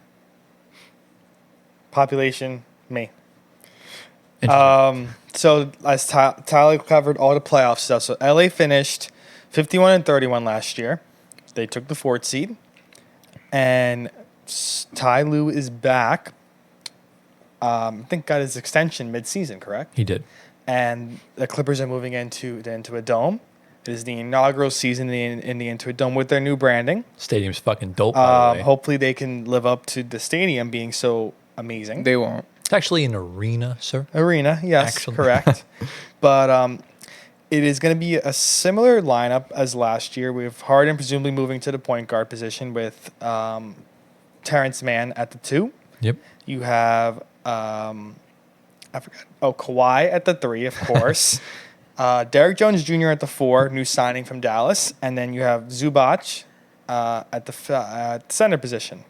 Population, me. So as Tyler covered all the playoff stuff. So LA finished 51-31 last year. They took the 4th seed. And Ty Lue is back. I think got his extension mid-season, correct? He did. And the Clippers are moving into a dome. It is the inaugural season into a dome with their new branding. Stadium's fucking dope, by the way. Hopefully they can live up to the stadium being so amazing. They won't. It's actually an arena, sir. Arena, yes, Actually. correct. But it is going to be a similar lineup as last year. We have Harden presumably moving to the point guard position with Terrence Mann at the 2. Yep. You have Kawhi at the 3, of course. Derrick Jones Jr. at the 4, new signing from Dallas, and then you have Zubac at the center position.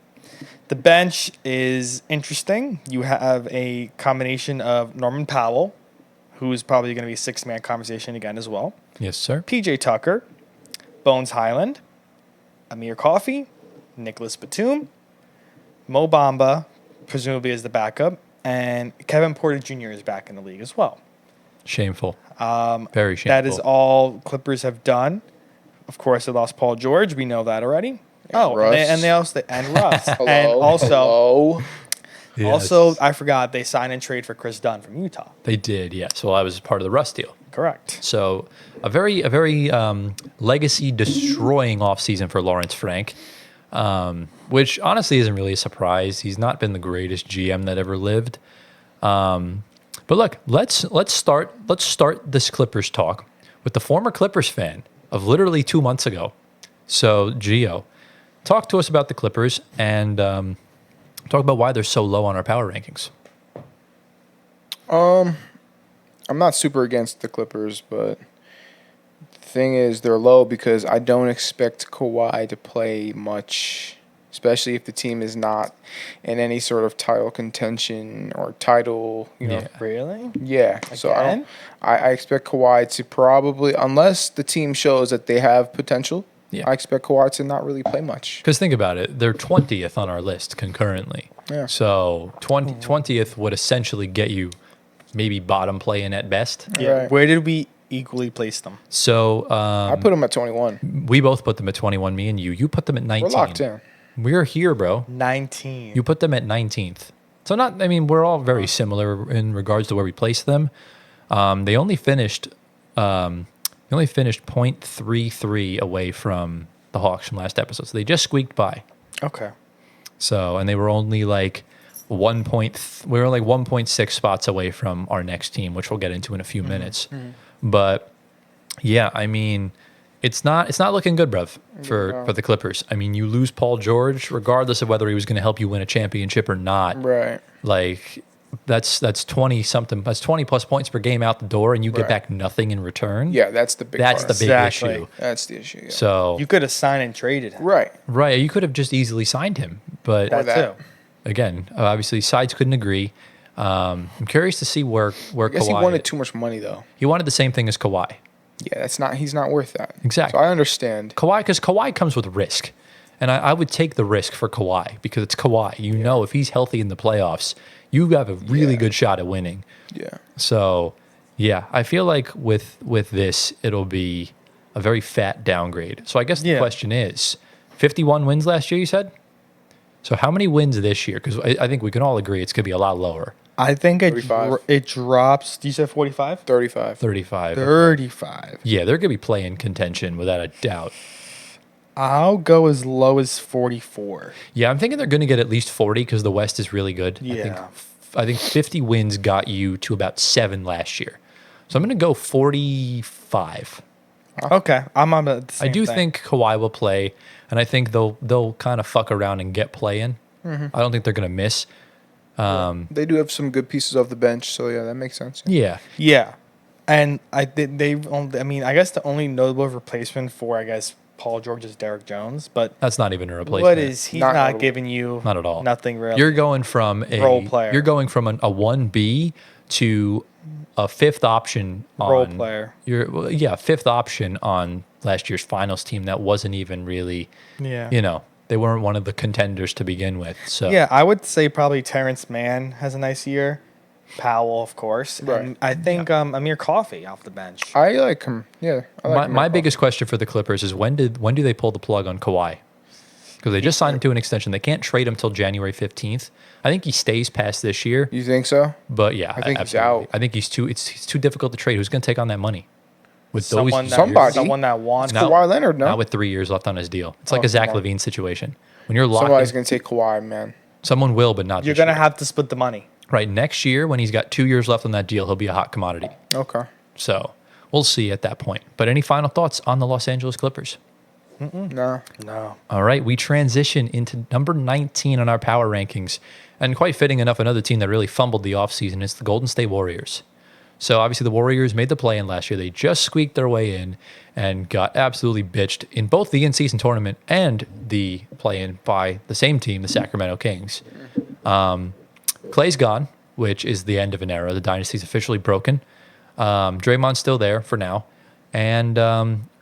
The bench is interesting. You have a combination of Norman Powell, who is probably going to be a 6-man conversation again as well. Yes, sir. PJ Tucker, Bones Highland, Amir Coffey, Nicholas Batum, Mo Bamba, presumably as the backup, and Kevin Porter Jr. is back in the league as well. Shameful. Very shameful. That is all Clippers have done. Of course, they lost Paul George. We know that already. Russ. And Russ. Hello. And also, Yes. I forgot they signed and trade for Chris Dunn from Utah. They did, yes. Well, I was part of the Russ deal. Correct. So a very legacy-destroying offseason for Lawrence Frank, which honestly isn't really a surprise. He's not been the greatest GM that ever lived. But look, let's start this Clippers talk with the former Clippers fan of literally 2 months ago. So, Gio, talk to us about the Clippers and talk about why they're so low on our power rankings. I'm not super against the Clippers, but the thing is they're low because I don't expect Kawhi to play much, especially if the team is not in any sort of title contention or title, Yeah. Really? Yeah. So Again? I expect Kawhi to probably, unless the team shows that they have potential, Yeah. I expect Kawhi to not really play much. Because think about it, they're 20th on our list concurrently. Yeah. So 20th would essentially get you maybe bottom playing at best. Yeah. Right. Where did we equally place them? So I put him at 21. we both put them at 21, me and you. You put them at 19. We're locked in. We're here, bro. 19. You put them at 19th. So we're all very similar in regards to where we place them. They only finished 0.33 away from the Hawks from last episode. So they just squeaked by. Okay. So, and they were only like 1.6 spots away from our next team, which we'll get into in a few minutes. But yeah, it's not looking good, bruv, for the Clippers. You lose Paul George, regardless of whether he was going to help you win a championship or not. Right. Like that's 20 something. That's 20 plus points per game out the door, and you get Right. back nothing in return. Yeah, that's the big That's part. the big Exactly. issue. That's the issue. Yeah. So You could have signed and traded him. Right. right, you could have just easily signed him, but Or That that. too. again, obviously sides couldn't agree. I'm curious to see where I guess he Kawhi. wanted too much money though. He wanted the same thing as Kawhi. Yeah, he's not worth that. Exactly. So I understand. Because Kawhi comes with risk, And I would take the risk for Kawhi because it's Kawhi. You know, if he's healthy in the playoffs, you have a really good shot at winning. Yeah. So, yeah, I feel like with this, it'll be a very fat downgrade. So I guess the question is, 51 wins last year, you said? So how many wins this year? Because I think we can all agree it's going to be a lot lower. I think it 35. it drops. You said 45? 35. 35. 35. Yeah, they're going to be playing contention without a doubt. I'll go as low as 44. Yeah, I'm thinking they're going to get at least 40 because the West is really good. Yeah. I think 50 wins got you to about 7 last year. So I'm going to go 45. Okay, I'm on the same I do thing. think Kawhi will play, and I think they'll kind of fuck around and get play in. I don't think they're going to miss. They do have some good pieces off the bench, so yeah, that makes sense. Yeah. Yeah, and I mean, I guess the only notable replacement for Paul George is Derek Jones, but That's not even a replacement. what is he's Not not notable. giving you Not at all. nothing really. You're going from a Role player. You're going from a 1B to a fifth option on Role player. Fifth option on last year's finals team that wasn't even really, Yeah. They weren't one of the contenders to begin with. So Yeah, I would say probably Terrence Mann has a nice year. Powell, of course. Right. And I think Amir Coffey off the bench. I like him. Yeah. I like him. my biggest question for the Clippers is when do they pull the plug on Kawhi? Because they just signed him to an extension. They can't trade him till January 15th. I think he stays past this year. You think so? But yeah, I think he's absolutely. out. I think it's too difficult to trade. Who's going to take on that money? With Someone those that, Somebody. someone that wants No. Kawhi Leonard, no? not with 3 years left on his deal. It's like Oh, a Zach come on. LaVine situation. When you're locked Somebody's in, going to take Kawhi, man. someone will, but not You're this going to year. have to split the money. Right, next year when he's got 2 years left on that deal, he'll be a hot commodity. Okay. So we'll see at that point. But any final thoughts on the Los Angeles Clippers? No. No. All right, we transition into number 19 on our power rankings. And quite fitting enough, another team that really fumbled the offseason is the Golden State Warriors. So obviously the Warriors made the play-in last year. They just squeaked their way in and got absolutely bitched in both the in-season tournament and the play-in by the same team, the Sacramento Kings. Clay's gone, which is the end of an era. The dynasty's officially broken. Draymond's still there for now. And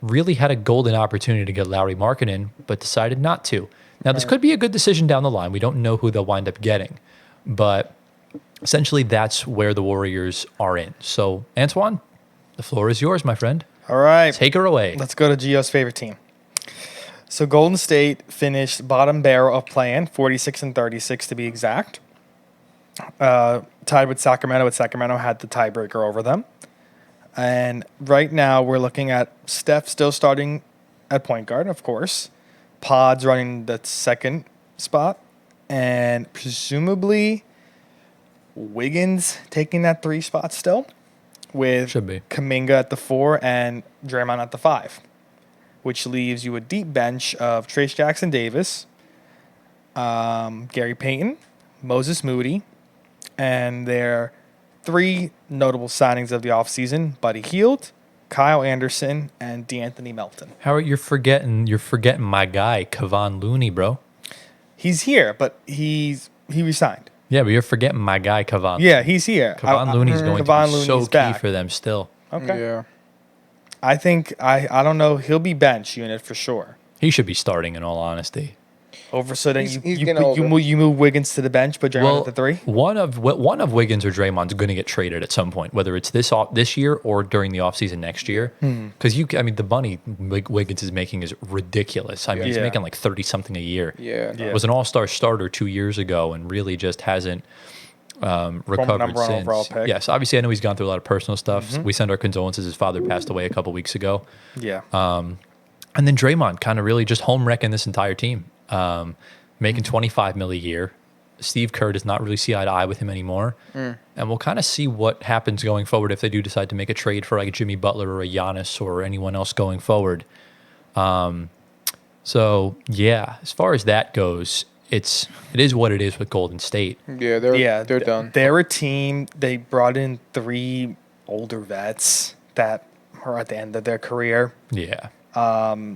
really had a golden opportunity to get Lauri Markkanen, but decided not to. Now, this could be a good decision down the line. We don't know who they'll wind up getting. But essentially, that's where the Warriors are in. So, Antoine, the floor is yours, my friend. All right. Take her away. Let's go to Gio's favorite team. So Golden State finished bottom barrel of play-in, 46-36 to be exact. Tied with Sacramento, but Sacramento had the tiebreaker over them. And right now we're looking at Steph still starting at point guard, of course. Pod's running the second spot. And presumably Wiggins taking that 3 spot still. With Should be. Kuminga at the 4 and Draymond at the 5. Which leaves you a deep bench of Trace Jackson Davis, Gary Payton, Moses Moody, and their 3 notable signings of the offseason, Buddy Hield, Kyle Anderson, and DeAnthony Melton. Howard, you're forgetting my guy, Kevon Looney, bro. He's here, but he resigned. Yeah, but you're forgetting my guy, Kevon. Yeah, he's here. Kevon Looney's going Kevon to be so Looney's key back. for them still. Okay. Yeah. I think, I don't know, he'll be bench unit for sure. He should be starting, in all honesty. Over so then He's you getting older. you move Wiggins to the bench, put Draymond at the 3. one of Wiggins or Draymond's going to get traded at some point, whether it's this year or during the offseason next year. Because the money Wiggins is making is ridiculous. I mean, he's Yeah. making like 30 something a year. Yeah. Yeah. Was an all-star starter 2 years ago and really just hasn't recovered number one since. overall pick. Yes, obviously I know he's gone through a lot of personal stuff. We send our condolences. His father passed away a couple weeks ago. Yeah. And then Draymond kind of really just home wrecking this entire team, making $25 million a year. Steve Kerr does not really see eye to eye with him anymore. And we'll kind of see what happens going forward if they do decide to make a trade for like a Jimmy Butler or a Giannis or anyone else going forward. So yeah, as far as that goes, it is what it is with Golden State. Yeah, they're done. They're a team. They brought in 3 older vets that are at the end of their career. Yeah.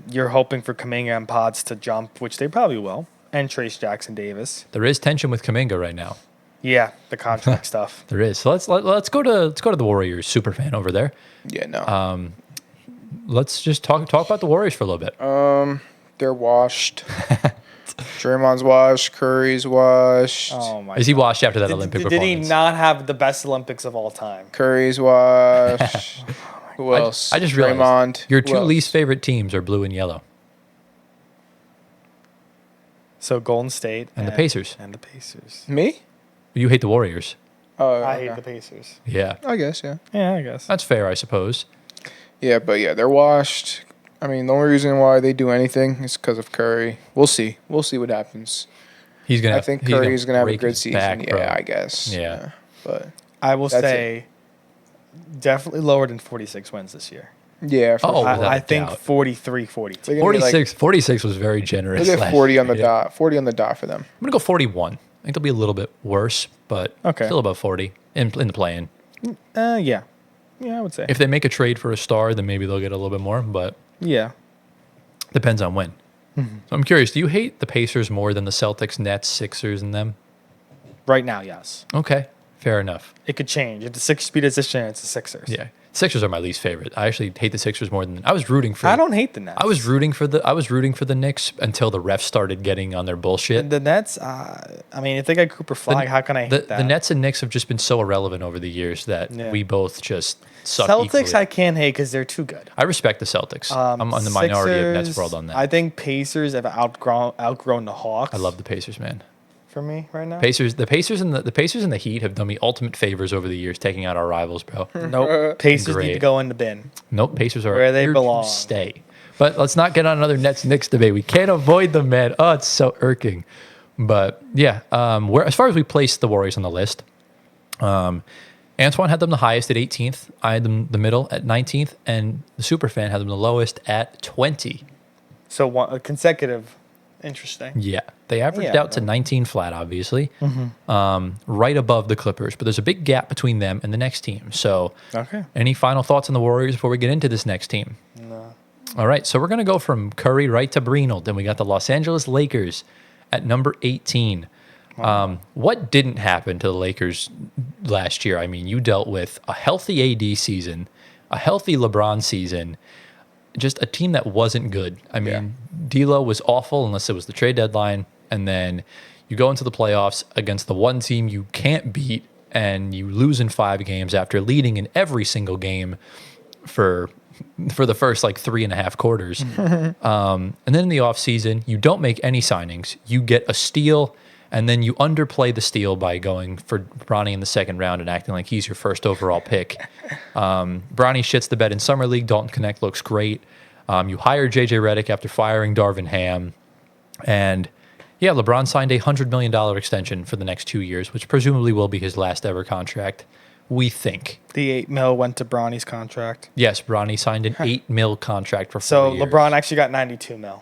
You're hoping for Kuminga and Pods to jump, which they probably will, and Trace Jackson Davis. There is tension with Kuminga right now. Yeah, the contract stuff. There is. So let's go to the Warriors super fan over there. Yeah, no. Let's just talk about the Warriors for a little bit. They're washed. Draymond's washed. Curry's washed. Oh my! Is he washed after that Olympic Did he performance? not have the best Olympics of all time? Curry's washed. Who else? I just Draymond. realized your Who two else? least favorite teams are blue and yellow. So Golden State And the Pacers. And the Pacers. Me? You hate the Warriors. Oh, I okay. hate the Pacers. Yeah. I guess, yeah. Yeah, I guess. That's fair, I suppose. Yeah, but yeah, they're washed. I mean, the only reason why they do anything is because of Curry. We'll see. We'll see what happens. He's gonna. I think Curry's gonna have a break good his season. back, bro. Yeah, I guess. Yeah. But I will That's say definitely lower than 46 wins this year. yeah, for Oh, sure. without I a think doubt. 43, 42. They're gonna be 46 was very generous. Look at last 40 on the year. dot. 40 on the dot for them. I'm gonna go 41. I think they'll be a little bit worse, but Okay. still above 40 in the play-in. Yeah. Yeah, I would say. If they make a trade for a star, then maybe they'll get a little bit more, but yeah. depends on when. Mm-hmm. So I'm curious, do you hate the Pacers more than the Celtics, Nets, Sixers, and them? Right now, yes. Okay, fair enough. It could change. If the Sixers beat us this year, it's the Sixers. Yeah, Sixers are my least favorite. I actually hate the Sixers more than I was rooting for. I don't hate the Nets. I was rooting for the Knicks until the refs started getting on their bullshit. The Nets, I mean, if they got Cooper Flag, how can I hate the, that? the Nets and Knicks have just been so irrelevant over the years that Yeah. we both just suck Celtics, equally. I can't hate because they're too good. I respect the Celtics. I'm on the minority of Nets Sixers, world on that. I think Pacers have outgrown the Hawks. I love the Pacers, man. for me right now. The Pacers and the Heat have done me ultimate favors over the years, taking out our rivals, bro. Nope. Pacers need Great. to go in the bin. Nope, Pacers are Where they here to belong. stay. But let's not get on another Nets Knicks debate. We can't avoid them, man. Oh, it's so irking. But yeah, as far as we placed the Warriors on the list, Antoine had them the highest at 18th. I had them the middle at 19th, and the Superfan had them the lowest at 20. So one consecutive. Interesting. Yeah, they averaged Yeah, out to bro. 19 flat, obviously, right above the Clippers. But there's a big gap between them and the next team. So, Okay. any final thoughts on the Warriors before we get into this next team? No. All right, so we're going to go from Curry right to Breenel. Then we got the Los Angeles Lakers at number 18. What didn't happen to the Lakers last year? I mean, you dealt with a healthy AD season, a healthy LeBron season, just a team that wasn't good. I mean, D'Lo was awful unless it was the trade deadline, and then you go into the playoffs against the one team you can't beat, and you lose in 5 games after leading in every single game for the first like 3.5 quarters. And then in the offseason, you don't make any signings. You get a steal, and then you underplay the steal by going for Bronny in the second round and acting like he's your first overall pick. Bronny shits the bed in Summer League. Dalton Connect looks great. You hire J.J. Redick after firing Darvin Ham. And yeah, LeBron signed a $100 million extension for the next 2 years, which presumably will be his last ever contract, we think. The $8 million went to Bronny's contract. Yes, Bronny signed an $8 million contract for 4 So years. LeBron actually got $92 million.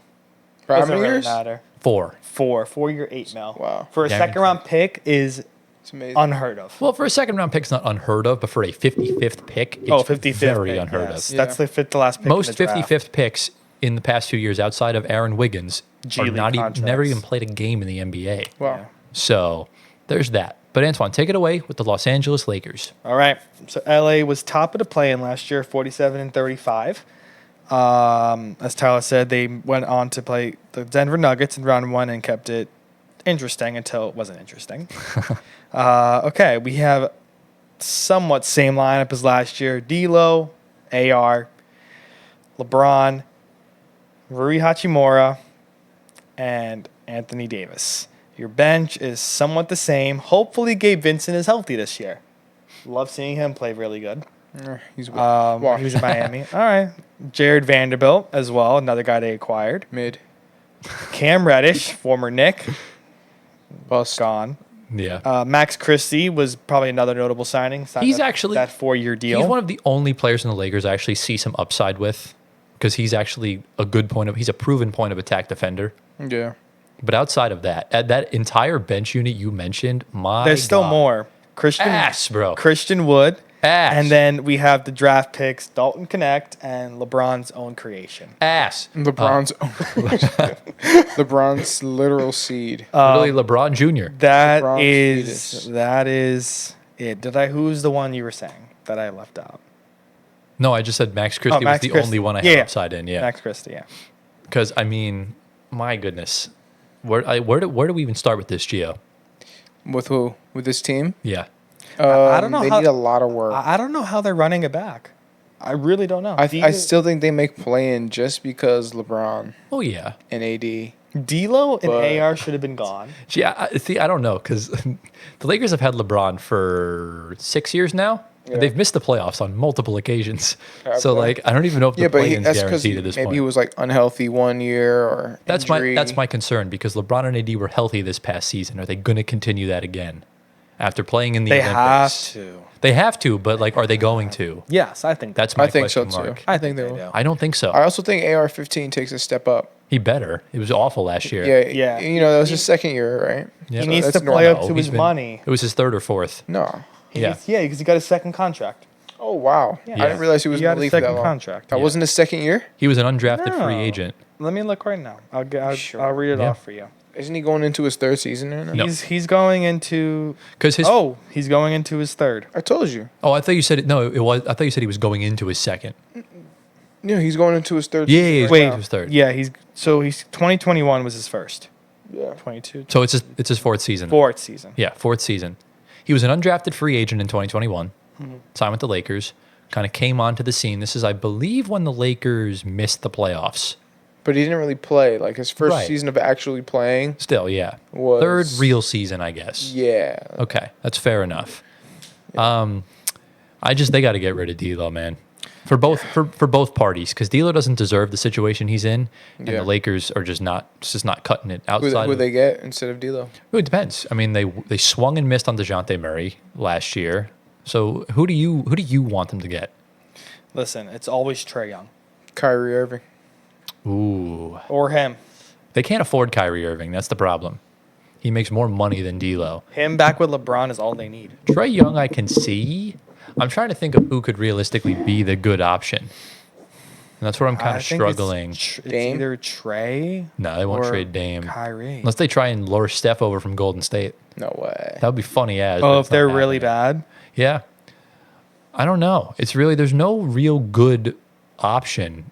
For how Doesn't many really years? matter. 4. 4-year, $8 million. Wow. For a Guaranteed. second round pick is It's amazing. unheard of. Well, for a second round pick, it's not unheard of, but for a 55th pick, it's 55th very pick, unheard yes. of. That's the last pick. Most in the draft. 55th picks in the past few years outside of Aaron Wiggins G are League not even, contracts. never even played a game in the NBA. Wow. Yeah. So there's that. But Antoine, take it away with the Los Angeles Lakers. All right. So LA was top of the play-in last year, 47-35. As Tyler said, they went on to play the Denver Nuggets in round 1 and kept it interesting until it wasn't interesting. Okay, we have somewhat same lineup as last year: D'Lo, AR, LeBron, Rui Hachimura, and Anthony Davis. Your bench is somewhat the same. Hopefully, Gabe Vincent is healthy this year. Love seeing him play really good. He's He washed. was in Miami. All right. Jared Vanderbilt as well, another guy they acquired. Mid. Cam Reddish, former Knick, Bust. gone. Yeah. Max Christie was probably another notable signing. Signed He's that- actually- that 4-year deal. He's one of the only players in the Lakers I actually see some upside with because he's actually he's a proven point of attack defender. Yeah. But outside of that, at that entire bench unit you mentioned, There's still God. more. Christian Bro. Christian Wood. Ass. And then we have the draft picks, Dalton Connect and LeBron's own creation. Ass. LeBron's LeBron's literal seed. Literally LeBron Jr. That LeBron's is fetus. it. Who's the one you were saying that I left out? No, I just said Max Christie Max was the Christie. only one I Yeah. had upside in. Yeah. Max Christie, yeah. Because, I mean, my goodness. Where do we even start with this, Gio? With who? With this team? Yeah. I don't know They how- need a lot of work. I don't know how they're running it back. I really don't know. I still think they make play-in just because LeBron Oh yeah. and AD. D'Lo and But- AR should have been gone. Gee, I don't know because the Lakers have had LeBron for 6 years now. Yeah. They've missed the playoffs on multiple occasions. Have So they? like, I don't even know if the Yeah, but play-in's that's because guaranteed at this maybe point. he was like unhealthy one year or That's injury. my concern because LeBron and AD were healthy this past season. Are they going to continue that again after playing in the They have Olympics? to. They have to, but like, are they going to? Yes, I think That's my I think so question mark. too. I think they will. do. I don't think so. I also think AR-15 takes a step up. He better. It was awful last year. Yeah, Yeah. You know, that was his second year, right? Yeah. He So needs that's to play normal. up to He's his been- money. It was his third or fourth. No. Yeah. Yeah, because he got a second contract. Oh wow! I didn't realize he was He in got the a league for that second long. contract. That Yeah. wasn't his second year. He was an undrafted free No. agent. Let me look right now. I'll Sure. read it Yeah. off for you. Isn't he going into his third season right now? No. He's going into Because his he's going into his third. I told you. I thought you said it. No, it was. I thought you said he was going into his second. Yeah, he's going into his third. Yeah, season he's right going now. into his third. Yeah, he's 2021 was his first. Yeah. 22. So it's his fourth season. Fourth season. Yeah, fourth season. He was an undrafted free agent in 2021. Signed with the Lakers. Kind of came onto the scene. This is, I believe, when the Lakers missed the playoffs. But he didn't really play. Like his first Right. season of actually playing Still, yeah. was Third real season, I guess. Yeah. Okay, that's fair enough. They got to get rid of D'Lo, man, for both parties, because D'Lo doesn't deserve the situation he's in, and Yeah. the Lakers are just not cutting it Who outside. would of, they get instead of D'Lo? It depends. I mean, they swung and missed on DeJounte Murray last year. So who do you want them to get? Listen, it's always Trae Young Kyrie Irving. Ooh, or him. they can't afford Kyrie Irving. That's the problem. He makes more money than D'Lo. Him back with LeBron is all they need. Trae Young, I can see. I'm trying to think of who could realistically be the good option. And that's where I'm kind I of think it's struggling. It's Dame? either Trey No, they won't or trade Dame. Kyrie. Unless they try and lure Steph over from Golden State. No way. That would be funny as. but Oh, it's if not they're really happening. bad. Yeah. I don't know. It's really, there's no real good option.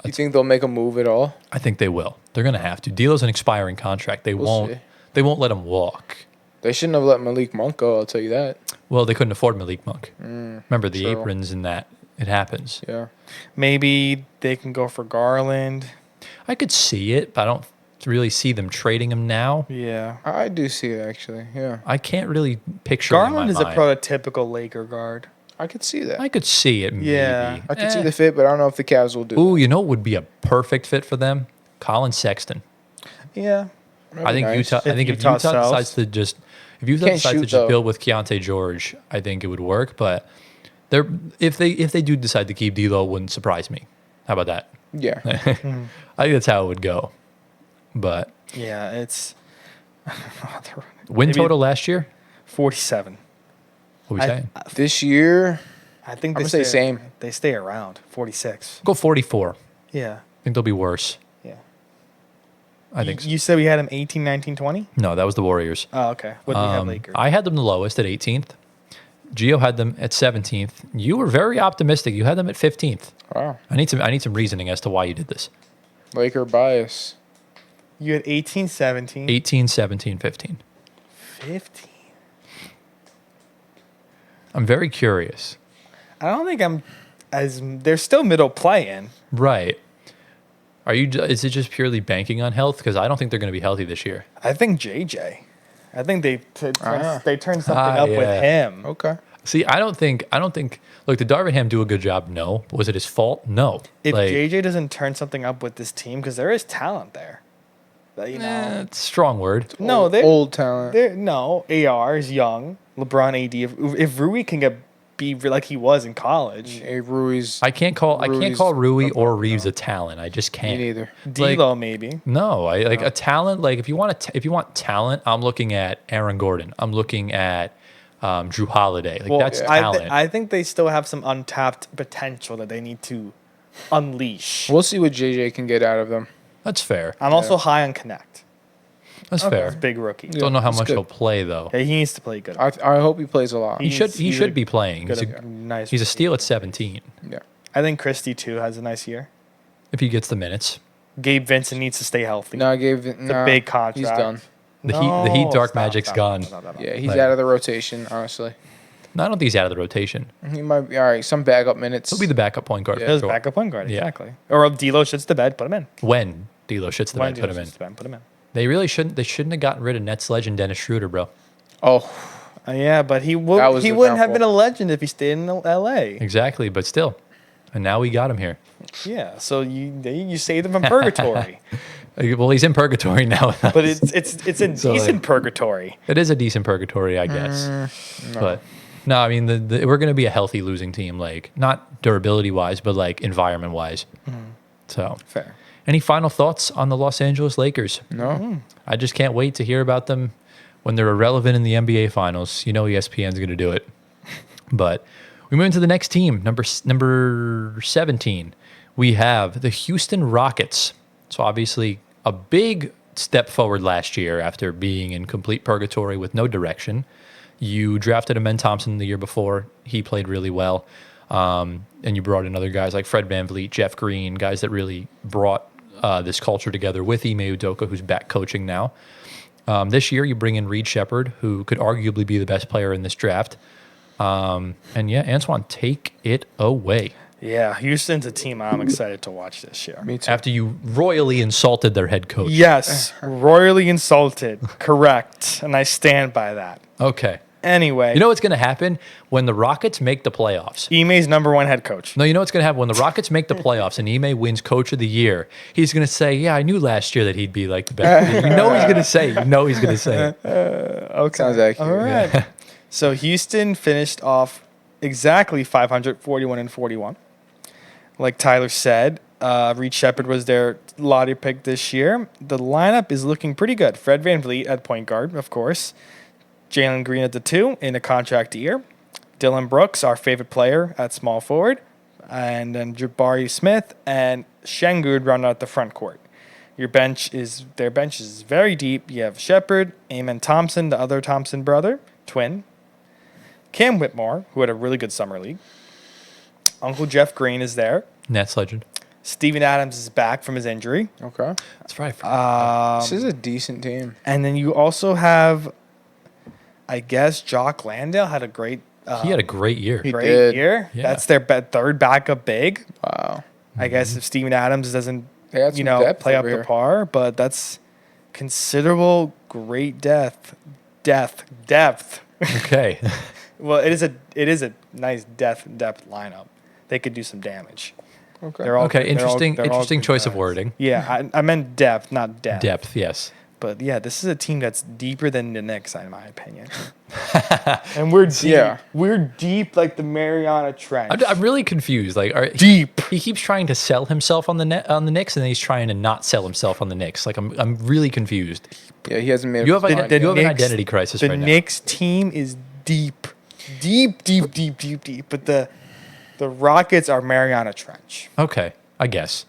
You think they'll make a move at all? I think they will. They're going to have to. D'Lo's an expiring contract. They We'll won't. see. They won't let him walk. They shouldn't have let Malik Monk go. I'll tell you that. Well, they couldn't afford Malik Monk. Remember the true. aprons and that. It happens. Yeah. Maybe they can go for Garland. I could see it, but I don't really see them trading him now. Yeah. I do see it actually. Yeah. I can't really picture it in Garland my is a mind. prototypical Laker guard. I could see that. I could see it. Maybe. Yeah. I could see the fit, but I don't know if the Cavs will do. Ooh, you know what would be a perfect fit for them? Colin Sexton. Yeah. That'd I be think nice. Utah. I think if Utah Utah sells. decides to just Can't shoot, though. build with Keontae George, I think it would work. But if they do decide to keep D'Lo, it wouldn't surprise me. How about that? Yeah. I think that's how it would go. But Yeah, it's win Maybe- total last year? 47. What are we I, saying? This year, I think I'm they gonna say stay, same. They stay around 46. Go 44. Yeah. I think they'll be worse. Yeah. I think so. You said we had them 18, 19, 20? No, that was the Warriors. Oh, okay. What do we have Lakers? I had them the lowest at 18th. Gio had them at 17th. You were very optimistic. You had them at 15th. wow. I need some reasoning as to why you did this. Laker bias. You had 18, 17. 18, 17, 15. 15. I'm very curious. I don't think I'm as they're still middle play-in. Right. Is it just purely banking on health? Because I don't think they're going to be healthy this year. I think JJ. I think they turned something Ah, up with yeah. him. Okay. See, I don't think. Look, did Darvin do a good job? No. Was it his fault? No. If Like, JJ doesn't turn something up with this team, because there is talent there. That, you know, it's a strong word. no, Old, they're old talent. no. AR is young. LeBron, AD. If Rui can be like he was in college, Hey, Rui's. I can't call Rui's Rui above, or Reeves no. a talent. I just Me can't. neither. D'Lo maybe. No, a talent. Like if you want talent, I'm looking at Aaron Gordon. I'm looking at Drew Holiday. Like that's talent. I think they still have some untapped potential that they need to unleash. We'll see what JJ can get out of them. That's fair. I'm also high on Connect. That's He's a fair. big rookie. Don't know how that's much good. he'll play though. Yeah, he needs to play good. I hope he plays a lot. He should he's should a be playing. Good, He's a nice. he's a rookie. steal at 17 Yeah. I think Christie too has a nice year. if he gets the minutes. Gabe Vincent needs to stay healthy. No, I gave it. It's a big contract. He's done. The Heat Dark stop, Magic's stop, gone. stop. Yeah, he's Like- out of the rotation. Honestly, No, I don't think he's out of the rotation. he might be all right. Some backup minutes. He'll be the backup point guard. Yeah. for His sure. backup point guard, Yeah. exactly. Or if D'Lo shits the bed, put him in. When D'Lo shits the When bed, put D'Lo him in. shits the bed, put him in. They really shouldn't. They shouldn't have gotten rid of Nets legend Dennis Schroeder, bro. Oh, Yeah, but he That was he the wouldn't have downfall. been a legend if he stayed in L.A. Exactly, but still. And now we got him here. Yeah, so you saved him from purgatory, Well, he's in purgatory now. but it's a So, decent like- purgatory. It is a decent purgatory, I guess. But no, I mean, we're going to be a healthy losing team, like not durability wise, but like environment wise. So, Fair. any final thoughts on the Los Angeles Lakers? no. I just can't wait to hear about them when they're irrelevant in the NBA Finals. You know, ESPN's going to do it. But we move into the next team, number 17. We have the Houston Rockets. So obviously a big step forward last year after being in complete purgatory with no direction. You drafted Amen Thompson the year before. He played really well. And you brought in other guys like Fred VanVleet, Jeff Green, guys that really brought this culture together with Ime Udoka, who's back coaching now. This year, you bring in Reed Shepherd, who could arguably be the best player in this draft. And yeah, Antoine, take it away. Yeah, Houston's a team I'm excited to watch this year. Me too. After you royally insulted their head coach. Yes, royally insulted. Correct, and I stand by that. Okay. Anyway, You know what's going to happen when the Rockets make the playoffs? Ime's number one head coach. No, you know what's going to happen when the Rockets make the playoffs and Ime wins Coach of the Year? He's going to say, "Yeah, I knew last year that he'd be like the best." You know he's going to say. You know he's going to say. Okay, Sounds accurate. All right. So Houston finished off exactly 541 and 41. Like Tyler said, Reed Shepherd was their lottery pick this year. The lineup is looking pretty good. Fred VanVleet at point guard, of course. Jalen Green at the 2 in a contract year. Dylan Brooks, our favorite player, at small forward. And then Jabari Smith and Şengün run out the front court. Their bench is very deep. You have Shepherd, Amen Thompson, the other Thompson brother, twin. Cam Whitmore, who had a really good summer league. Uncle Jeff Green is there. Nets legend. Steven Adams is back from his injury. Okay. That's right. This is a decent team. And then you also have, I guess, Jock Landale had a great He had a great year. He great did. year. Yeah. That's their third backup big. Wow. I guess if Steven Adams doesn't, They had some depth play up over to here. par, but that's considerable great depth. Okay. Well, it is a nice depth lineup. They could do some damage. Okay. They're all Okay. they're all- Interesting. they're all Interesting good choice of guys. wording. Yeah, I meant depth, not depth. Depth. Yes. But yeah, this is a team that's deeper than the Knicks, in my opinion. And we're deep. Yeah. We're deep like the Mariana Trench. I'm really confused. Like, Deep. He keeps trying to sell himself on the Knicks, and then he's trying to not sell himself on the Knicks. Like, I'm really confused. Yeah, he hasn't made. You have, a you mind. have an Knicks- identity crisis The right now. Knicks team is deep. Deep. But the Rockets are Mariana Trench. Okay, I guess.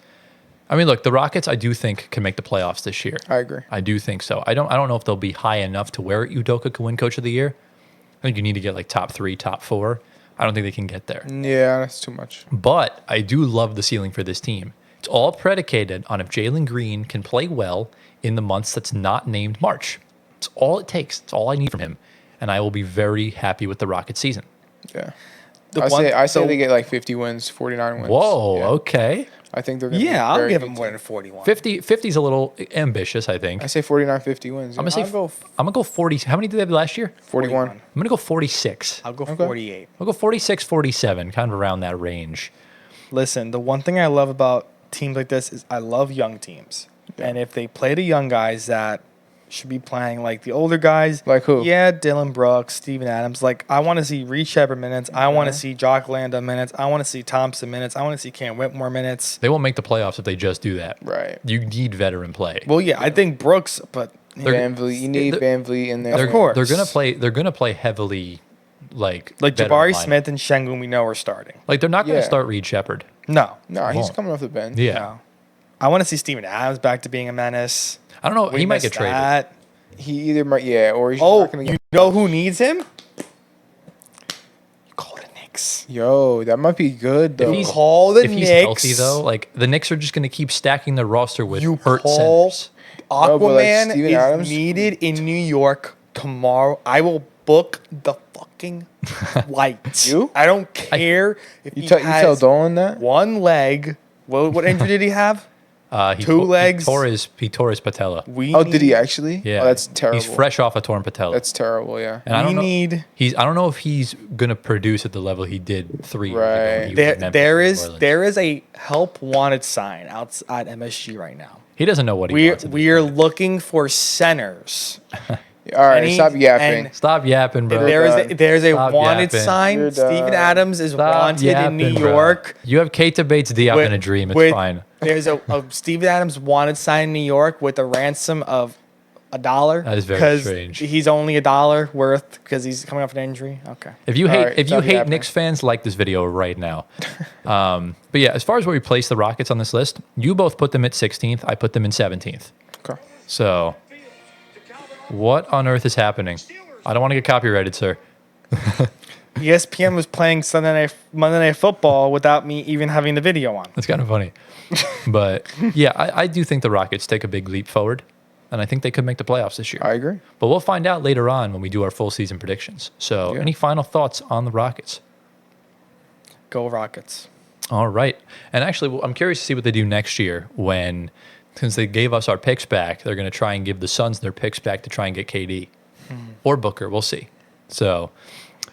I mean, look, the Rockets, I do think can make the playoffs this year. I agree. I do think so. I don't know if they'll be high enough to where Udoka can win Coach of the Year. I think you need to get like top 3, top 4. I don't think they can get there. Yeah, that's too much. But I do love the ceiling for this team. It's all predicated on if Jalen Green can play well in the months that's not named March. It's all it takes. It's all I need from him. And I will be very happy with the Rockets season. Yeah. The I say so- they get like 50 wins, 49 wins. Whoa, Yeah. okay. I think they're gonna be Yeah, I'll very give good them more team. than 41. 50 is a little ambitious, I think. I say 49, 50 wins. I'm Yeah. gonna go 40. How many did they have last year? 41. I'm gonna go 46. I'll go Okay. 48. I'll go 46, 47, kind of around that range. Listen, the one thing I love about teams like this is I love young teams. And if they play the young guys that should be playing like the older guys. Like who? Yeah, Dylan Brooks, Steven Adams. Like, I want to see Reed Shepherd minutes. I want to see Jock Landale minutes. I want to see Thompson minutes. I want to see Cam Whitmore minutes. They won't make the playoffs if they just do that. Right. You need veteran play. Well, yeah, I think Brooks, but VanVleet. You need VanVleet in there. Of course. They're gonna play heavily, like Jabari veteran Smith and Şengün we know are starting. Like they're not gonna Yeah. start Reed Shepherd. No. No, he's Won't. coming off the bench. Yeah. No. I want to see Steven Adams back to being a menace. I don't know. We He might get missed traded. that. He either might, or he's Oh, not going to you get. know who needs him? You call the Knicks. Yo, that might be good though. he's- Call the if he's Knicks. healthy though, like the Knicks are just going to keep stacking their roster with You hurt call- centers. No, but, like, Aquaman Steven is Adams- needed in New York tomorrow. I will book the fucking flight. You? I don't care if You he tell you tell has Dolan that? one leg. What injury did he have? He Two to- legs. He tore his patella. We Oh, did he need- actually? Yeah, Oh, that's terrible. He's fresh off a torn patella. That's terrible. Yeah. and I don't know. need- I don't know if he's gonna produce at the level he did 3 years Right. ago. when he was in Memphis There and is Orleans. there is a help wanted sign outside MSG right now. He doesn't know what he We wants. at this we are point. looking for centers. All right, Any- stop yapping. and- Stop yapping, bro. done. There's a Stop wanted yapping. sign. You're Steven done. Adams is Stop wanted in New yapping, bro. York. You have Keita Bates Diop with- in a dream. It's with- fine. There's a Steven Adams wanted sign in New York with a ransom of $1. That is very 'cause strange. He's only $1 worth because he's coming off an injury. Okay. If you All hate right, if you stop hate yapping. Knicks fans, like this video right now. But yeah, as far as where we place the Rockets on this list, you both put them at 16th. I put them in 17th. Okay. So, what on earth is happening? I don't want to get copyrighted, sir. ESPN was playing Monday Night Football without me even having the video on. That's kind of funny. But yeah, I do think the Rockets take a big leap forward, and I think they could make the playoffs this year. I agree. But we'll find out later on when we do our full season predictions. So, Yeah. any final thoughts on the Rockets? Go Rockets. All right. And actually, I'm curious to see what they do next year when, since they gave us our picks back, they're going to try and give the Suns their picks back to try and get KD or Booker. We'll see. So,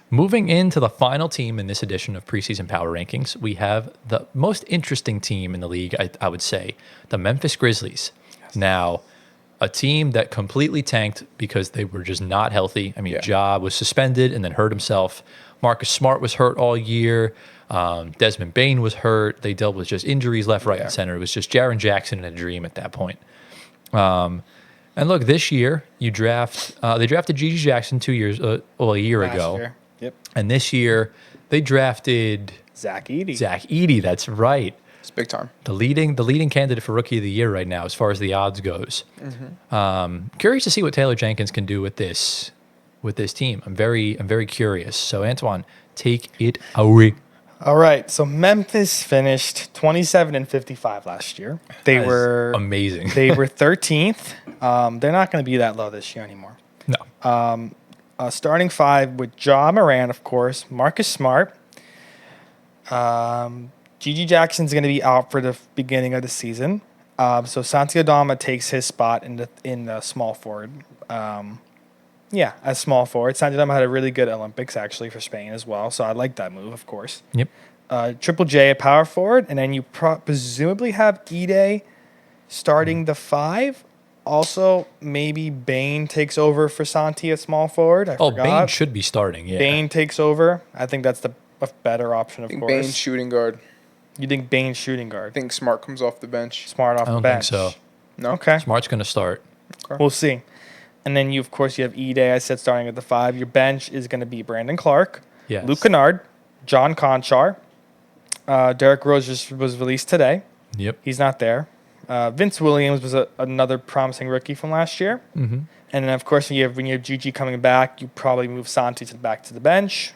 moving into the final team in this edition of Preseason Power Rankings, we have the most interesting team in the league, I would say, the Memphis Grizzlies. Now, a team that completely tanked because they were just not healthy. I mean, Yeah. Ja was suspended and then hurt himself. Marcus Smart was hurt all year. Desmond Bane was hurt. They dealt with just injuries left, right, Yeah. and center. It was just Jaren Jackson in a dream at that point. And look, this year they drafted Gigi Jackson a year Last ago, year. Yep. and this year they drafted Zach Edey. Zach Edey. That's right, It's big time. the leading candidate for Rookie of the Year right now, as far as the odds goes. Curious to see what Taylor Jenkins can do with this team. I'm very curious. So Antoine, take it away. All right. So Memphis finished 27-55 last year. They That is were amazing. They were 13th. They're not going to be that low this year anymore. No. Starting five with Ja Morant, of course, Marcus Smart. Gigi Jackson's going to be out for the beginning of the season. So Santi Aldama takes his spot in the small forward. As small forward. Santi Aldama had a really good Olympics actually for Spain as well. So I like that move, of course. Yep. Triple J at power forward, and then you presumably have Ide starting the five. Also, maybe Bane takes over for Santi at small forward. I Oh, forgot. Bane should be starting. Yeah. Bane takes over. I think that's a better option, I of think course. Bane's shooting guard. You think Bane's shooting I guard? think Smart comes off the bench. Smart off I the don't bench. think so. No. Okay, Smart's going to start. we'll see. And then you, of course, you have Ide. I said starting at the five. Your bench is going to be Brandon Clark, Yes. Luke Kennard, John Conchar. Derrick Rose just was released today. Yep. He's not there. Vince Williams was another promising rookie from last year. Mm-hmm. And then, of course, when you have Gigi coming back, you probably move Santi back to the bench.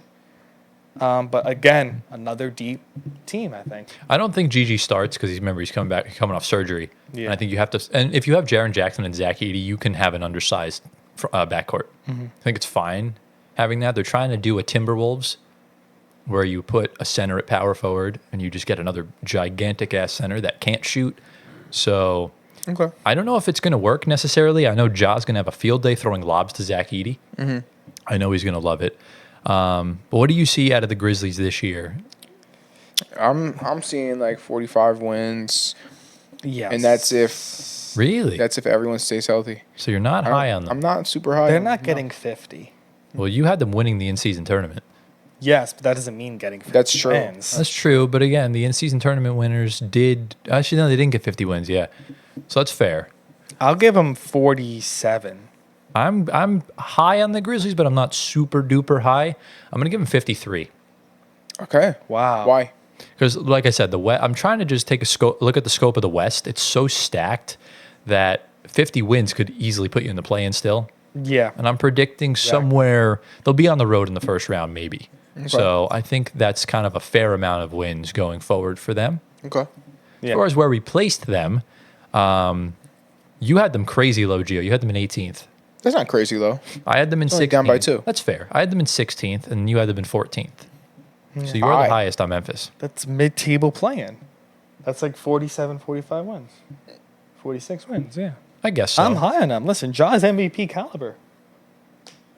But again, another deep team, I think. I don't think Gigi starts because he's coming off surgery. Yeah. And I think you have to. And if you have Jaren Jackson and Zach Edey, you can have an undersized backcourt. Mm-hmm. I think it's fine having that. They're trying to do a Timberwolves where you put a center at power forward and you just get another gigantic ass center that can't shoot. So Okay. I don't know if it's going to work necessarily. I know Ja's going to have a field day throwing lobs to Zach Edey. Mm-hmm. I know he's going to love it. But what do you see out of the Grizzlies this year? I'm seeing like 45 wins, Yes. and that's if Really? everyone stays healthy. So you're not high on them. I'm not super high. They're on not them, getting 50. Well, you had them winning the in-season tournament. Yes, but that doesn't mean getting 50 That's true. wins. That's true, but again, the in-season tournament winners did. Actually, no, they didn't get 50 wins. Yeah, so that's fair. I'll give them 47. I'm high on the Grizzlies, but I'm not super duper high. I'm gonna give them 53 no. Okay. Wow. Why? because, like I said, the West. I'm trying to just take a look at the scope of the West. It's so stacked that 50 wins could easily put you in the play-in still. Yeah. And I'm predicting somewhere they'll be on the road in the first round, maybe. So I think that's kind of a fair amount of wins going forward for them. Okay. As far as where we placed them, you had them crazy low, Gio. You had them in 18th. That's not crazy though. I had them in 16th. Down by 2. That's fair. I had them in 16th, and you had them in 14th. So you were High. the highest on Memphis. That's mid-table playing. That's like 47, 45 wins. 46 wins, yeah. I guess so. I'm high on them. Listen, Ja's MVP caliber.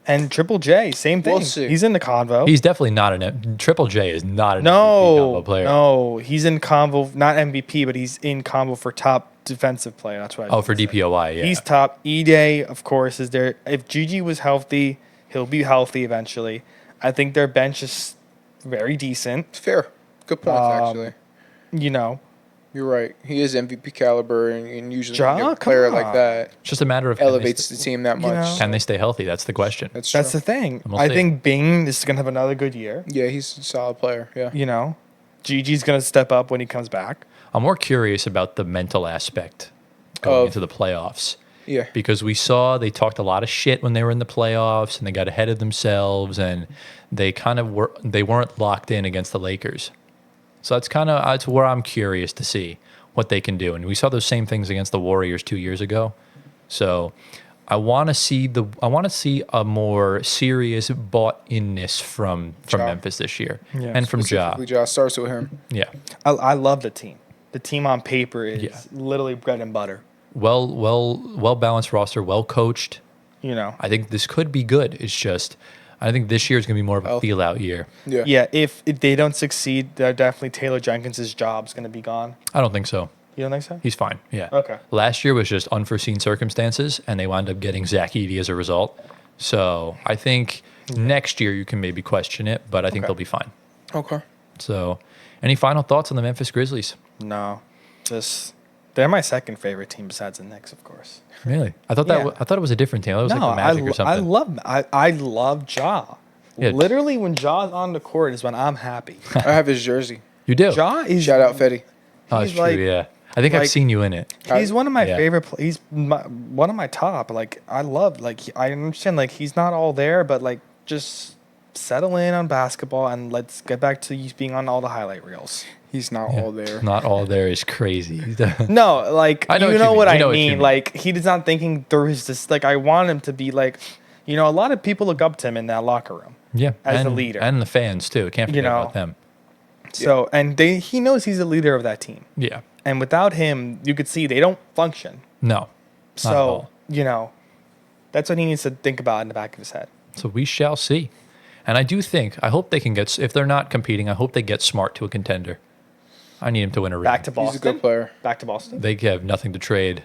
And Triple J, same thing. We'll see. He's in the convo. He's definitely not Triple J is not an MVP no, combo player. no, he's in convo, not MVP, but he's in convo for top defensive player. That's what I Oh, for DPOI, yeah. He's top. E-Day, of course, is there. If Gigi was healthy, he'll be healthy eventually. I think their bench is very decent. Fair. Good points, actually. You know, You're right. He is MVP caliber, and usually Ja, when you get a player come like on. that It's just a matter of elevates the team that much. know. can they stay healthy? That's the question. That's true. that's the thing. We'll I see. think Bing is going to have another good year. Yeah, he's a solid player. Yeah. You know, Gigi's going to step up when he comes back. I'm more curious about the mental aspect going Of- into the playoffs. Yeah. Because we saw they talked a lot of shit when they were in the playoffs and they got ahead of themselves and they kind of weren't locked in against the Lakers. So that's where I'm curious to see what they can do. And we saw those same things against the Warriors 2 years ago. So I want to see a more serious bought-inness from Ja. Memphis this year. Yeah, and from Ja. Specifically, Ja starts with him. Yeah. I love the team. The team on paper is Yeah. literally bread and butter. Well balanced roster, well coached. You know. I think this could be good. It's just, I think this year is going to be more of a Well, feel out year. Yeah. Yeah, if they don't succeed, definitely Taylor Jenkins' job's going to be gone. I don't think so. You don't think so? He's fine. Yeah. Okay. Last year was just unforeseen circumstances, and they wound up getting Zach Edey as a result. So I think next year you can maybe question it, but I think Okay. they'll be fine. Okay. So, any final thoughts on the Memphis Grizzlies? No, they're my second favorite team besides the Knicks, of course. Really? I thought Yeah. I thought it was a different team. It was like the Magic or something. I love Ja. Yeah. Literally, when Ja's on the court is when I'm happy. I have his jersey. You do? Ja is Shout out Fetty. Oh, that's he's true. like- Yeah. I think I've like- seen you in it. He's one of my Yeah. favorite. He's one of my top. Like I love. Like I understand. Like he's not all there, but like just settle in on basketball and let's get back to you being on all the highlight reels. He's not Yeah. all there. Not all there is crazy. No, like I know you what know you what mean. I I know what you mean. mean. Like he is not thinking through his. This like I want him to be like, you know, a lot of people look up to him in that locker room. Yeah. As the and, leader. And the fans, too. Can't forget You know. about them. So and he knows he's the leader of that team. Yeah. And without him, you could see they don't function. No. Not at So all. you know, that's what he needs to think about in the back of his head. So we shall see. And I hope they can get, if they're not competing, I hope they get smart to a contender. I need him to win a ring. Back to Boston. He's a good player. Back to Boston. They have nothing to trade.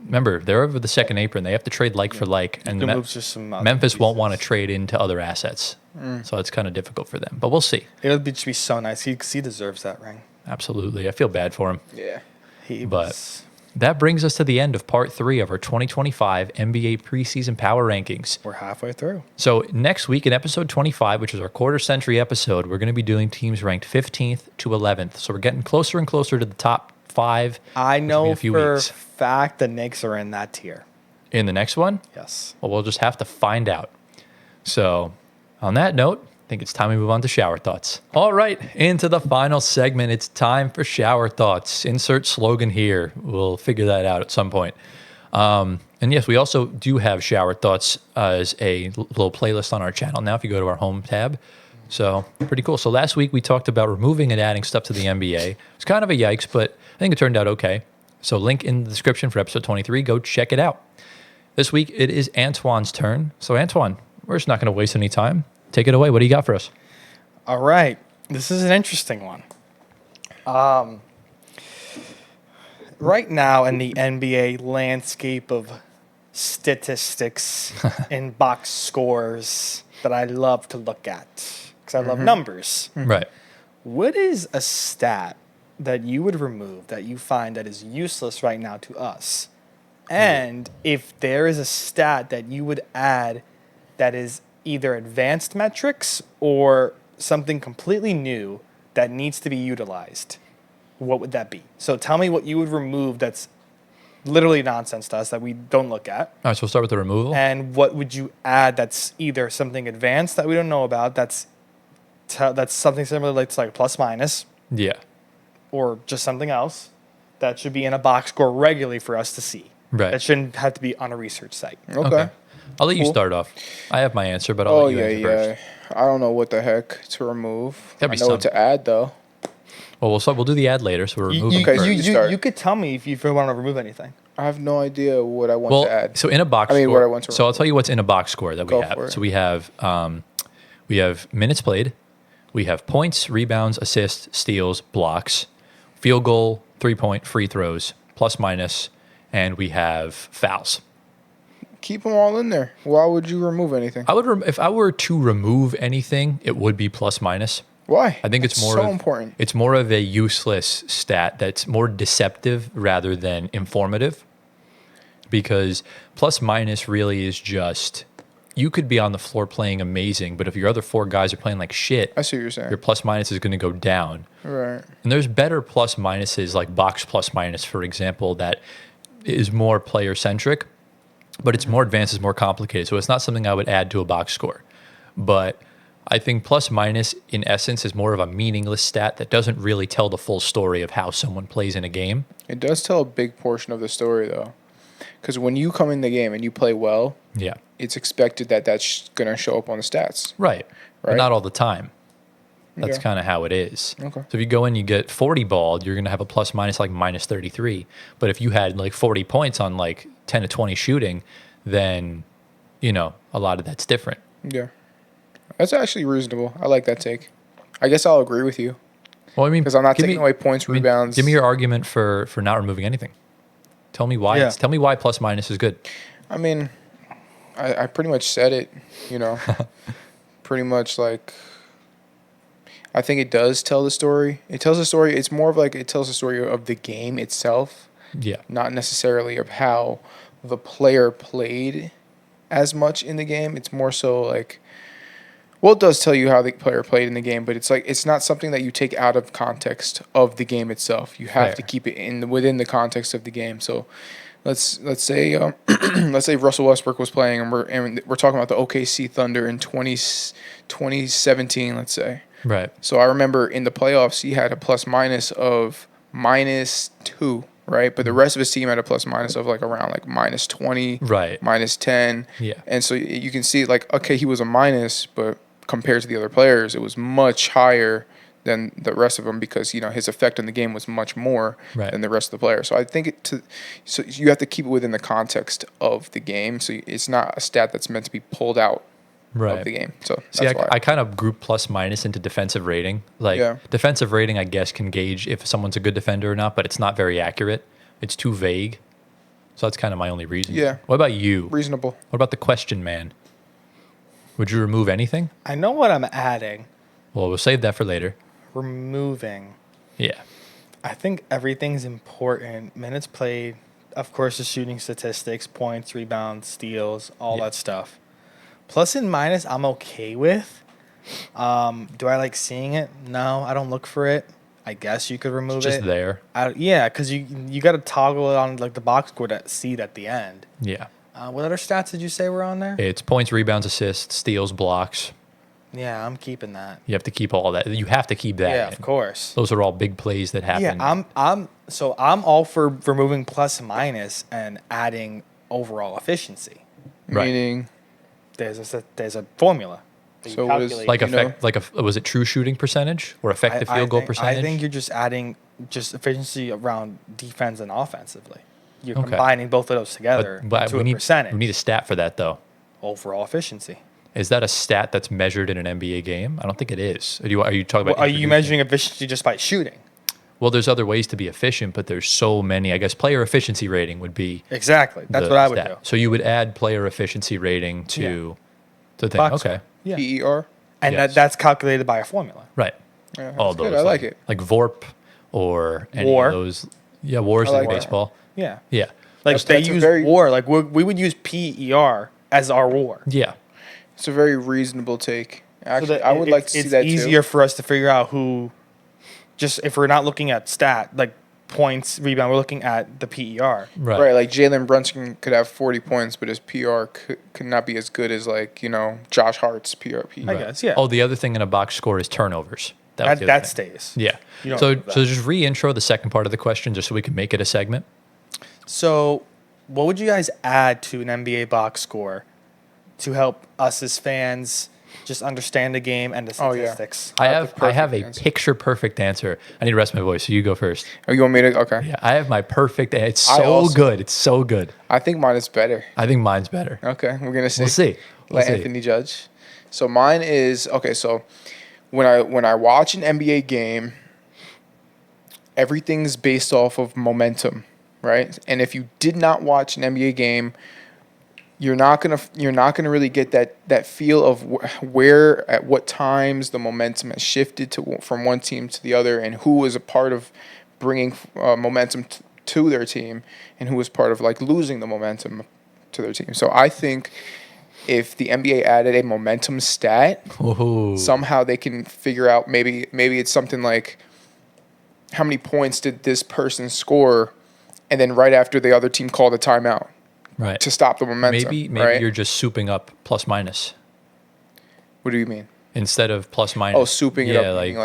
Remember, they're over the second apron. They have to trade like for like. And Good moves just some other Memphis won't pieces. want to trade into other assets. So it's kind of difficult for them. But we'll see. It would just be so nice. He deserves that ring. Absolutely. I feel bad for him. Yeah. He But was, that brings us to the end of part 3 of our 2025 NBA preseason power rankings. we're halfway through. So next week in episode 25, which is our quarter century episode, we're going to be doing teams ranked 15th to 11th. So we're getting closer and closer to the top 5 I in know a few for weeks. fact the Knicks are in that tier. In the next one, Yes. well, we'll just have to find out. So on that note, I think it's time we move on to shower thoughts. All right, into the final segment. It's time for shower thoughts. Insert slogan here. We'll figure that out at some point. And yes, we also do have shower thoughts as a little playlist on our channel now if you go to our home tab. So pretty cool. So last week we talked about removing and adding stuff to the NBA. It's kind of a yikes, but I think it turned out okay. So link in the description for episode 23. Go check it out. This week it is Antoine's turn. So Antoine, we're just not going to waste any time. Take it away. What do you got for us? All right. This is an interesting one. Right now in the NBA landscape of statistics and box scores that I love to look at because I love numbers. Right. What is a stat that you would remove that you find that is useless right now to us? And if there is a stat that you would add that is either advanced metrics or something completely new that needs to be utilized, what would that be? So tell me what you would remove that's literally nonsense to us that we don't look at. All right, so we'll start with the removal. And what would you add that's either something advanced that we don't know about, that's something similar like plus minus, Yeah. or just something else that should be in a box score regularly for us to see. Right. That shouldn't have to be on a research site. Okay. I'll let you Cool. start off. I have my answer, but I'll let you answer first. I don't know what the heck to remove. Gotta be I know what something. to add though. Well, we'll do the ad later, so we're removing Okay, first. you start. You could tell me if you want to remove anything. I have no idea what I want Well, to add. so in a box I mean, score. what I want to So I'll remove. tell you what's in a box score that we Go have. for it. So we have minutes played, we have points, rebounds, assists, steals, blocks, field goal, 3-point, free throws, plus minus, and we have fouls. Keep them all in there. Why would you remove anything? I would if I were to remove anything, it would be plus minus. Why? I think it's more so of, important. It's more of a useless stat that's more deceptive rather than informative. Because plus minus really is just you could be on the floor playing amazing, but if your other four guys are playing like shit, I see what you're saying. your plus minus is going to go down. Right. And there's better plus minuses like box plus minus, for example, that is more player centric, but it's more advanced, it's more complicated. So it's not something I would add to a box score. But I think plus minus in essence is more of a meaningless stat that doesn't really tell the full story of how someone plays in a game. It does tell a big portion of the story though. Because when you come in the game and you play well, Yeah. it's expected that that's going to show up on the stats. Right. But Right. not all the time. That's Okay. kind of how it is. Okay. So if you go in, you get 40 balled, you're going to have a plus minus like minus 33. But if you had like 40 points on like 10 to 20 shooting, then, you know, a lot of that's different. Yeah. That's actually reasonable. I like that take. I guess I'll agree with you. Well, I mean, Because I'm not give taking me- away points, I mean, rebounds. Give me your argument for not removing anything. Tell me why. Yeah. Tell me why plus minus is good. I mean, I pretty much said it, you know. Pretty much like, I think it does tell the story. It tells the story. It's more of like it tells the story of the game itself, Yeah. not necessarily of how the player played as much in the game. It's more so like, well, it does tell you how the player played in the game, but it's like it's not something that you take out of context of the game itself. You have to Fair. keep it within the context of the game. So, let's say let's say Russell Westbrook was playing, and we're talking about the OKC Thunder in 2017. Let's say. Right. So I remember in the playoffs he had a plus minus of -2, right? But the rest of his team had a plus minus of like around like -20, Right. -10. Yeah. And so you can see like, okay, he was a minus, but compared to the other players, it was much higher than the rest of them because, you know, his effect on the game was much more Right. than the rest of the players. So I think so you have to keep it within the context of the game. So it's not a stat that's meant to be pulled out Right. of the game. So See, that's why. I kind of group plus minus into defensive rating. Like Yeah. defensive rating, I guess, can gauge if someone's a good defender or not, but it's not very accurate. It's too vague. So that's kind of my only reason. Yeah. What about you? Reasonable. What about the question man? Would you remove anything? I know what I'm adding. Well, we'll save that for later. Removing. Yeah. I think everything's important. Minutes played, of course, the shooting statistics, points, rebounds, steals, all Yeah. that stuff. Plus and minus, I'm okay with. Do I like seeing it? No, I don't look for it. I guess you could remove It's just it. there. Yeah, because you got to toggle it on like the box score to see it at the end. Yeah. What other stats did you say were on there? It's points, rebounds, assists, steals, blocks. Yeah, I'm keeping that. You have to keep all that. You have to keep that. Yeah, in. of course. Those are all big plays that happen. Yeah, I'm all for removing plus and minus and adding overall efficiency. Right. Meaning, There's a formula. that you So what is- calculate. like you know- effect, like a was it true shooting percentage or effective field goal percentage? I think you're just adding just efficiency around defense and offensively. You're Okay. combining both of those together but to we a need percentage. we need a stat for that though. Overall efficiency. Is that a stat that's measured in an NBA game? I don't think it is. Are you talking about? Well, are you introducing- measuring efficiency just by shooting? Well, there's other ways to be efficient, but there's so many. I guess player efficiency rating would be Exactly. That's the what I would stat. do. So you would add player efficiency rating to the thing. Box Okay, score. Yeah. PER. And Yes. that's calculated by a formula. right. Yeah, All that's those. good. I like it. Like VORP or any War. of those. Yeah, wars I like in that. baseball. Yeah. Yeah, Like That's- they that's a use very- war. Like we would use PER as our war. yeah. It's a very reasonable take. So Actually, that I would like to see that It's too. easier for us to figure out who, just if we're not looking at like points, rebound. We're looking at the PER. Right, like Jalen Brunson could have 40 points, but his PR could not be as good as like, Josh Hart's PR. I guess, yeah. Oh, the other thing in a box score is turnovers. Was the other That thing. stays. Yeah. You don't So remove that. so just re-intro the second part of the question just so we can make it a segment. So, what would you guys add to an NBA box score to help us as fans just understand the game and the Oh, yeah. statistics? I have the have a perfect answer. picture perfect answer. I need to rest my voice, so you go first. Oh, you want me to? Okay. Yeah, I have my perfect. It's I so also- good. It's so good. I think mine is better. I think mine's better. Okay, we're gonna see. We'll see. We'll Let see. Anthony judge. So mine is okay. So when I watch an NBA game, everything's based off of momentum, right? And if you did not watch an NBA game, you're not gonna really get that feel of where at what times the momentum has shifted from one team to the other, and who was a part of bringing momentum to their team, and who was part of like losing the momentum to their team. So I think if the NBA added a momentum stat, Ooh. somehow they can figure out maybe it's something like how many points did this person score, and then right after the other team called a timeout Right. to stop the momentum. Maybe right? you're just souping up plus minus What do you mean? instead of plus minus. Oh, souping it Yeah, up, meaning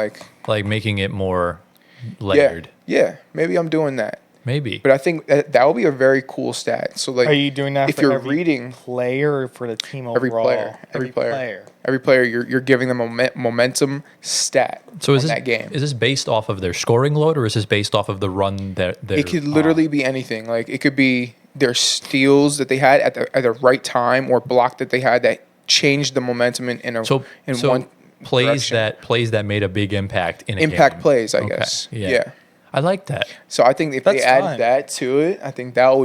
like making it more yeah, layered. yeah. Maybe I'm doing that, Maybe. but I think that would be a very cool stat. So like, Are you doing that if for you're every reading player or for the team overall? every player, every player, you're giving them a momentum stat. So is on this that game? is this based off of their scoring load, or is this based off of the run that they're It could literally be anything. Like it could be their steals that they had at the right time, or block that they had that changed the momentum in one plays direction. that made a big impact in a Impact game. plays, I Okay, guess. Yeah. Yeah. I like that. So I think if they That's add fine. that to it, I think that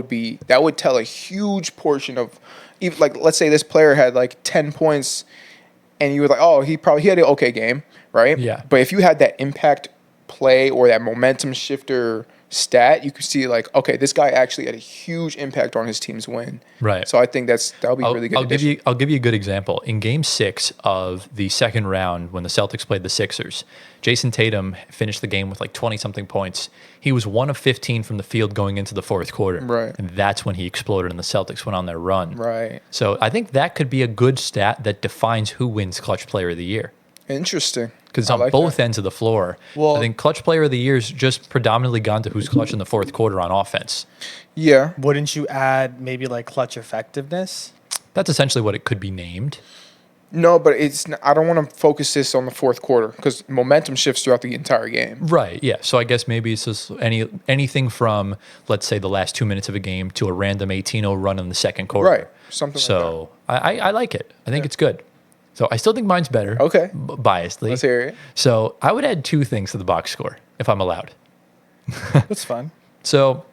would tell a huge portion of, even like let's say this player had like 10 points, and you were like, oh, he had an okay game, right? Yeah. But if you had that impact play or that momentum shifter stat, you could see like, okay, this guy actually had a huge impact on his team's win. Right. So I think that'll be really good. I'll give you a good example. In Game 6 of the second round, when the Celtics played the Sixers, Jason Tatum finished the game with like 20-something points. He was 1 of 15 from the field going into the fourth quarter. Right. And that's when he exploded and the Celtics went on their run. Right. So I think that could be a good stat that defines who wins Clutch Player of the Year. Interesting. Because I on like both that. ends of the floor, Well- I think Clutch Player of the Year is just predominantly gone to who's clutch in the fourth quarter on offense. Yeah. Wouldn't you add maybe like clutch effectiveness? That's essentially what it could be named. No, but I don't want to focus this on the fourth quarter because momentum shifts throughout the entire game. Right, yeah. So I guess maybe it's just anything from, let's say, the last 2 minutes of a game to a random 18-0 run in the second quarter. Right. Something like that. So I like it. I think it's good. So I still think mine's better. Okay. Biasedly. Let's hear it. So I would add 2 things to the box score, if I'm allowed. That's fun. So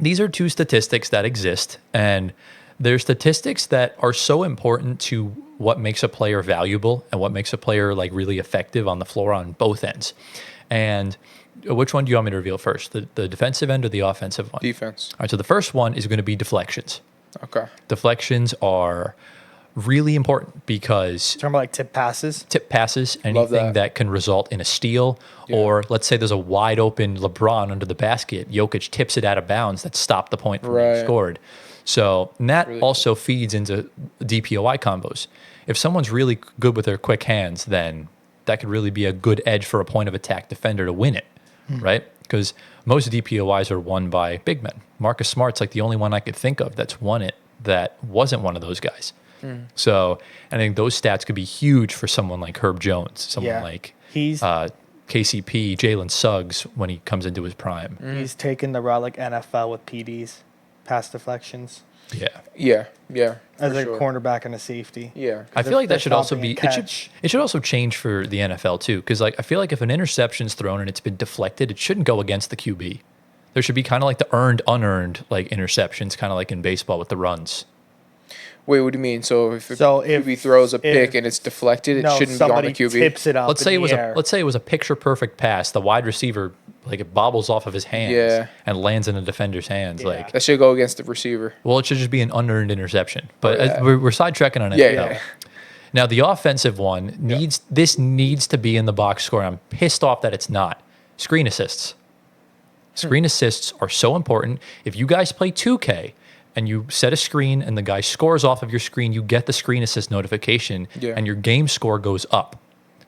these are 2 statistics that exist, and they're statistics that are so important to what makes a player valuable and what makes a player like really effective on the floor on both ends. And which one do you want me to reveal first? The defensive end or the offensive one? Defense. All right, so the first one is going to be deflections. Okay. Deflections are really important because Talking about like tip passes. tip passes, anything that. that can result in a steal, or let's say there's a wide open LeBron under the basket, Jokic tips it out of bounds that stopped the point from being Right. scored. So and that Really also feeds into DPOI combos. If someone's really good with their quick hands, then that could really be a good edge for a point of attack defender to win it, right? Because most DPOIs are won by big men. Marcus Smart's like the only one I could think of that's won it that wasn't one of those guys. So I think those stats could be huge for someone like Herb Jones, someone Yeah. like He's KCP, Jalen Suggs when he comes into his prime. he's taken the route like NFL with PDs, pass deflections, Yeah. Yeah. Yeah. as for a sure. cornerback and a safety. Yeah. I feel like they're that should also stopping be and it should also change for the NFL too, because like I feel like if an interception's thrown and it's been deflected, it shouldn't go against the QB. There should be kind of like the earned unearned like interceptions, kind of like in baseball with the runs. Wait, what do you mean? So if So QB if- throws a pick if- and it's deflected, it No, shouldn't be on somebody the QB. tips it up. Let's say in it was the a air. let's say it was a picture perfect pass. The wide receiver like it bobbles off of his hands Yeah. and lands in a defender's hands. Yeah. Like, That should go against the receiver. well, it should just be an unearned interception. But Yeah. we're sidetracking on it. Yeah, now. yeah. Now the offensive one needs to be in the box score. And I'm pissed off that it's not. Screen assists. Screen assists are so important. If you guys play 2K and you set a screen and the guy scores off of your screen, you get the screen assist notification and your game score goes up.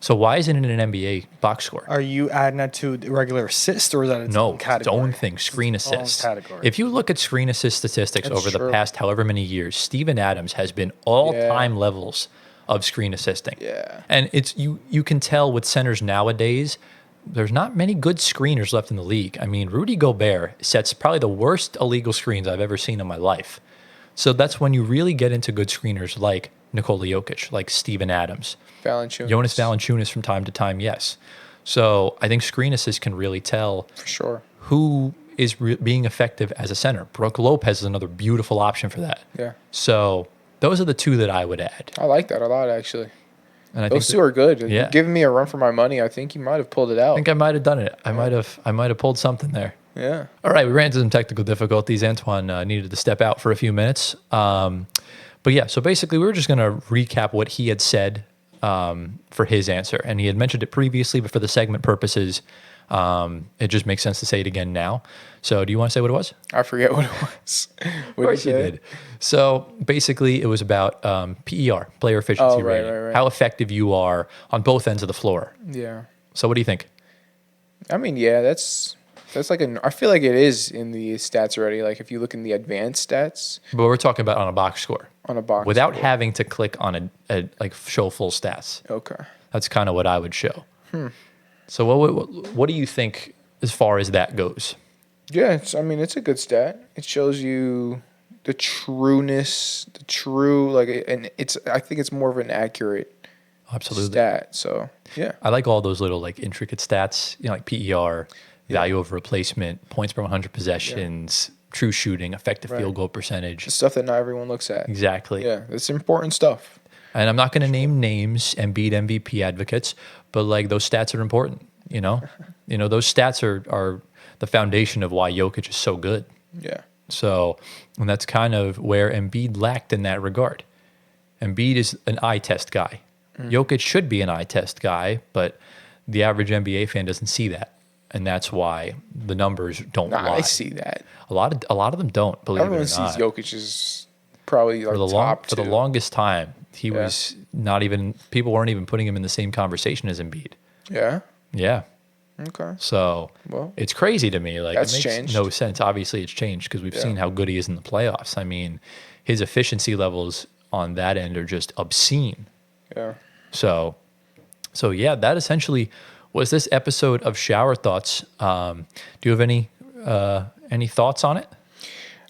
So why isn't it an NBA box score? Are you adding that to the regular assist, or is that its own category? It's own thing, screen assist. If you look at screen assist statistics the past however many years, Steven Adams has been all-time levels of screen assisting. Yeah. And it's you can tell with centers nowadays, there's not many good screeners left in the league. I mean, Rudy Gobert sets probably the worst illegal screens I've ever seen in my life. So that's when you really get into good screeners like Nikola Jokic, like Steven Adams. Jonas Valanciunas from time to time, yes. So I think screen assist can really tell for sure who is being effective as a center. Brook Lopez is another beautiful option for that. Yeah. So those are the two that I would add. I like that a lot, actually. And those two are good. Yeah. Giving me a run for my money. I think you might have pulled it out. I think I might have done it. I might have pulled something there. Yeah. All right, we ran into some technical difficulties. Antoine needed to step out for a few minutes. But yeah, so basically we were just going to recap what he had said for his answer. And he had mentioned it previously, but for the segment purposes, it just makes sense to say it again now. So do you want to say what it was? I forget what it was. Of course you did. So basically it was about PER, player efficiency rating, right. how effective you are on both ends of the floor. Yeah. So what do you think? I mean, yeah, that's like I feel like it is in the stats already. Like if you look in the advanced stats. But we're talking about on a box score. On a box without score. having to click on a like show full stats. Okay. That's kind of what I would show. So what do you think as far as that goes? Yeah, it's a good stat. It shows you the trueness, and I think it's more of an accurate stat. So yeah, I like all those little like intricate stats, like PER, value over replacement, points per 100 possessions, true shooting, effective field goal percentage. The stuff that not everyone looks at. Exactly. Yeah, it's important stuff. And I'm not going to name names and beat MVP advocates, but like those stats are important. Those stats are the foundation of why Jokic is so good. Yeah. So, and that's kind of where Embiid lacked in that regard. Embiid is an eye test guy. Jokic should be an eye test guy, but the average NBA fan doesn't see that, and that's why the numbers don't lie. I see that. A lot of them don't. Believe Everyone it or not. sees Jokic as probably like top two. For the longest time, he was not even. People weren't even putting him in the same conversation as Embiid. Yeah. Yeah. Okay. So it's crazy to me. Like that's it makes changed. no sense. Obviously, it's changed because we've seen how good he is in the playoffs. I mean, his efficiency levels on that end are just obscene. Yeah. So yeah, that essentially was this episode of Shower Thoughts. Do you have any thoughts on it?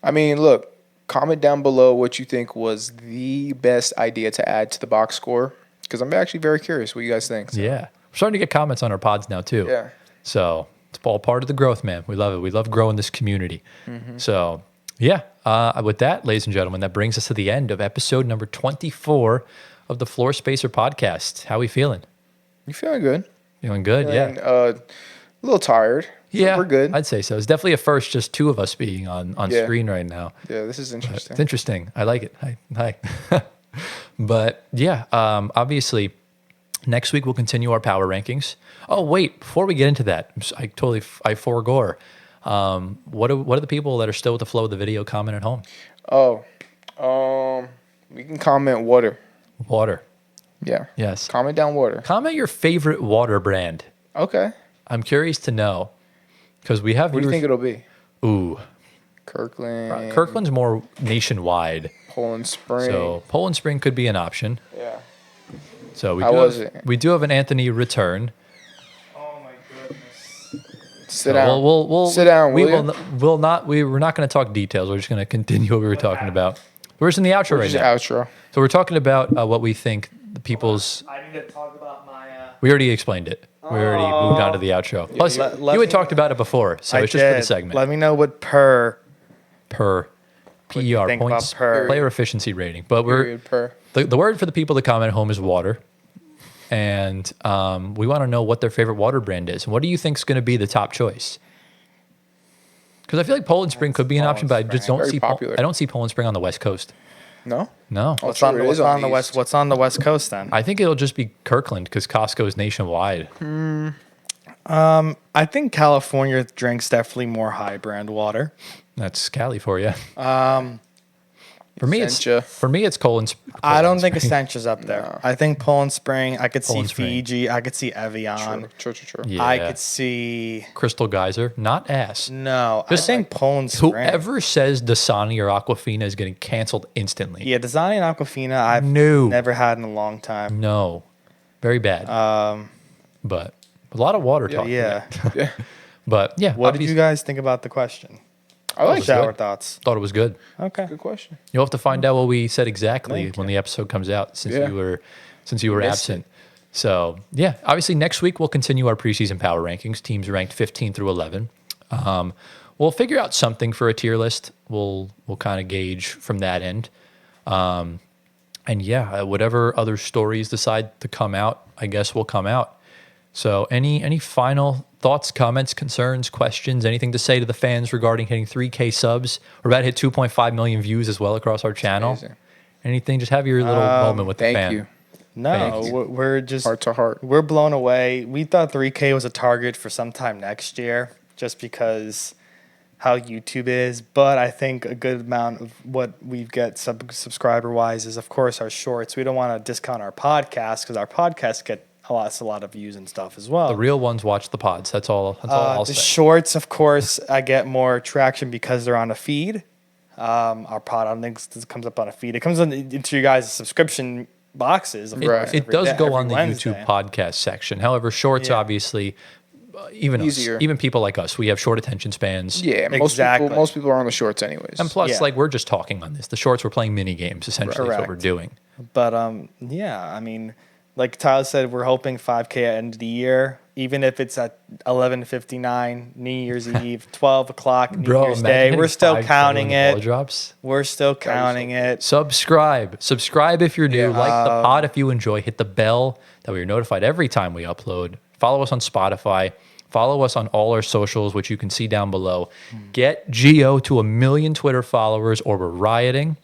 I mean, look, comment down below what you think was the best idea to add to the box score, because I'm actually very curious what you guys think. So. Yeah. We're starting to get comments on our pods now too. Yeah. So it's all part of the growth, man. We love it. We love growing this community. So yeah, with that, ladies and gentlemen, that brings us to the end of episode number 24 of the Floor Spacer podcast. How are we feeling? You feeling good? Feeling good, yeah. A little tired. Yeah, we're good. I'd say so. It's definitely a first, just two of us being on screen right now. Yeah, this is interesting. It's interesting. I like it. Hi. But yeah, obviously, next week we'll continue our power rankings. Oh wait, before we get into that, I forego. What are the people that are still with the flow of the video comment at home? We can comment water. Water. Yeah. Yes. Comment down water. Comment your favorite water brand. Okay. I'm curious to know because we have. What do you think it'll be? Ooh, Kirkland. Kirkland's more nationwide. Poland Spring. So Poland Spring could be an option. Yeah. So we do have an Anthony return. Oh my goodness. Sit down. We'll sit down. We're not going to talk details. We're just going to continue what we were talking about. We're just in the outro right now. Outro. So we're talking about what we think the people's. I need to talk about my. We already explained it. We already moved on to the outro. Plus, you had talked about it before, so it's just for the segment. Let me know what per PER points player efficiency rating. But the word for the people that comment at home is water, and we want to know what their favorite water brand is. And what do you think is going to be the top choice? Because I feel like Poland Spring could be an option, but I just don't see. I don't see Poland Spring on the West Coast. No. What's on the West Coast then? I think it'll just be Kirkland because Costco is nationwide. I think California drinks definitely more high brand water. That's Cali for you. Essentia. For me, it's Colin. I don't think Essentia's up there. No. I think Poland Spring. I could Poland see Spring. Fiji. I could see Evian. True. Yeah. I could see. Crystal Geyser, not ass. No, Just I think Poland Spring. Whoever says Dasani or Aquafina is getting canceled instantly. Yeah, Dasani and Aquafina, I've No. never had in a long time. No, very bad. But a lot of water talk. Yeah. Yeah. But yeah, What did you guys think about the question? I like Shower good. thoughts. Thought it was good. Okay. Good question. You'll have to find out what we said exactly Thank when you. the episode comes out, since Yeah. you were Missed absent. So yeah, obviously next week we'll continue our preseason power rankings. Teams ranked 15 through 11. We'll figure out something for a tier list. We'll kind of gauge from that end. And yeah, whatever other stories decide to come out, I guess will come out. So any final thoughts, comments, concerns, questions, anything to say to the fans regarding hitting 3K subs? We're about to hit 2.5 million views as well across our channel. amazing. Anything, just have your little moment with the Thank fan. you. No, Thanks. we're just Heart to heart. We're blown away. We thought 3K was a target for sometime next year, just because how YouTube is. But I think a good amount of what we get subscriber wise is, of course, our shorts. We don't want to discount our podcast because our podcasts get a lot of views and stuff as well. The real ones watch the pods. That's all I'll The say. shorts, of course, I get more traction because they're on a feed. Our pod, I don't think this comes up on a feed. It comes into you guys' subscription boxes. Of course, It every does day- go every on the Wednesday. YouTube podcast section. However, shorts, Yeah. obviously, even Easier. us, even people like us, we have short attention spans. Yeah, Exactly. most people are on the shorts anyways. And plus, Yeah. like, we're just talking on this. The shorts, we're playing mini games, essentially, is what we're Correct. doing. But yeah, I mean, like Tyler said, we're hoping 5K at end of the year, even if it's at 11:59 New Year's Eve, 12 o'clock New Year's imagine Day. hitting We're still 5K counting when the ball it. drops. We're still counting it. Subscribe if you're new. Yeah. Like the pod if you enjoy. Hit the bell that we're notified every time we upload. Follow us on Spotify. Follow us on all our socials, which you can see down below. Get Geo to 1 million Twitter followers, or we're rioting.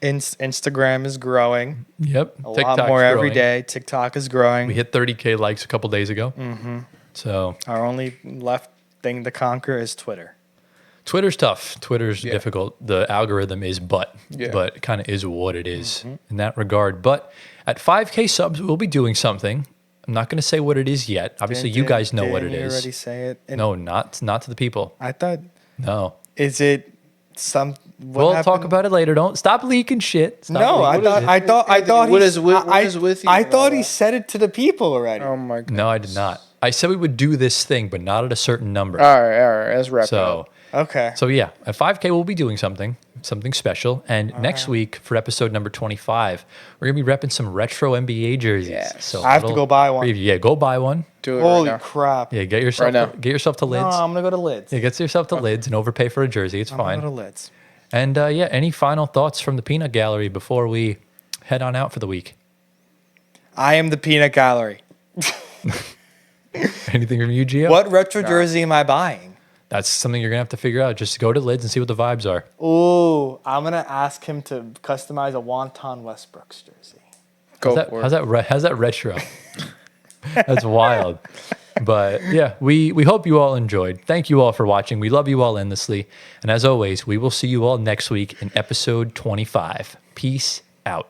Instagram is growing Yep, a lot more every day. TikTok is growing. We hit 30K likes a couple days ago. So Our only left thing to conquer is Twitter. Twitter's tough. Twitter's difficult. The algorithm is but it kind of is what it is in that regard. But at 5K subs, we'll be doing something. I'm not going to say what it is yet. Obviously, you guys know what it Didn't you is. already say it? And No, not to the people. I thought, No. is it some? We'll talk about it later. Don't stop leaking shit. Stop No, leaking shit. I thought What he- is with you I and thought all he that? said it to the people already. Oh my god. No, I did not. I said we would do this thing, but not at a certain number. All right. Let's wrap it So, up. Okay. so yeah, at 5K we'll be doing something special. And next week for episode number 25, we're gonna be repping some retro NBA jerseys. Yes. So I have to little go buy one. preview. Yeah, go buy one. Do it Holy right now. crap. Yeah, get yourself Right now. to No, Lids. I'm gonna go to Lids. Yeah, get yourself to Lids and overpay for a jersey. It's I'm gonna fine. go to Lids. And yeah, any final thoughts from the Peanut Gallery before we head on out for the week? I am the Peanut Gallery. Anything from you, Gio? What retro jersey am I buying? That's something you're gonna have to figure out. Just go to Lids and see what the vibes are. Ooh, I'm gonna ask him to customize a Wonton Westbrooks jersey. Go for it. How's that retro? That's wild. But yeah, we hope you all enjoyed. Thank you all for watching. We love you all endlessly. And as always, we will see you all next week in episode 25. Peace out.